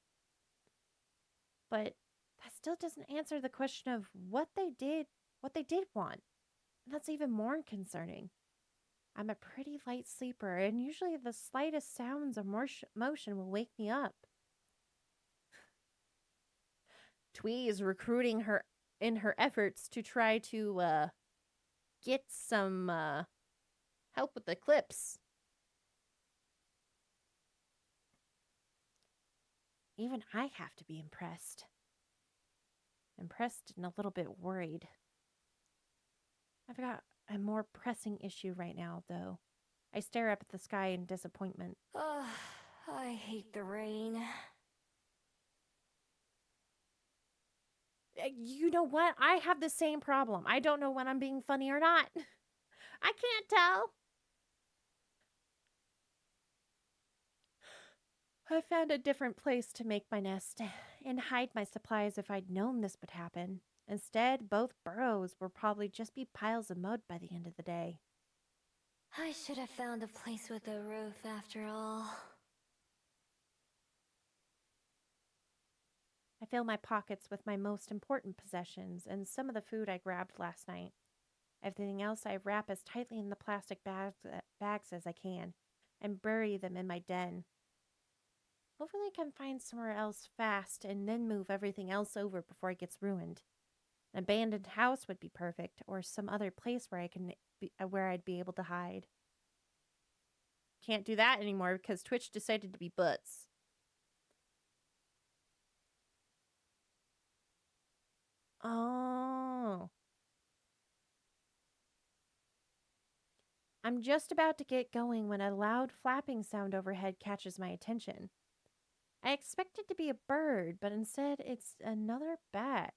A: But that still doesn't answer the question of what they did want. And that's even more concerning. I'm a pretty light sleeper, and usually the slightest sounds or motion will wake me up. Twee is recruiting her in her efforts to try to get some help with the clips. Even I have to be impressed. Impressed and a little bit worried. I've got a more pressing issue right now, though. I stare up at the sky in disappointment.
B: Ugh, I hate the rain.
A: You know what? I have the same problem. I don't know when I'm being funny or not. I can't tell. I found a different place to make my nest and hide my supplies if I'd known this would happen. Instead, both burrows will probably just be piles of mud by the end of the day.
B: I should have found a place with a roof after all.
A: I fill my pockets with my most important possessions and some of the food I grabbed last night. Everything else I wrap as tightly in the plastic bags as I can and bury them in my den. Hopefully I can find somewhere else fast and then move everything else over before it gets ruined. An abandoned house would be perfect, or some other place where I'd be able to hide. Can't do that anymore because Twitch decided to be butts. Oh. I'm just about to get going when a loud flapping sound overhead catches my attention. I expect it to be a bird, but instead it's another bat.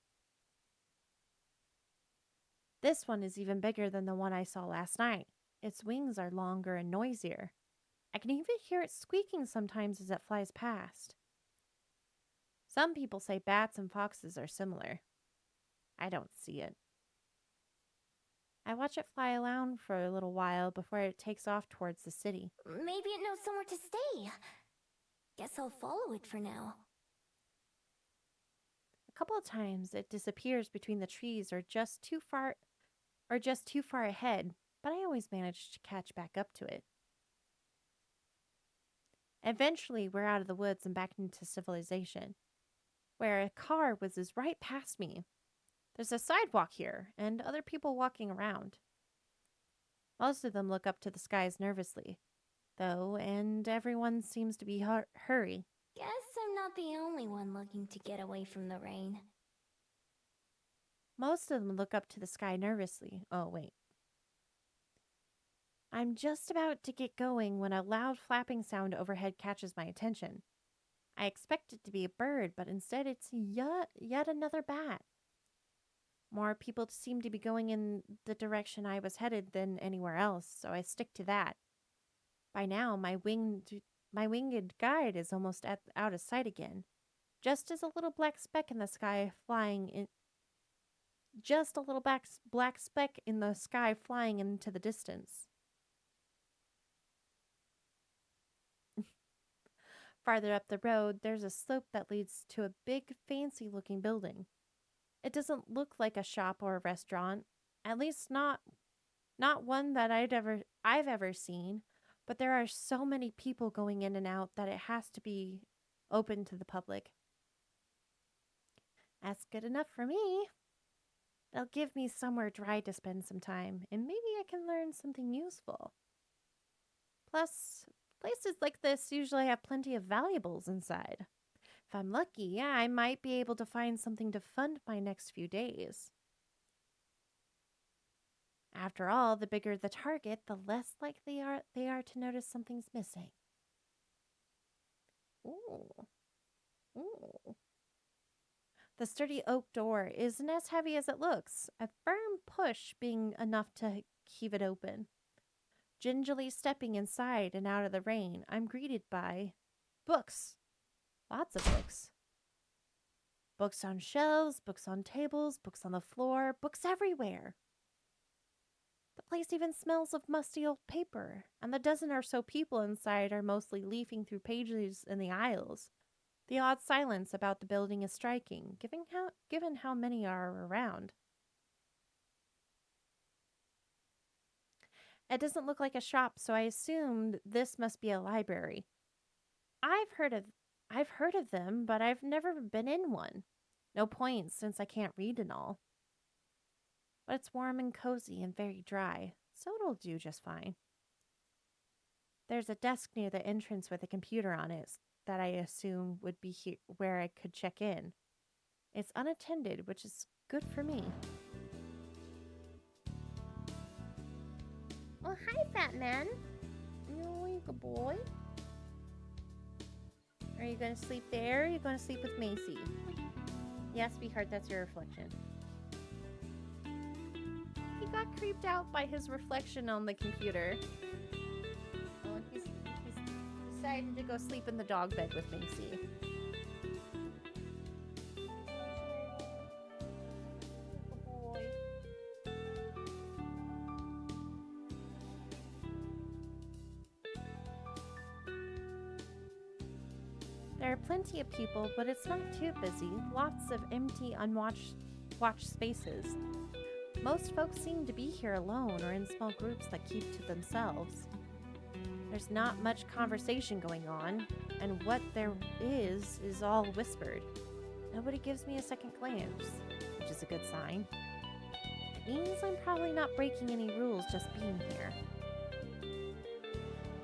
A: This one is even bigger than the one I saw last night. Its wings are longer and noisier. I can even hear it squeaking sometimes as it flies past. Some people say bats and foxes are similar. I don't see it. I watch it fly around for a little while before it takes off towards the city.
B: Maybe it knows somewhere to stay. Guess I'll follow it for now.
A: A couple of times it disappears between the trees or just too far ahead, but I always manage to catch back up to it. Eventually, we're out of the woods and back into civilization, where a car whizzes right past me. There's a sidewalk here, and other people walking around. Most of them look up to the skies nervously, though, and everyone seems to be hurry.
B: Guess I'm not the only one looking to get away from the rain.
A: Most of them look up to the sky nervously. Oh, wait. I'm just about to get going when a loud flapping sound overhead catches my attention. I expect it to be a bird, but instead it's yet another bat. More people seem to be going in the direction I was headed than anywhere else, so I stick to that. By now, my winged guide is almost out of sight again, just as a little black speck in the sky flying in. Just a little black speck in the sky flying into the distance. Farther up the road, there's a slope that leads to a big, fancy-looking building. It doesn't look like a shop or a restaurant, at least not one that I've ever seen, but there are so many people going in and out that it has to be open to the public. That's good enough for me. They'll give me somewhere dry to spend some time, and maybe I can learn something useful. Plus, places like this usually have plenty of valuables inside. If I'm lucky, yeah, I might be able to find something to fund my next few days. After all, the bigger the target, the less likely they are to notice something's missing. Ooh. Ooh. The sturdy oak door isn't as heavy as it looks, a firm push being enough to heave it open. Gingerly stepping inside and out of the rain, I'm greeted by books. Lots of books. Books on shelves, books on tables, books on the floor, books everywhere. The place even smells of musty old paper, and the dozen or so people inside are mostly leafing through pages in the aisles. The odd silence about the building is striking, given how many are around. It doesn't look like a shop, so I assumed this must be a library. I've heard of them, but I've never been in one. No point, since I can't read and all. But it's warm and cozy and very dry, so it'll do just fine. There's a desk near the entrance with a computer on it that I assume would be here where I could check in. It's unattended, which is good for me. Oh, hi, fat man. You're a good boy. Are you going to sleep there, or are you going to sleep with Macy? Yes, sweetheart, that's your reflection. He got creeped out by his reflection on the computer. Oh, and he's decided to go sleep in the dog bed with Macy. Good boy. There are plenty of people, but it's not too busy. Lots of empty, unwatched spaces. Most folks seem to be here alone or in small groups that keep to themselves. There's not much conversation going on, and what there is all whispered. Nobody gives me a second glance, which is a good sign. It means I'm probably not breaking any rules just being here.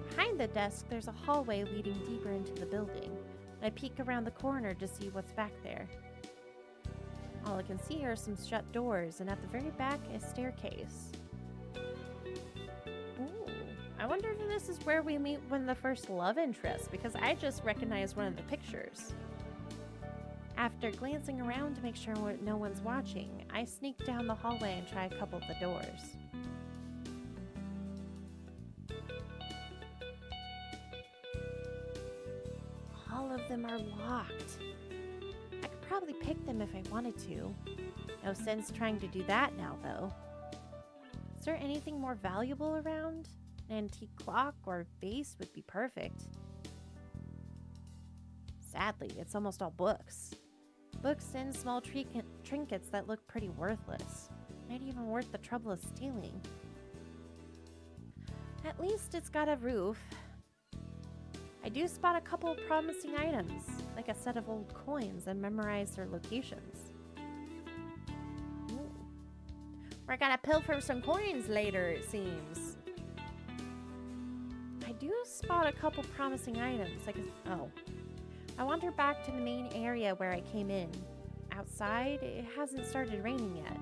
A: Behind the desk, there's a hallway leading deeper into the building. I peek around the corner to see what's back there. All I can see are some shut doors, and at the very back, a staircase. Ooh, I wonder if this is where we meet one of the first love interests, because I just recognized one of the pictures. After glancing around to make sure no one's watching, I sneak down the hallway and try a couple of the doors. All of them are locked. I could probably pick them if I wanted to. No sense trying to do that now, though. Is there anything more valuable around? An antique clock or vase would be perfect. Sadly, it's almost all books. Books and small trinkets that look pretty worthless. Not even worth the trouble of stealing. At least it's got a roof. I do spot a couple of promising items, like a set of old coins and memorize their locations. We're gonna pilfer some coins later, it seems. I do spot a couple promising items, like oh. I wander back to the main area where I came in. Outside, it hasn't started raining yet,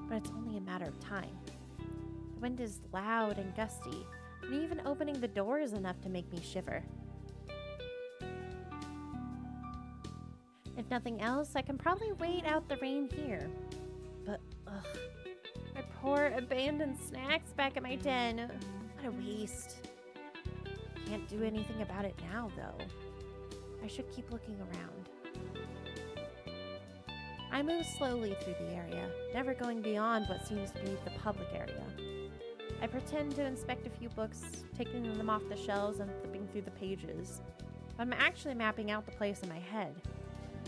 A: but it's only a matter of time. The wind is loud and gusty, and even opening the door is enough to make me shiver. If nothing else, I can probably wait out the rain here. But, ugh. My poor abandoned snacks back at my den. What a waste. Can't do anything about it now, though. I should keep looking around. I move slowly through the area, never going beyond what seems to be the public area. I pretend to inspect a few books, taking them off the shelves and flipping through the pages. But I'm actually mapping out the place in my head.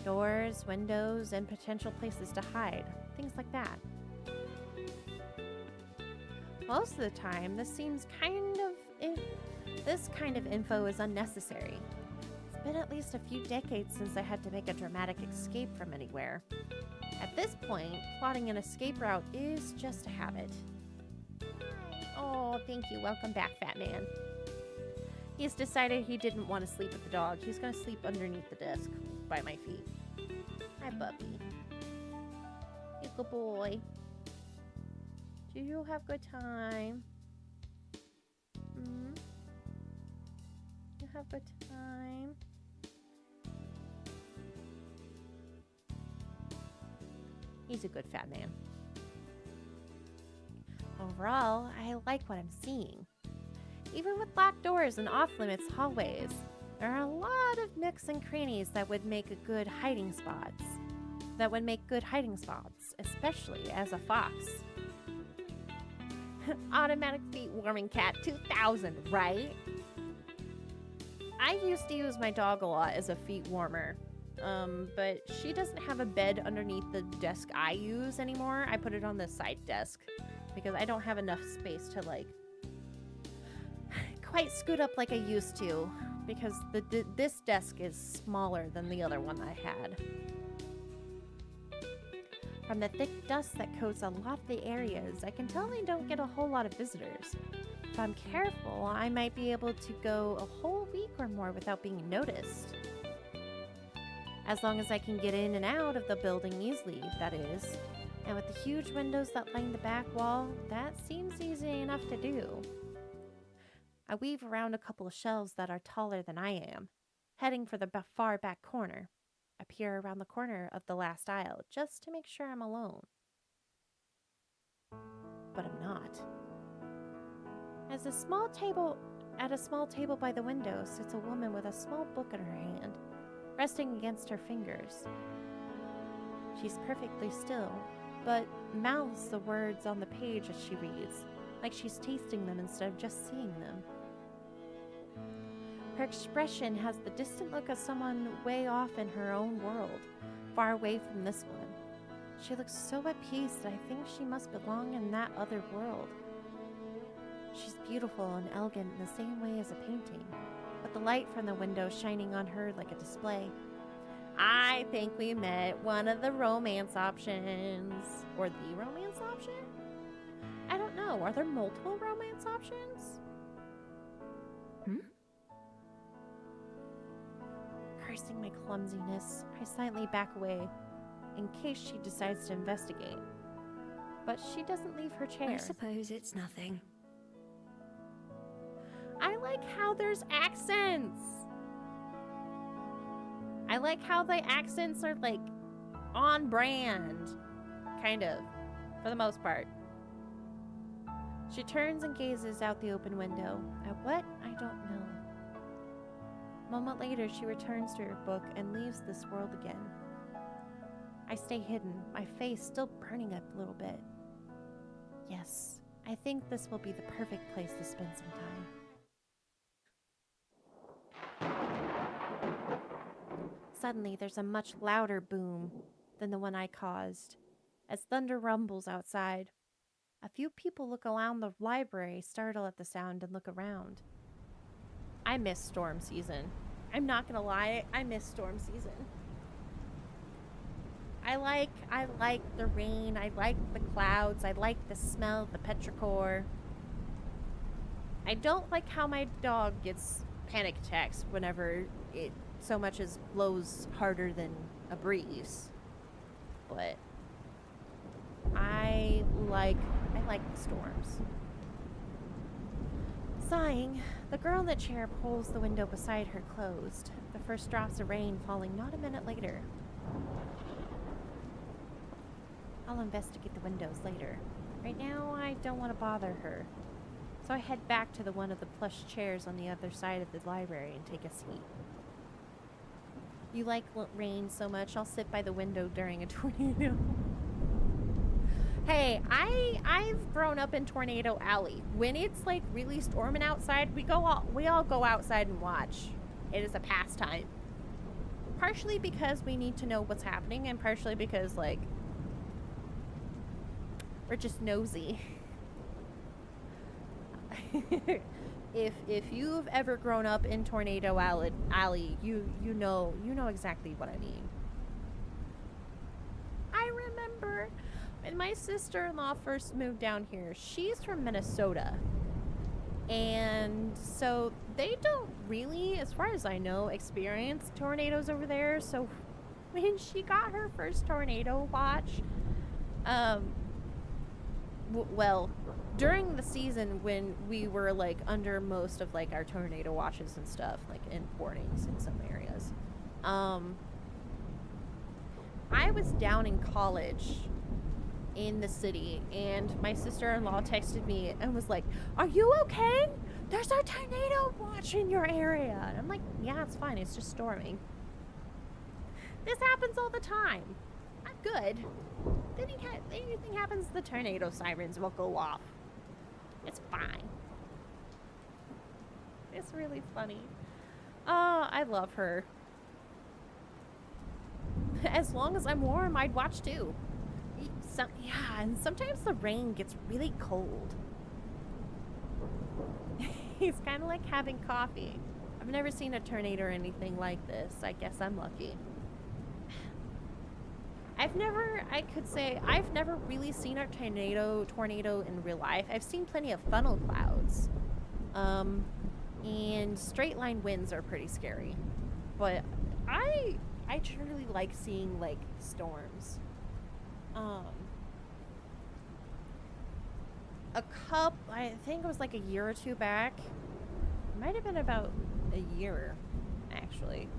A: Doors, windows, and potential places to hide. Things like that. Most of the time, this kind of info is unnecessary. It's been at least a few decades since I had to make a dramatic escape from anywhere. At this point, plotting an escape route is just a habit. Oh, thank you. Welcome back, Fat Man. He's decided he didn't want to sleep with the dog. He's going to sleep underneath the desk by my feet. Hi, puppy. You good boy. Do you have good time? You have good time? He's a good fat man. Overall, I like what I'm seeing. Even with locked doors and off-limits hallways, there are a lot of nooks and crannies that would make good hiding spots. Especially as a fox. Automatic feet warming cat 2000, right? I used to use my dog a lot as a feet warmer. But she doesn't have a bed underneath the desk I use anymore. I put it on the side desk because I don't have enough space to like quite scoot up like I used to, because this desk is smaller than the other one I had. From the thick dust that coats a lot of the areas, I can tell they don't get a whole lot of visitors. If I'm careful, I might be able to go a whole week or more without being noticed. As long as I can get in and out of the building easily, that is. And with the huge windows that line the back wall, that seems easy enough to do. I weave around a couple of shelves that are taller than I am, heading for the far back corner. I peer around the corner of the last aisle just to make sure I'm alone. But I'm not. At a small table by the window sits a woman with a small book in her hand, resting against her fingers. She's perfectly still, but mouths the words on the page as she reads, like she's tasting them instead of just seeing them. Her expression has the distant look of someone way off in her own world, far away from this one. She looks so at peace that I think she must belong in that other world. She's beautiful and elegant in the same way as a painting, with the light from the window shining on her like a display. I think we met one of the romance options. Or the romance option? I don't know. Are there multiple romance options? Cursing my clumsiness, I silently back away in case she decides to investigate. But she doesn't leave her chair.
I: I suppose it's nothing.
A: I like how there's accents. I like how the accents are like on brand. Kind of. For the most part. She turns and gazes out the open window. At what? I don't know. A moment later, she returns to her book and leaves this world again. I stay hidden, my face still burning up a little bit. Yes, I think this will be the perfect place to spend some time. Suddenly, there's a much louder boom than the one I caused, as thunder rumbles outside. A few people look around the library, startle at the sound, and look around. I miss storm season. I'm not gonna lie, I miss storm season. I like the rain. I like the clouds. I like the smell of the petrichor. I don't like how my dog gets panic attacks whenever it so much as blows harder than a breeze. But I like the storms. Sighing, the girl in the chair pulls the window beside her closed, the first drops of rain falling not a minute later. I'll investigate the windows later. Right now, I don't want to bother her. So I head back to one of the plush chairs on the other side of the library and take a seat. You like rain so much, I'll sit by the window during a tornado. Hey, I've grown up in Tornado Alley. When it's like really storming outside, we all go outside and watch. It is a pastime. Partially because we need to know what's happening, and partially because like we're just nosy. If you've ever grown up in Tornado Alley, you know exactly what I mean. I remember when my sister-in-law first moved down here. She's from Minnesota. And so they don't really, as far as I know, experience tornadoes over there. So when she got her first tornado watch, well, during the season when we were like under most of like our tornado watches and stuff, like in warnings in some areas, I was down in college in the city, and my sister-in-law texted me and was like, "Are you okay? There's a tornado watch in your area." And I'm like, "Yeah, it's fine. It's just storming. This happens all the time. I'm good. If anything happens, the tornado sirens will go off. It's fine." It's really funny. Oh, I love her. As long as I'm warm, I'd watch too. Yeah, and sometimes the rain gets really cold. It's kind of like having coffee. I've never seen a tornado or anything like this. I guess I'm lucky. I've never really seen a tornado in real life. I've seen plenty of funnel clouds. And straight line winds are pretty scary. But I generally like seeing like storms. I think it was like a year or two back. It might have been about a year, actually.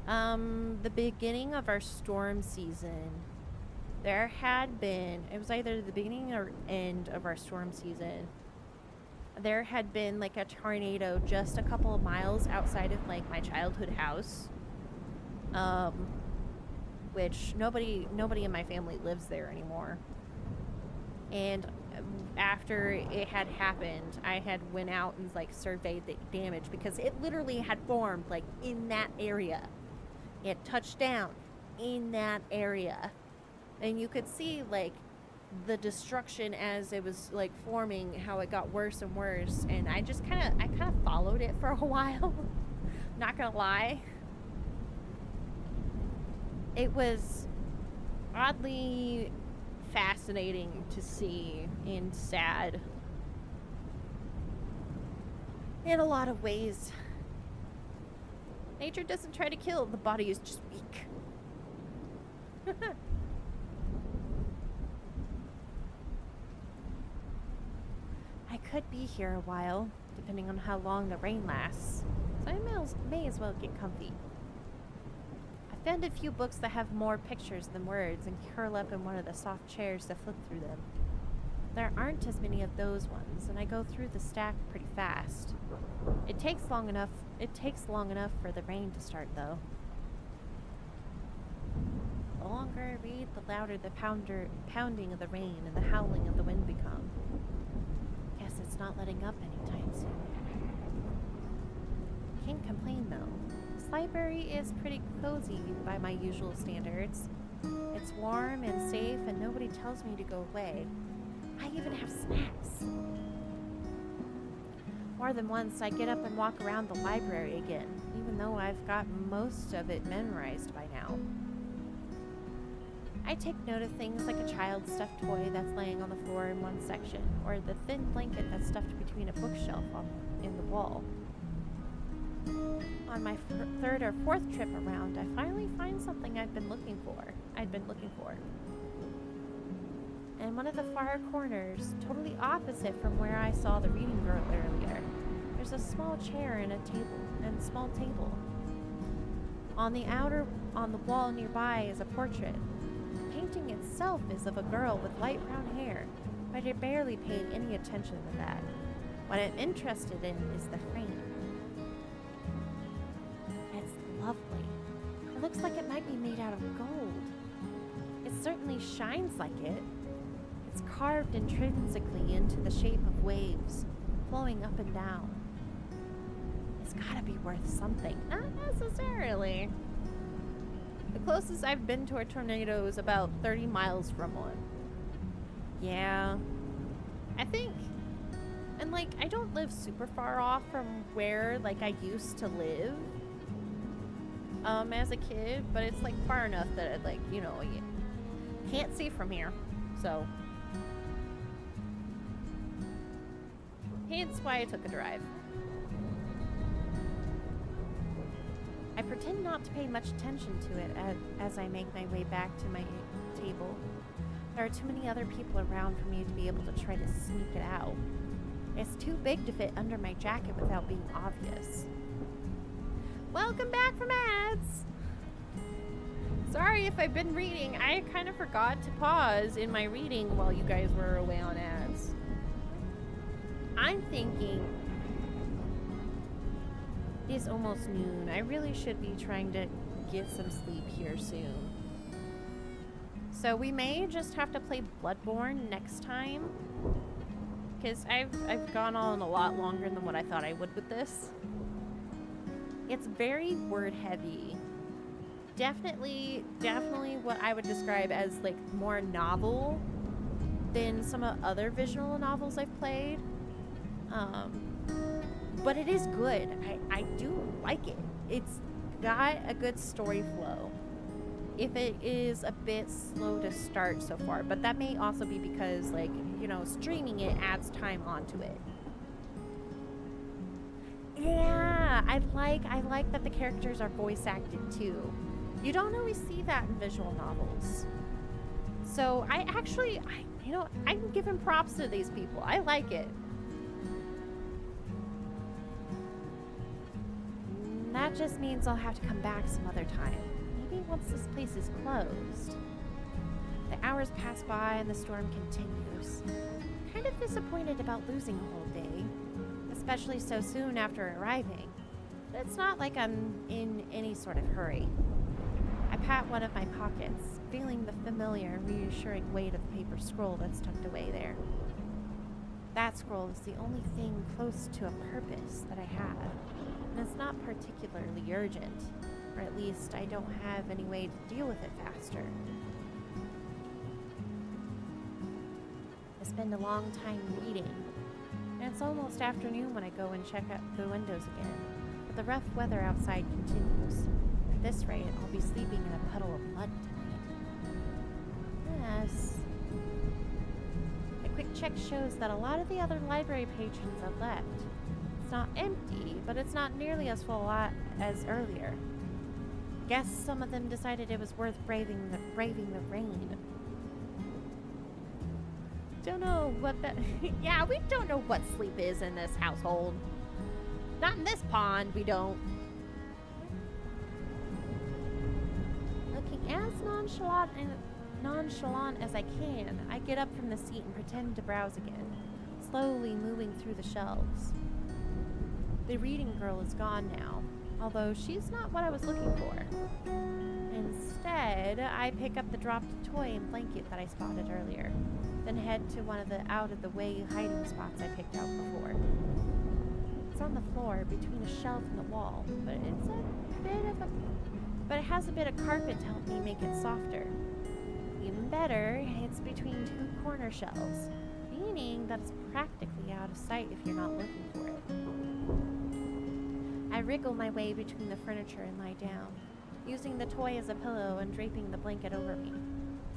A: The beginning of our storm season, it was either the beginning or end of our storm season. There had been like a tornado just a couple of miles outside of like my childhood house. Which nobody in my family lives there anymore. And after it had happened, I had went out and like surveyed the damage, because it literally had formed like in that area. It touched down in that area, and you could see like the destruction as it was like forming, how it got worse and worse. And I kind of followed it for a while. Not gonna lie, it was oddly fascinating to see and sad in a lot of ways. Nature doesn't try to kill, the body is just weak. I could be here a while, depending on how long the rain lasts, so I may as well get comfy. I found a few books that have more pictures than words and curl up in one of the soft chairs to flip through them. There aren't as many of those ones, and I go through the stack pretty fast. It takes long enough for the rain to start, though. The longer I read, the louder the pounding of the rain and the howling of the wind become. Guess it's not letting up anytime soon. Can't complain, though. This library is pretty cozy by my usual standards. It's warm and safe, and nobody tells me to go away. I even have snacks. More than once, I get up and walk around the library again, even though I've got most of it memorized by now. I take note of things like a child's stuffed toy that's laying on the floor in one section, or the thin blanket that's stuffed between a bookshelf in the wall. On my third or fourth trip around, I finally find something I'd been looking for. In one of the far corners, totally opposite from where I saw the reading girl earlier, there's a small chair and a small table. On the wall nearby is a portrait. The painting itself is of a girl with light brown hair, but I barely paid any attention to that. What I'm interested in is the frame. It's lovely. It looks like it might be made out of gold. It certainly shines like it. It's carved intrinsically into the shape of waves, flowing up and down. It's gotta be worth something. Not necessarily. The closest I've been to a tornado is about 30 miles from one. Yeah. I think. And like, I don't live super far off from where like I used to live. As a kid, but it's like far enough that it like, you know, you can't see from here. So hence why I took a drive. I pretend not to pay much attention to it as I make my way back to my table. There are too many other people around for me to be able to try to sneak it out. It's too big to fit under my jacket without being obvious. Welcome back from ads! Sorry if I've been reading. I kind of forgot to pause in my reading while you guys were away on ads. I'm thinking it's almost noon. I really should be trying to get some sleep here soon. So we may just have to play Bloodborne next time. Because I've gone on a lot longer than what I thought I would with this. It's very word heavy. Definitely what I would describe as like more novel than some of other visual novels I've played. But it is good. I do like it. It's got a good story flow. If it is a bit slow to start so far, but that may also be because, like, you know, streaming it adds time onto it. Yeah, I like that the characters are voice acted too. You don't always see that in visual novels. So I can give him props to these people. I like it. That just means I'll have to come back some other time. Maybe once this place is closed. The hours pass by and the storm continues. Kind of disappointed about losing a whole day, especially so soon after arriving. But it's not like I'm in any sort of hurry. I pat one of my pockets, feeling the familiar, reassuring weight of the paper scroll that's tucked away there. That scroll is the only thing close to a purpose that I have, and it's not particularly urgent, or at least I don't have any way to deal with it faster. I spend a long time reading, and it's almost afternoon when I go and check out the windows again, but the rough weather outside continues. At this rate, I'll be sleeping in a puddle of mud tonight. Yes. A quick check shows that a lot of the other library patrons have left. It's not empty, but it's not nearly as full as earlier. Guess some of them decided it was worth braving the rain. Don't know what that... Yeah, we don't know what sleep is in this household. Not in this pond, we don't. Looking as nonchalant as I can, I get up from the seat and pretend to browse again, slowly moving through the shelves. The reading girl is gone now, although she's not what I was looking for. Instead, I pick up the dropped toy and blanket that I spotted earlier, then head to one of the out-of-the-way hiding spots I picked out before. It's on the floor between a shelf and the wall, but it has a bit of carpet to help me make it softer. Even better, it's between two corner shelves, meaning that it's practically out of sight if you're not looking for it. I wriggle my way between the furniture and lie down, using the toy as a pillow and draping the blanket over me.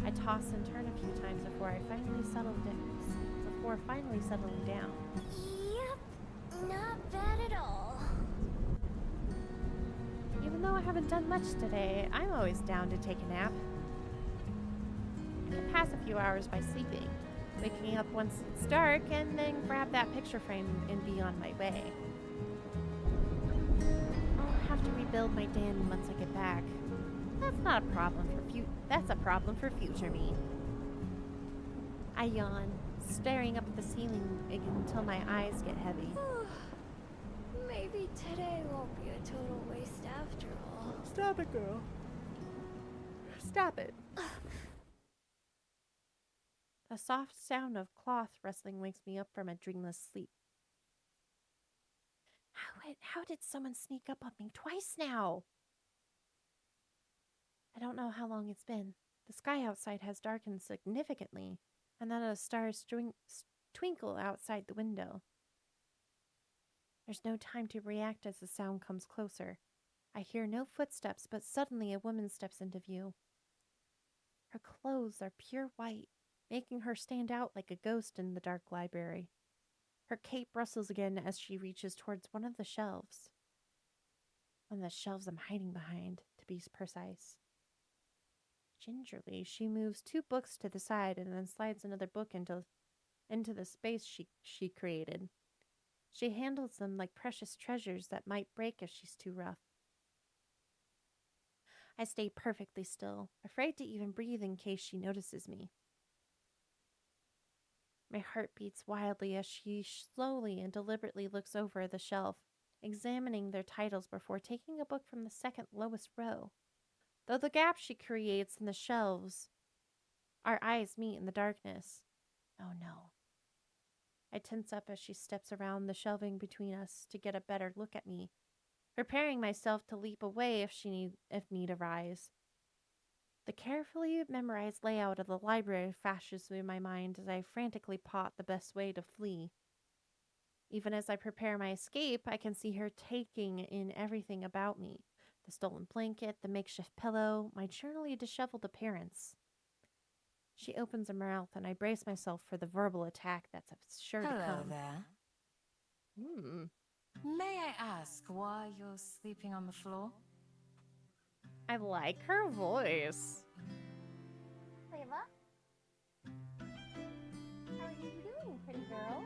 A: I toss and turn a few times before finally settling down.
B: Yep, not bad at all.
A: Even though I haven't done much today, I'm always down to take a nap. I can pass a few hours by sleeping, waking up once it's dark, and then grab that picture frame and be on my way. I'll have to rebuild my den once I get back. That's not a problem that's a problem for future me. I yawn, staring up at the ceiling until my eyes get heavy.
I: Maybe today won't be a total waste after all.
A: Stop it, girl. Stop it. The soft sound of cloth rustling wakes me up from a dreamless sleep. How did someone sneak up on me twice now? I don't know how long it's been. The sky outside has darkened significantly, and then a stars twinkle outside the window. There's no time to react as the sound comes closer. I hear no footsteps, but suddenly a woman steps into view. Her clothes are pure white, making her stand out like a ghost in the dark library. Her cape rustles again as she reaches towards one of the shelves. One of the shelves I'm hiding behind, to be precise. Gingerly, she moves 2 books to the side and then slides another book into the space she created. She handles them like precious treasures that might break if she's too rough. I stay perfectly still, afraid to even breathe in case she notices me. My heart beats wildly as she slowly and deliberately looks over the shelf, examining their titles before taking a book from the second lowest row. Though the gap she creates in the shelves, our eyes meet in the darkness. Oh no. I tense up as she steps around the shelving between us to get a better look at me, preparing myself to leap away if need arise. The carefully memorized layout of the library flashes through my mind as I frantically plot the best way to flee. Even as I prepare my escape, I can see her taking in everything about me. The stolen blanket, the makeshift pillow, my journally disheveled appearance. She opens her mouth and I brace myself for the verbal attack that's sure to come.
J: Hello there. May I ask why you're sleeping on the floor?
A: I like her voice.
B: Layla? How are you doing, pretty girl?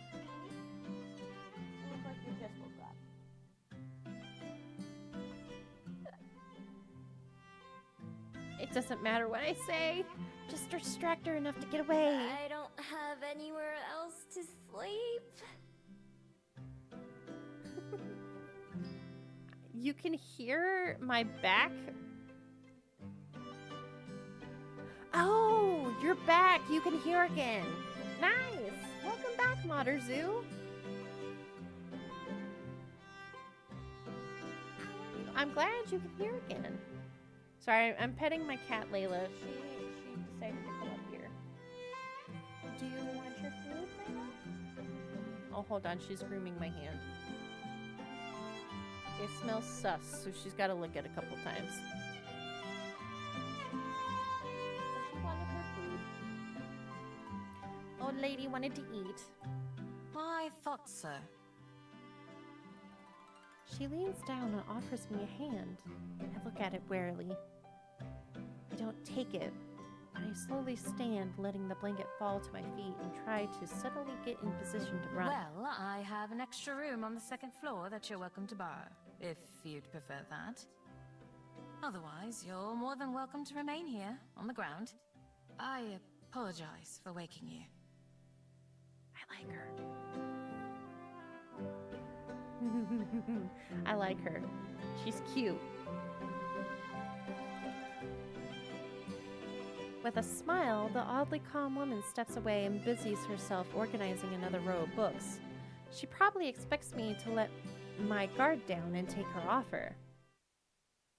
B: You look like you just woke up.
A: It doesn't matter what I say. Just distract her enough to get away.
B: I don't have anywhere else to sleep.
A: You can hear my back. Oh, you're back. You can hear again. Nice. Welcome back, Modder Zoo. I'm glad you can hear again. Sorry, I'm petting my cat, Layla. She decided to come up here. Do you want your food, Layla? Oh, hold on. She's grooming my hand. It smells sus, so she's got to lick it a couple times. She wanted her food. Old lady wanted to eat.
J: I thought so.
A: She leans down and offers me a hand. I look at it warily. I don't take it, but I slowly stand, letting the blanket fall to my feet and try to suddenly get in position to run.
J: Well, I have an extra room on the second floor that you're welcome to borrow, if you'd prefer that. Otherwise, you're more than welcome to remain here, on the ground. I apologize for waking you.
A: I like her. I like her. She's cute. With a smile, the oddly calm woman steps away and busies herself organizing another row of books. She probably expects me to let my guard down and take her offer.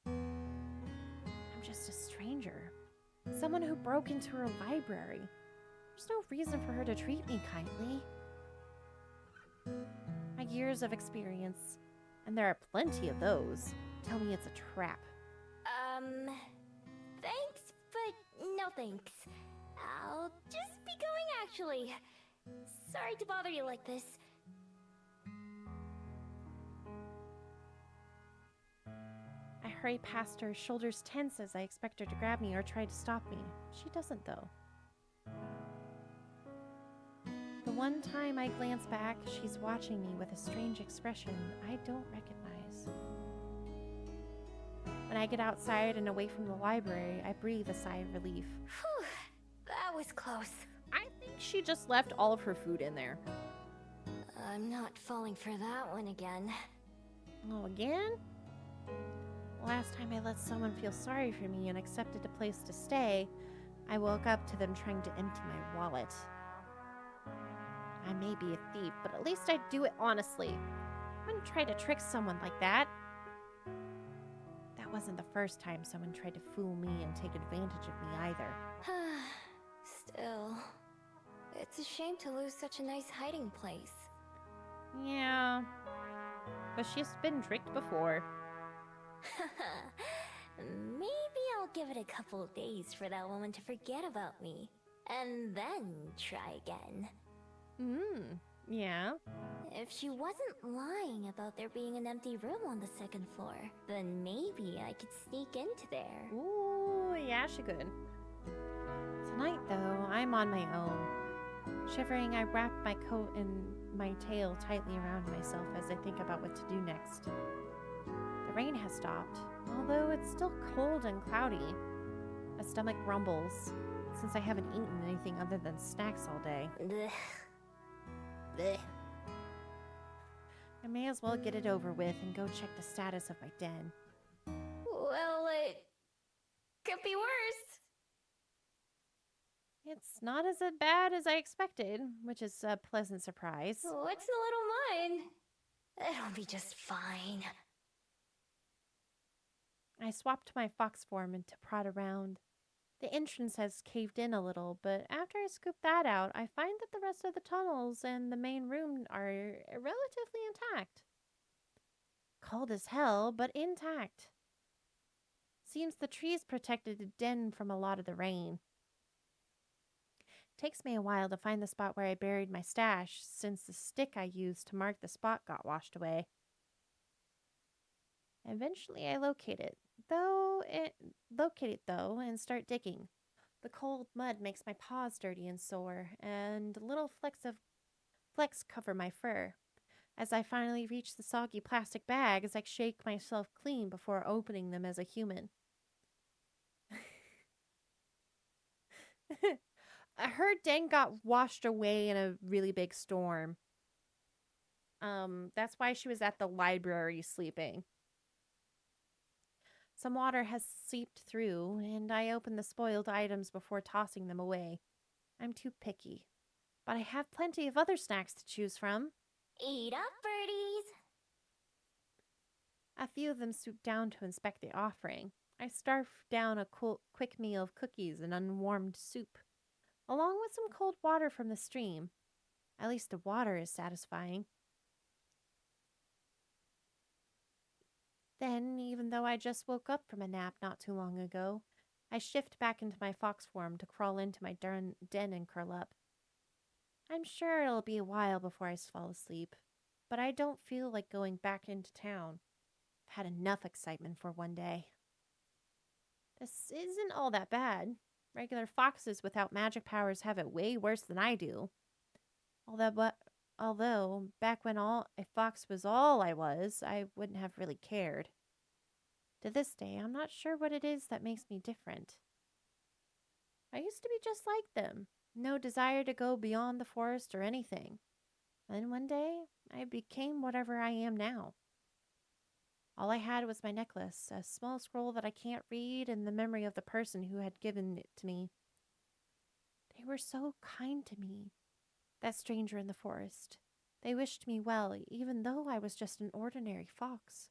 A: I'm just a stranger. Someone who broke into her library. There's no reason for her to treat me kindly. My years of experience, and there are plenty of those, tell me it's a trap.
B: Thanks No thanks. I'll just be going actually. Sorry to bother you like this.
A: I hurry past her, shoulders tense as I expect her to grab me or try to stop me. She doesn't, though. The one time I glance back, she's watching me with a strange expression I don't recognize. When I get outside and away from the library, I breathe a sigh of relief.
B: Whew, that was close.
A: I think she just left all of her food in there.
B: I'm not falling for that one again.
A: Oh, again? Last time I let someone feel sorry for me and accepted a place to stay, I woke up to them trying to empty my wallet. I may be a thief, but at least I'd do it honestly. I wouldn't try to trick someone like that. That wasn't the first time someone tried to fool me and take advantage of me either.
B: Still, it's a shame to lose such a nice hiding place.
A: Yeah, but she's been tricked before.
B: Maybe I'll give it a couple days for that woman to forget about me, and then try again.
A: Yeah.
B: If she wasn't lying about there being an empty room on the second floor, then maybe I could sneak into there.
A: Ooh, yeah, she could. Tonight, though, I'm on my own. Shivering, I wrap my coat and my tail tightly around myself as I think about what to do next. The rain has stopped, although it's still cold and cloudy. My stomach rumbles, since I haven't eaten anything other than snacks all day.
B: Blech.
A: I may as well get it over with and go check the status of my den.
B: Well, it could be worse.
A: It's not as bad as I expected, which is a pleasant surprise.
B: What's a little mine? It'll be just fine.
A: I swapped my fox form and to prod around. The entrance has caved in a little, but after I scoop that out, I find that the rest of the tunnels and the main room are relatively intact. Cold as hell, but intact. Seems the trees protected the den from a lot of the rain. Takes me a while to find the spot where I buried my stash, since the stick I used to mark the spot got washed away. Eventually I locate it, and start digging. The cold mud makes my paws dirty and sore, and little flecks cover my fur. As I finally reach the soggy plastic bags, I shake myself clean before opening them as a human. Her den got washed away in a really big storm. That's why she was at the library sleeping. Some water has seeped through, and I open the spoiled items before tossing them away. I'm too picky. But I have plenty of other snacks to choose from.
B: Eat up, birdies!
A: A few of them swoop down to inspect the offering. I scarf down a quick meal of cookies and unwarmed soup, along with some cold water from the stream. At least the water is satisfying. Then, even though I just woke up from a nap not too long ago, I shift back into my fox form to crawl into my den and curl up. I'm sure it'll be a while before I fall asleep, but I don't feel like going back into town. I've had enough excitement for one day. This isn't all that bad. Regular foxes without magic powers have it way worse than I do. Although, back when a fox was all I was, I wouldn't have really cared. To this day, I'm not sure what it is that makes me different. I used to be just like them. No desire to go beyond the forest or anything. Then one day, I became whatever I am now. All I had was my necklace, a small scroll that I can't read, and the memory of the person who had given it to me. They were so kind to me, that stranger in the forest. They wished me well, even though I was just an ordinary fox.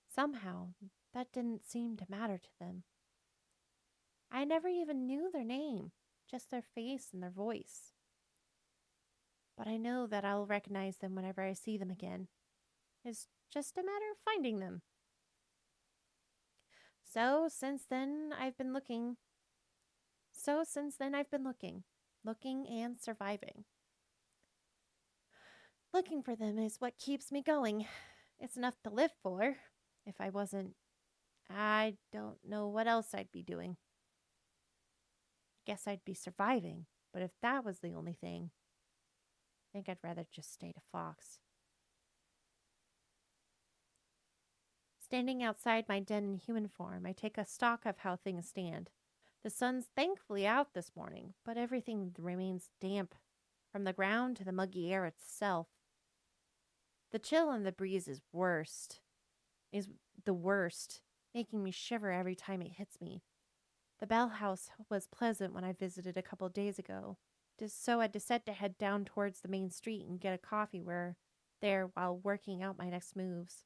A: Somehow, that didn't seem to matter to them. I never even knew their name, just their face and their voice. But I know that I'll recognize them whenever I see them again. It's just a matter of finding them. So, since then, I've been looking So since then, I've been looking and surviving. Looking for them is what keeps me going. It's enough to live for. If I wasn't, I don't know what else I'd be doing. Guess I'd be surviving, but if that was the only thing, I think I'd rather just stay a fox. Standing outside my den in human form, I take a stock of how things stand. The sun's thankfully out this morning, but everything remains damp, from the ground to the muggy air itself. The chill and the breeze is the worst, making me shiver every time it hits me. The Bell House was pleasant when I visited a couple days ago, so I decided to head down towards the main street and get a coffee there while working out my next moves.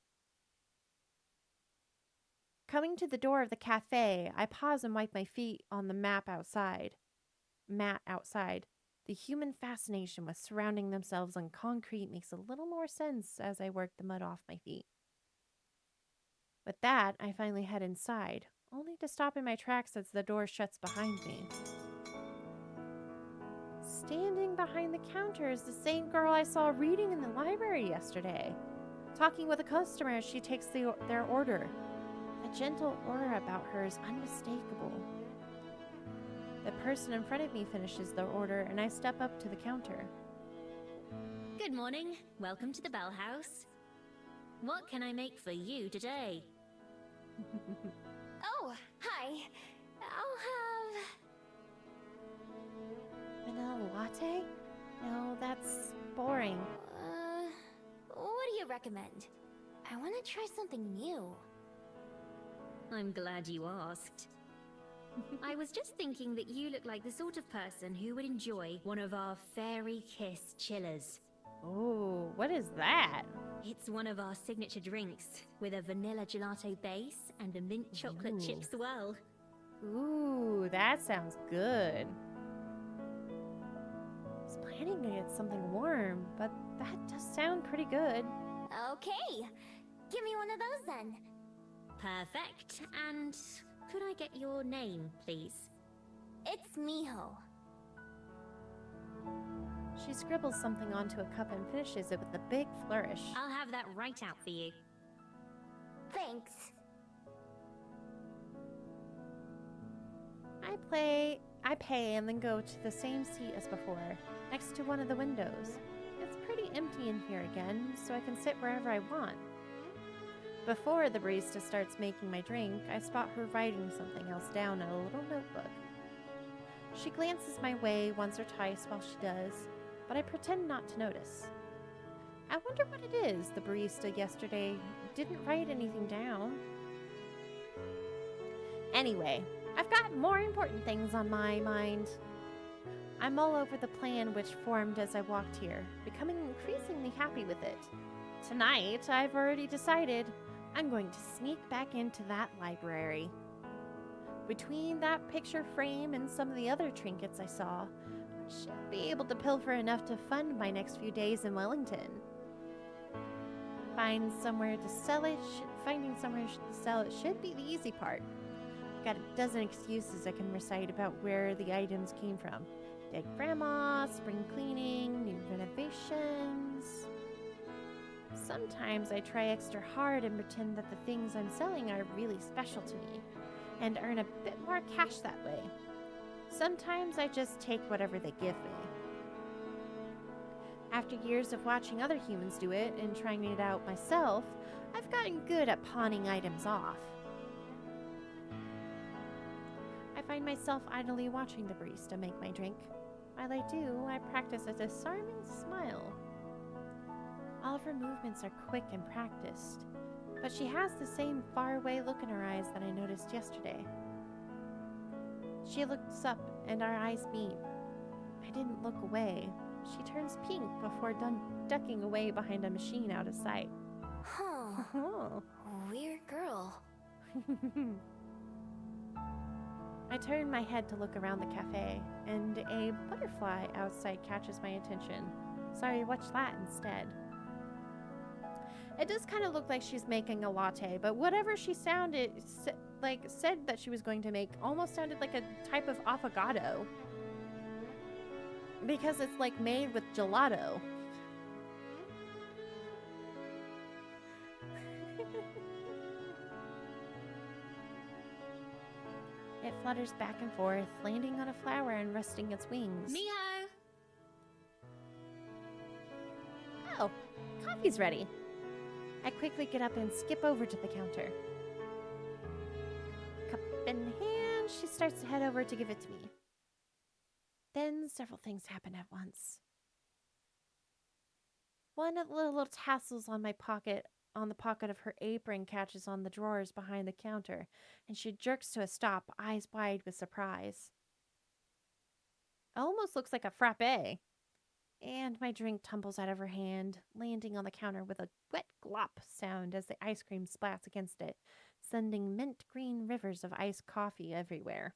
A: Coming to the door of the cafe, I pause and wipe my feet on the mat outside. The human fascination with surrounding themselves on concrete makes a little more sense as I work the mud off my feet. With that, I finally head inside, only to stop in my tracks as the door shuts behind me. Standing behind the counter is the same girl I saw reading in the library yesterday, talking with a customer as she takes their order. The gentle aura about her is unmistakable. The person in front of me finishes their order, and I step up to the counter.
B: Good morning. Welcome to the Bell House. What can I make for you today? Oh, hi. I'll have...
A: Vanilla latte? No, that's boring.
B: What do you recommend? I want to try something new. I'm glad you asked. I was just thinking that you look like the sort of person who would enjoy one of our Fairy Kiss chillers.
A: Oh, what is that?
B: It's one of our signature drinks, with a vanilla gelato base and a mint chocolate chip swirl.
A: Ooh, that sounds good. I was planning to get something warm, but that does sound pretty good.
B: Okay, give me one of those then. Perfect. And could I get your name, please? It's Miho.
A: She scribbles something onto a cup and finishes it with a big flourish.
B: I'll have that right out for you. Thanks.
A: I pay and then go to the same seat as before, next to one of the windows. It's pretty empty in here again, so I can sit wherever I want. Before the barista starts making my drink, I spot her writing something else down in a little notebook. She glances my way once or twice while she does, but I pretend not to notice. I wonder what it is the barista yesterday didn't write anything down. Anyway, I've got more important things on my mind. I'm all over the plan which formed as I walked here, becoming increasingly happy with it. Tonight, I've already decided I'm going to sneak back into that library. Between that picture frame and some of the other trinkets I saw, I should be able to pilfer enough to fund my next few days in Wellington. Finding somewhere to sell it should be the easy part. I've got a dozen excuses I can recite about where the items came from. Dead grandma, spring cleaning, new renovations. Sometimes I try extra hard and pretend that the things I'm selling are really special to me, and earn a bit more cash that way. Sometimes I just take whatever they give me. After years of watching other humans do it and trying it out myself, I've gotten good at pawning items off. I find myself idly watching the barista make my drink. While I do, I practice a disarming smile. All of her movements are quick and practiced, but she has the same faraway look in her eyes that I noticed yesterday. She looks up and our eyes meet. I didn't look away. She turns pink before ducking away behind a machine out of sight.
B: Huh. Weird girl.
A: I turn my head to look around the cafe, and a butterfly outside catches my attention, so I watch that instead. It does kind of look like she's making a latte, but whatever she like said that she was going to make almost sounded like a type of affogato. Because it's like made with gelato. It flutters back and forth, landing on a flower and resting its wings.
B: Mio!
A: Oh, coffee's ready. I quickly get up and skip over to the counter. Cup in hand, she starts to head over to give it to me. Then several things happen at once. One of the little tassels on my pocket, on the pocket of her apron, catches on the drawers behind the counter, and she jerks to a stop, eyes wide with surprise. It almost looks like a frappe. And my drink tumbles out of her hand, landing on the counter with a wet glop sound as the ice cream splats against it, sending mint green rivers of iced coffee everywhere.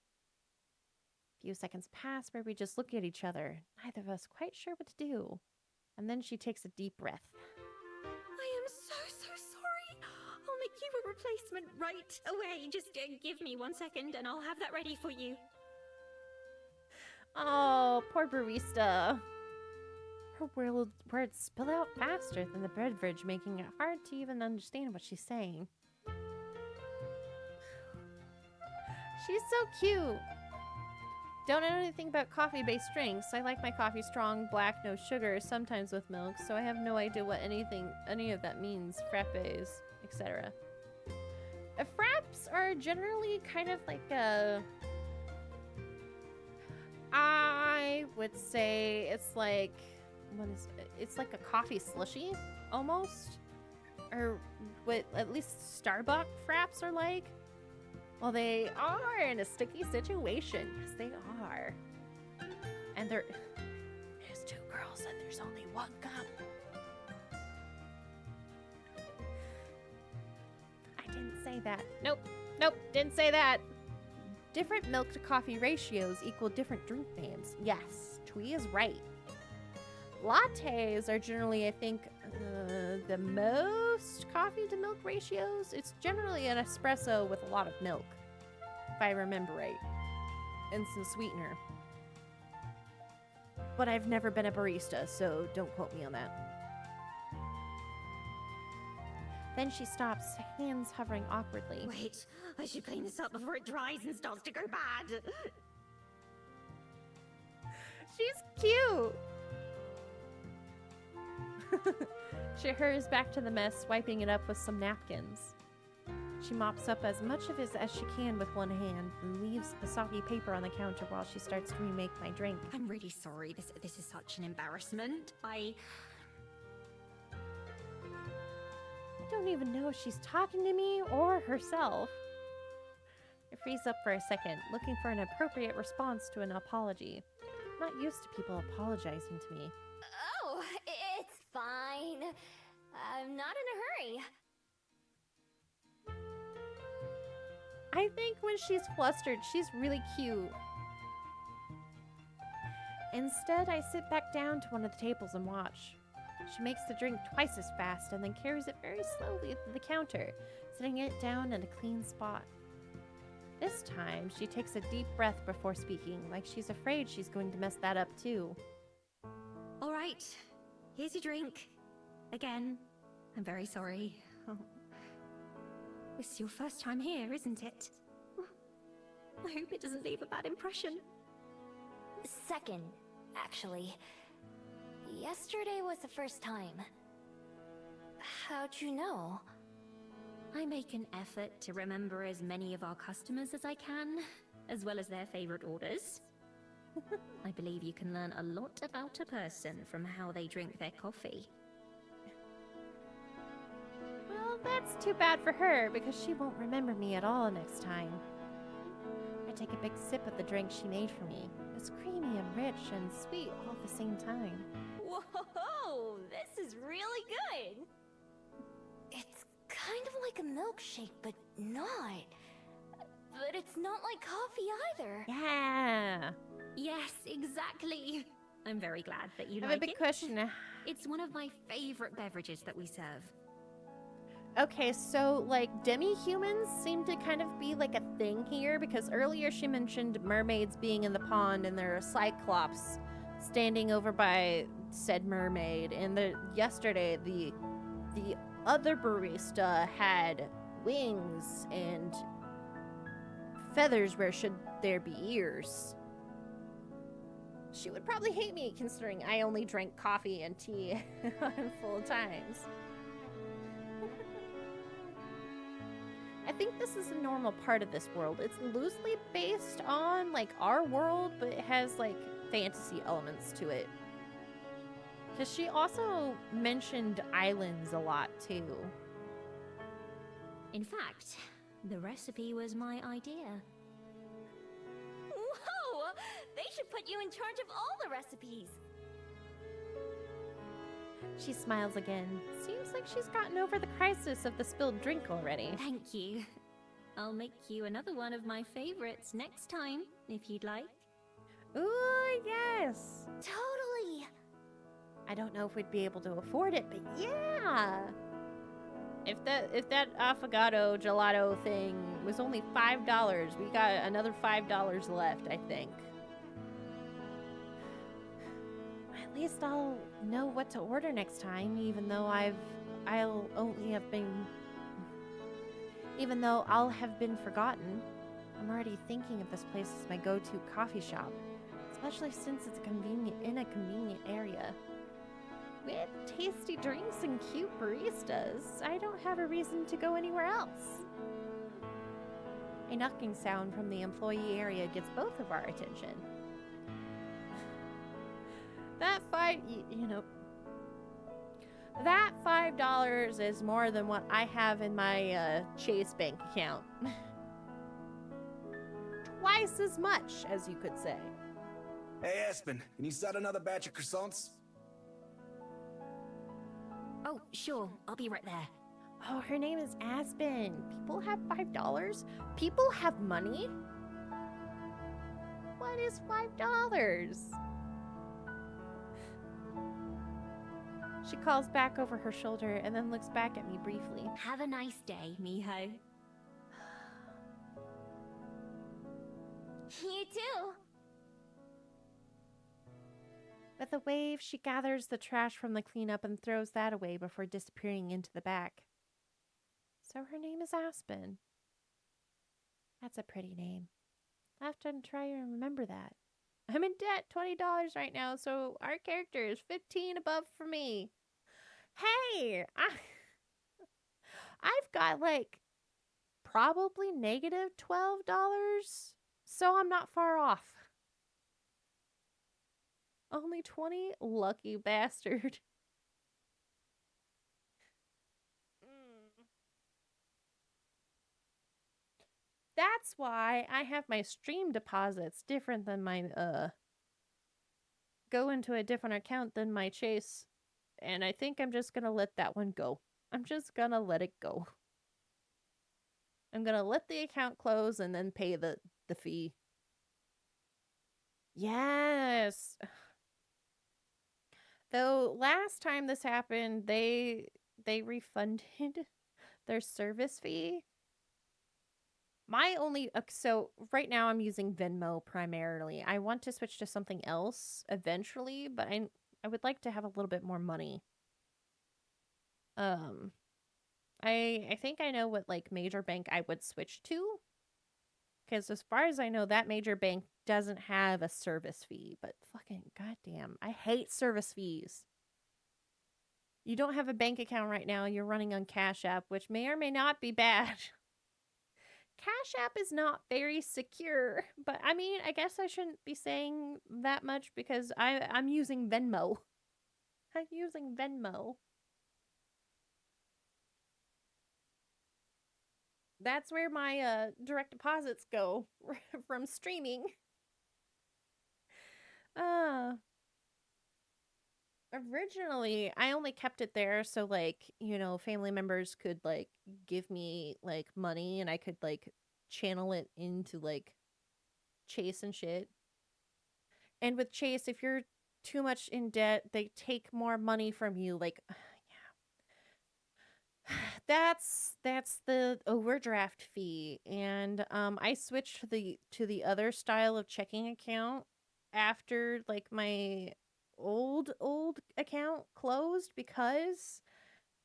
A: A few seconds pass where we just look at each other, neither of us quite sure what to do. And then she takes a deep breath.
B: I am so sorry. I'll make you a replacement right away. Just give me 1 second and I'll have that ready for you.
A: Oh, poor barista. Her words spill out faster than the beverage, making it hard to even understand what she's saying. She's so cute. Don't know anything about coffee-based drinks. I like my coffee strong, black, no sugar, sometimes with milk, so I have no idea what any of that means. Frappes, etc. Fraps are generally kind of like a... I would say it's like... It's like a coffee slushy, almost. Or what at least Starbucks fraps are like. Well, they are in a sticky situation. Yes, they are. And there's 2 girls and there's only 1 cup. I didn't say that. Nope, didn't say that. Different milk to coffee ratios equal different drink names. Yes, Twee is right. Lattes are generally, I think, the most coffee to milk ratios. It's generally an espresso with a lot of milk, if I remember right, and some sweetener. But I've never been a barista, so don't quote me on that. Then she stops, hands hovering awkwardly.
B: Wait, I should clean this up before it dries and starts to go bad.
A: She's cute! She hurries back to the mess, wiping it up with some napkins. She mops up as much of it as she can with one hand and leaves the soggy paper on the counter while she starts to remake my drink.
B: I'm really sorry. This is such an embarrassment. I
A: don't even know if she's talking to me or herself. I freeze up for a second, looking for an appropriate response to an apology. I'm not used to people apologizing to me.
B: Oh, it's fine. I'm not in a hurry.
A: I think when she's flustered, she's really cute. Instead, I sit back down to one of the tables and watch. She makes the drink twice as fast and then carries it very slowly to the counter, setting it down in a clean spot. This time, she takes a deep breath before speaking, like she's afraid she's going to mess that up too.
B: All right, here's your drink. Again, I'm very sorry. Oh. It's your first time here, isn't it? I hope it doesn't leave a bad impression.
K: Second, actually. Yesterday was the first time. How'd you know?
B: I make an effort to remember as many of our customers as I can, as well as their favorite orders. I believe you can learn a lot about a person from how they drink their coffee.
A: Well, that's too bad for her, because she won't remember me at all next time. I take a big sip of the drink she made for me. It's creamy and rich and sweet all at the same time.
K: Whoa, this is really good! It's kind of like a milkshake, but not. But it's not like coffee either.
A: Yeah!
B: Yes, exactly. I'm very glad that you
A: I
B: like it.
A: have a big question.
B: It's one of my favorite beverages that we serve.
A: Okay, so like demi-humans seem to kind of be like a thing here because earlier she mentioned mermaids being in the pond and there are cyclops standing over by said mermaid, and yesterday the other barista had wings and feathers where should there be ears. She would probably hate me considering I only drank coffee and tea on full times. I think this is a normal part of this world. It's loosely based on like our world, but it has like fantasy elements to it. Because she also mentioned islands a lot too.
B: In fact, the recipe was my idea.
K: Whoa! They should put you in charge of all the recipes.
A: She smiles again. Seems like she's gotten over the crisis of the spilled drink already.
B: Thank you. I'll make you another one of my favorites next time, if you'd like.
A: Ooh, yes!
K: Totally!
A: I don't know if we'd be able to afford it, but yeah! If that affogato gelato thing was only $5, we got another $5 left, I think. At least I'll know what to order next time, even though I'll have been forgotten. I'm already thinking of this place as my go-to coffee shop, especially since it's in a convenient area. With tasty drinks and cute baristas, I don't have a reason to go anywhere else. A knocking sound from the employee area gets both of our attention. That $5 is more than what I have in my Chase bank account. Twice as much, as you could say.
G: Hey, Aspen, can you start another batch of croissants?
B: Oh, sure. I'll be right there.
A: Oh, her name is Aspen. People have $5? People have money? What is $5? She calls back over her shoulder and then looks back at me briefly.
B: Have a nice day, Miho.
K: You too!
A: With a wave, she gathers the trash from the cleanup and throws that away before disappearing into the back. So her name is Aspen. That's a pretty name. I'll have to try and remember that. I'm in debt $20 right now, so our character is 15 above for me. Hey! I've got like probably negative $12, so I'm not far off. Only 20? Lucky bastard. That's why I have my stream deposits different than my, go into a different account than my Chase. And I think I'm just gonna let that one go. I'm just gonna let it go. I'm gonna let the account close and then pay the fee. Yes! Though last time this happened, they refunded their service fee. So right now I'm using Venmo primarily. I want to switch to something else eventually, but I would like to have a little bit more money. I think I know what like major bank I would switch to. Because as far as I know, that major bank doesn't have a service fee. But fucking goddamn, I hate service fees. You don't have a bank account right now. You're running on Cash App, which may or may not be bad. Cash App is not very secure. But I mean, I guess I shouldn't be saying that much because I'm using Venmo. I'm using Venmo. That's where my direct deposits go from streaming. Originally, I only kept it there so like, you know, family members could like give me like money and I could like channel it into like Chase and shit. And with Chase, if you're too much in debt, they take more money from you. Like, yeah. That's the overdraft fee, and I switched to the other style of checking account after like my old account closed because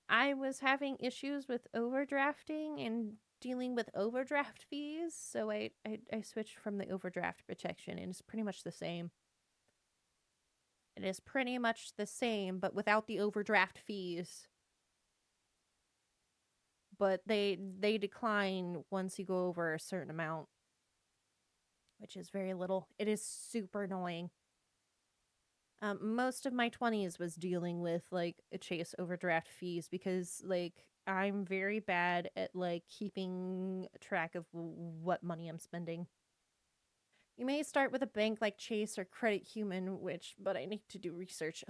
A: I was having issues with overdrafting and dealing with overdraft fees, so I switched from the overdraft protection, and it's pretty much the same. It is pretty much the same, but without the overdraft fees. But they decline once you go over a certain amount, which is very little. It is super annoying. Most of my 20s was dealing with like a Chase overdraft fees because like I'm very bad at like keeping track of what money I'm spending. You may start with a bank like Chase or Credit Human, but I need to do research.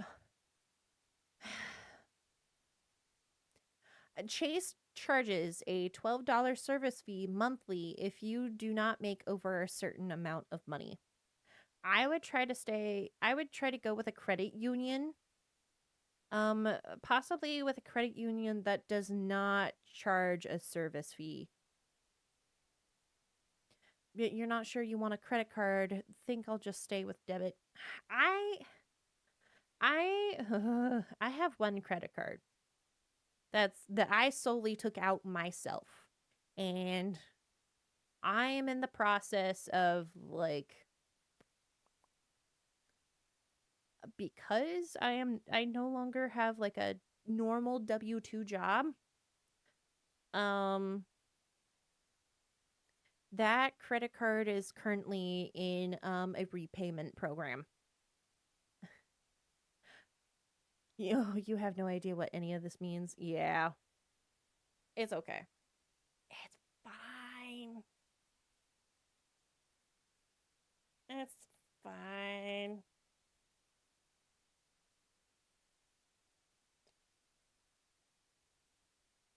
A: Chase charges a $12 service fee monthly if you do not make over a certain amount of money. I would try to go with a credit union. Possibly with a credit union that does not charge a service fee. You're not sure you want a credit card, think I'll just stay with debit. I have one credit card that I solely took out myself. And I am in the process of like because I no longer have like a normal W2 job. That credit card is currently in a repayment program. You have no idea what any of this means. Yeah. It's okay. It's fine. It's fine.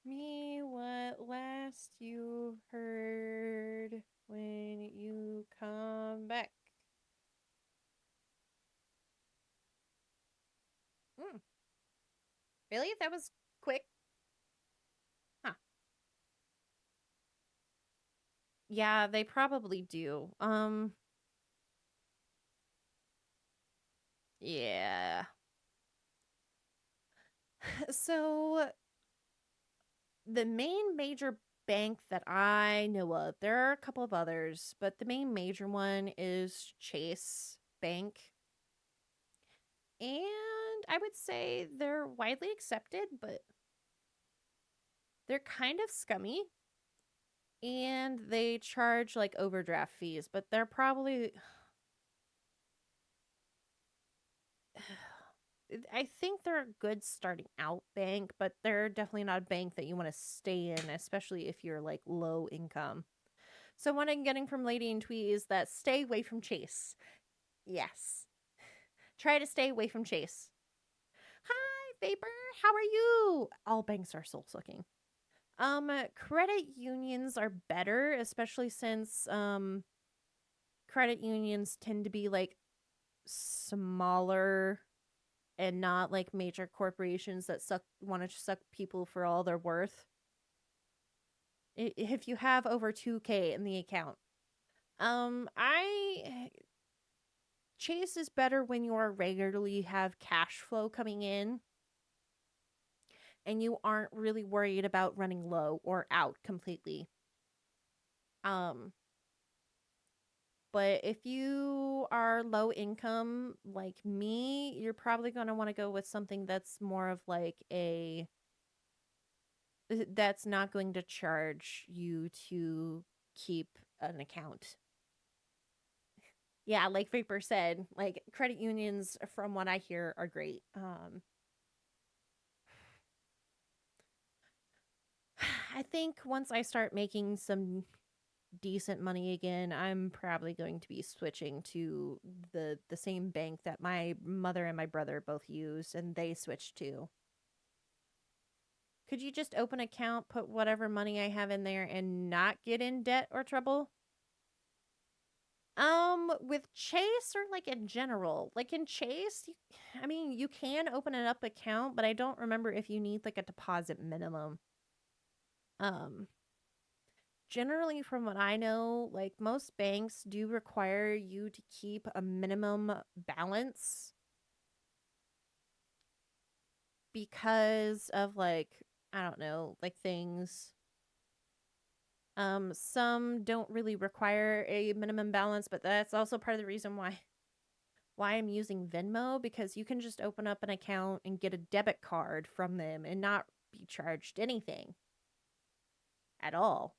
A: Me, what last you heard when you come back? Really? That was quick? Huh. Yeah, they probably do. Yeah. So the main major bank that I know of, there are a couple of others, but the main major one is Chase Bank. And I would say they're widely accepted, but they're kind of scummy. And they charge like overdraft fees, but they're probably I think they're a good starting out bank, but they're definitely not a bank that you want to stay in, especially if you're like low income. So what I'm getting from Lady and Twee is that stay away from Chase. Yes. Try to stay away from Chase. Hi, Vapor. How are you? All banks are soul sucking. Credit unions are better, especially since credit unions tend to be like smaller and not like major corporations that want to suck people for all they're worth. If you have over 2K in the account. I Chase is better when you are regularly have cash flow coming in and you aren't really worried about running low or out completely. But if you are low income like me, you're probably going to want to go with something that's more of like that's not going to charge you to keep an account. Yeah, like Vapor said, like credit unions, from what I hear, are great. I think once I start making some decent money again, I'm probably going to be switching to the same bank that my mother and my brother both use, and they switched to. Could you just open an account, put whatever money I have in there, and not get in debt or trouble? With Chase or like in general, like in Chase, I mean, you can open an up account, but I don't remember if you need like a deposit minimum. Generally, from what I know, like most banks do require you to keep a minimum balance because of like, I don't know, like things. Some don't really require a minimum balance, but that's also part of the reason why I'm using Venmo, because you can just open up an account and get a debit card from them and not be charged anything at all.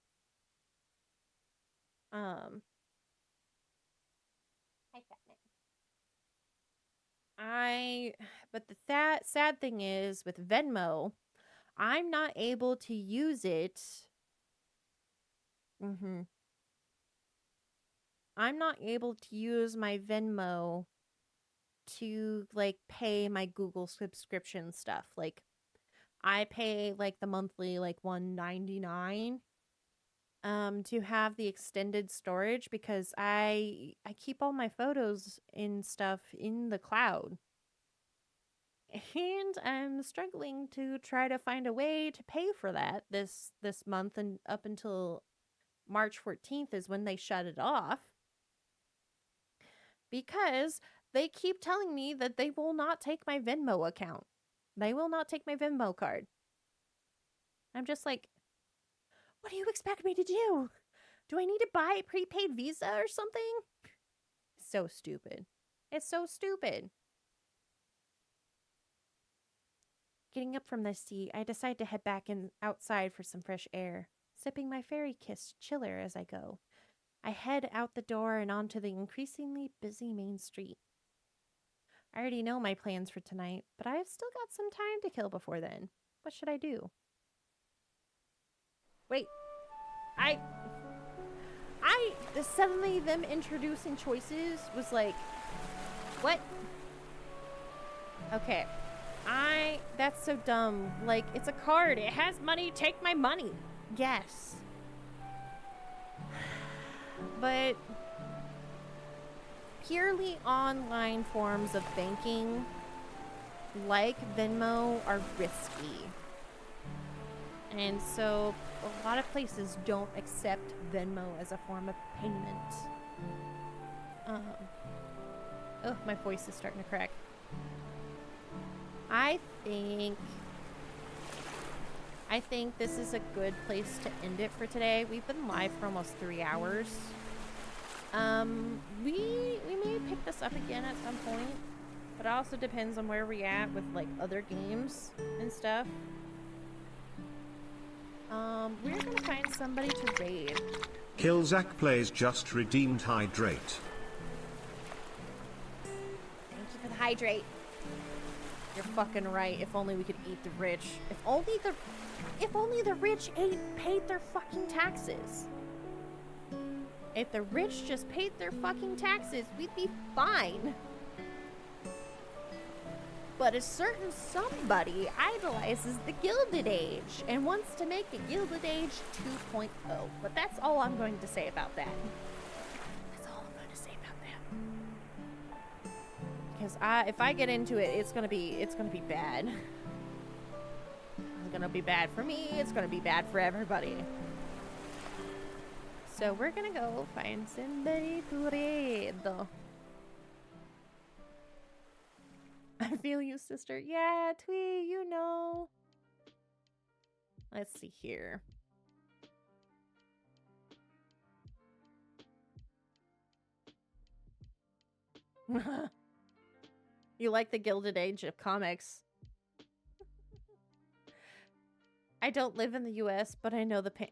A: Um, but the sad thing is with Venmo, I'm not able to use it. I'm not able to use my Venmo to like pay my Google subscription stuff. Like I pay like the monthly like $1.99 to have the extended storage because I keep all my photos and stuff in the cloud. And I'm struggling to try to find a way to pay for that this month, and up until March 14th is when they shut it off. Because they keep telling me that they will not take my Venmo account. They will not take my Venmo card. I'm just like, what do you expect me to do? Do I need to buy a prepaid Visa or something? So stupid. It's so stupid. Getting up from the seat, I decide to head back outside for some fresh air, sipping my fairy kiss chiller as I go. I head out the door and onto the increasingly busy main street. I already know my plans for tonight, but I have still got some time to kill before then. What should I do? Wait, suddenly them introducing choices was like, what? Okay, that's so dumb. Like, it's a card, it has money, take my money. Yes. But purely online forms of banking, like Venmo, are risky. And so a lot of places don't accept Venmo as a form of payment. Oh, my voice is starting to crack. I think this is a good place to end it for today. We've been live for almost 3 hours. We may pick this up again at some point, but it also depends on where we're at with like other games and stuff. We're gonna find somebody to raid.
G: Killzak plays just redeemed hydrate.
A: Thank you for the hydrate. You're fucking right. If only we could eat the rich. If only the rich paid their fucking taxes. If the rich just paid their fucking taxes, we'd be fine. But a certain somebody idolizes the Gilded Age and wants to make a Gilded Age 2.0. But that's all I'm going to say about that. That's all I'm going to say about that. Because if I get into it, it's gonna be bad. It's gonna be bad for me. It's gonna be bad for everybody. So we're gonna go find somebody to raid. I feel you, sister. Yeah, Twee, you know. Let's see here. You like the Gilded Age of comics. I don't live in the US, but I know the pain.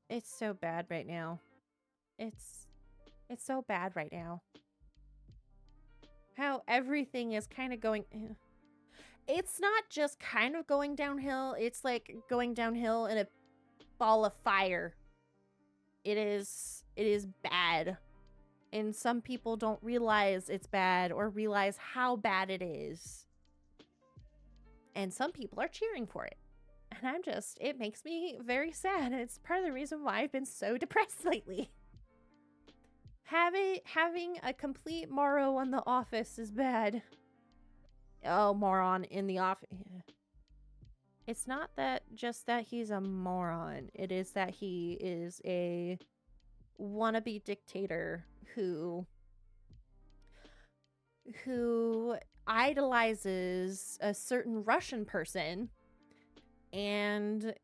A: It's so bad right now. It's so bad right now. How everything is kind of going... It's not just kind of going downhill. It's like going downhill in a ball of fire. It is bad. And some people don't realize it's bad or realize how bad it is. And some people are cheering for it. And it makes me very sad. It's part of the reason why I've been so depressed lately. Having a complete Morrow on The Office is bad. Oh, moron in The Office. It's not that just that he's a moron. It is that he is a wannabe dictator who idolizes a certain Russian person, and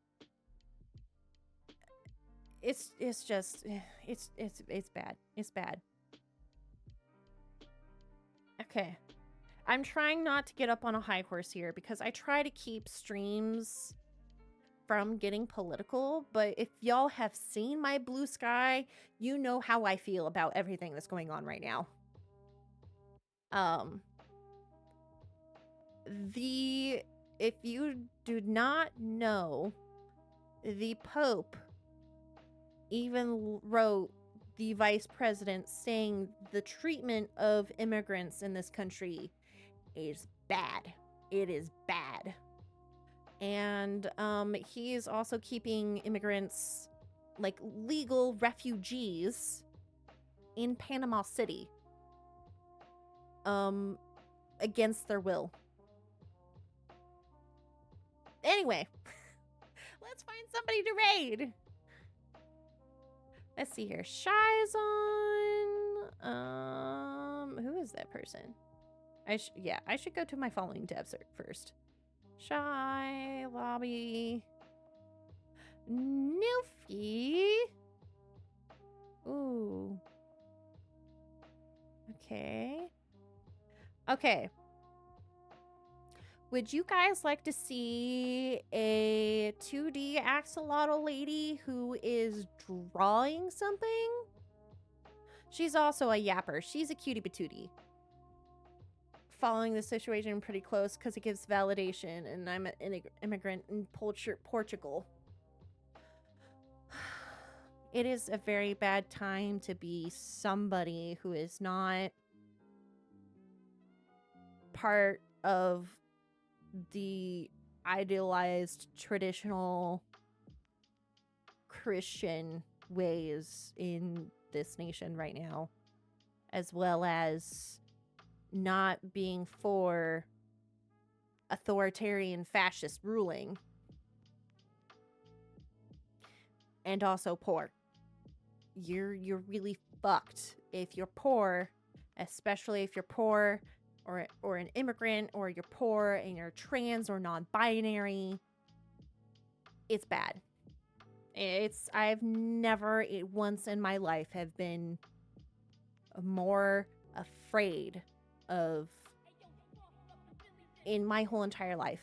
A: it's just it's bad. It's bad. Okay. I'm trying not to get up on a high horse here because I try to keep streams from getting political, but if y'all have seen my blue sky, you know how I feel about everything that's going on right now. If you do not know, the Pope even wrote the vice president saying the treatment of immigrants in this country is bad. It is bad. And he is also keeping immigrants, like legal refugees, in Panama City against their will. Anyway, let's find somebody to raid. Let's see here. Shy's on. Who is that person? I should go to my following tabs first. Shy, lobby, Nilfy. Ooh. Okay. Okay. Would you guys like to see a 2D axolotl lady who is drawing something? She's also a yapper. She's a cutie patootie. Following the situation pretty close because it gives validation, and I'm an immigrant in Portugal. It is a very bad time to be somebody who is not part of the idealized traditional Christian ways in this nation right now, as well as not being for authoritarian fascist ruling, and also poor. You're really fucked if you're poor, especially if you're poor or an immigrant, or you're poor and you're trans or non-binary. It's bad. I've never once in my life have been more afraid of in my whole entire life.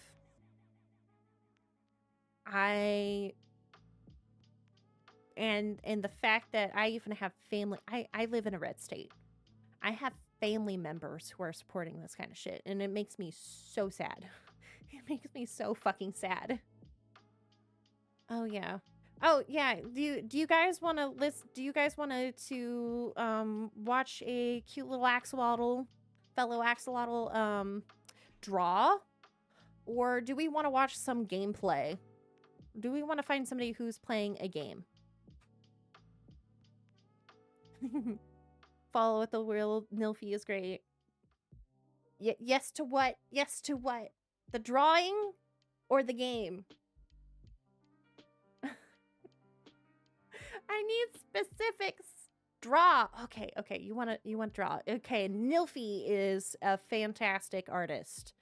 A: And the fact that I even have family, I live in a red state. I have family members who are supporting this kind of shit, and it makes me so sad. It makes me so fucking sad. Oh yeah. Oh yeah. Do you guys want to watch a cute little fellow axolotl draw, or do we want to watch some gameplay? Do we want to find somebody who's playing a game? Follow with the real Nilfy is great. Yes to what? Yes to what? The drawing or the game? I need specifics. Draw. Okay. You want to draw. Okay, Nilfy is a fantastic artist.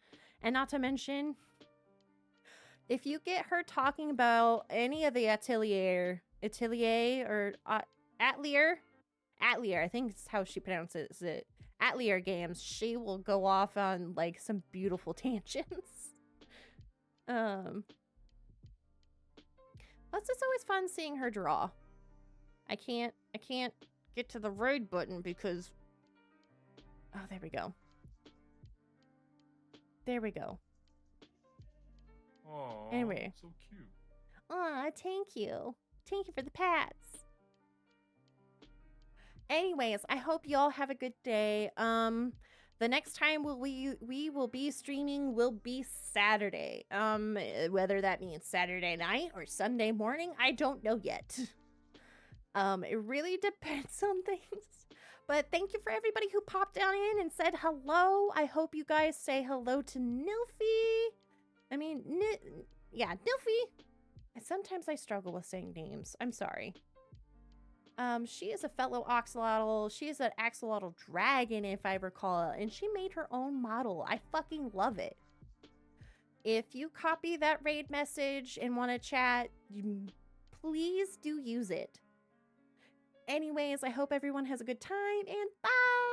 A: And not to mention, if you get her talking about any of the Atelier, I think it's how she pronounces it, Atelier games, she will go off on like some beautiful tangents. Plus it's always fun seeing her draw. I can't get to the raid button because there we go. There we go.
L: Aww,
A: anyway.
L: So cute.
A: Aw, thank you. Thank you for the pats. Anyways, I hope y'all have a good day. The next time we will be streaming will be Saturday. Whether that means Saturday night or Sunday morning, I don't know yet. It really depends on things. But thank you for everybody who popped down in and said hello. I hope you guys say hello to Nilfy. I mean, Yeah, Nilfy. Sometimes I struggle with saying names. I'm sorry. She is a fellow Axolotl. She is an Axolotl dragon, if I recall, and she made her own model. I fucking love it. If you copy that raid message and want to chat, please do use it. Anyways, I hope everyone has a good time, and bye!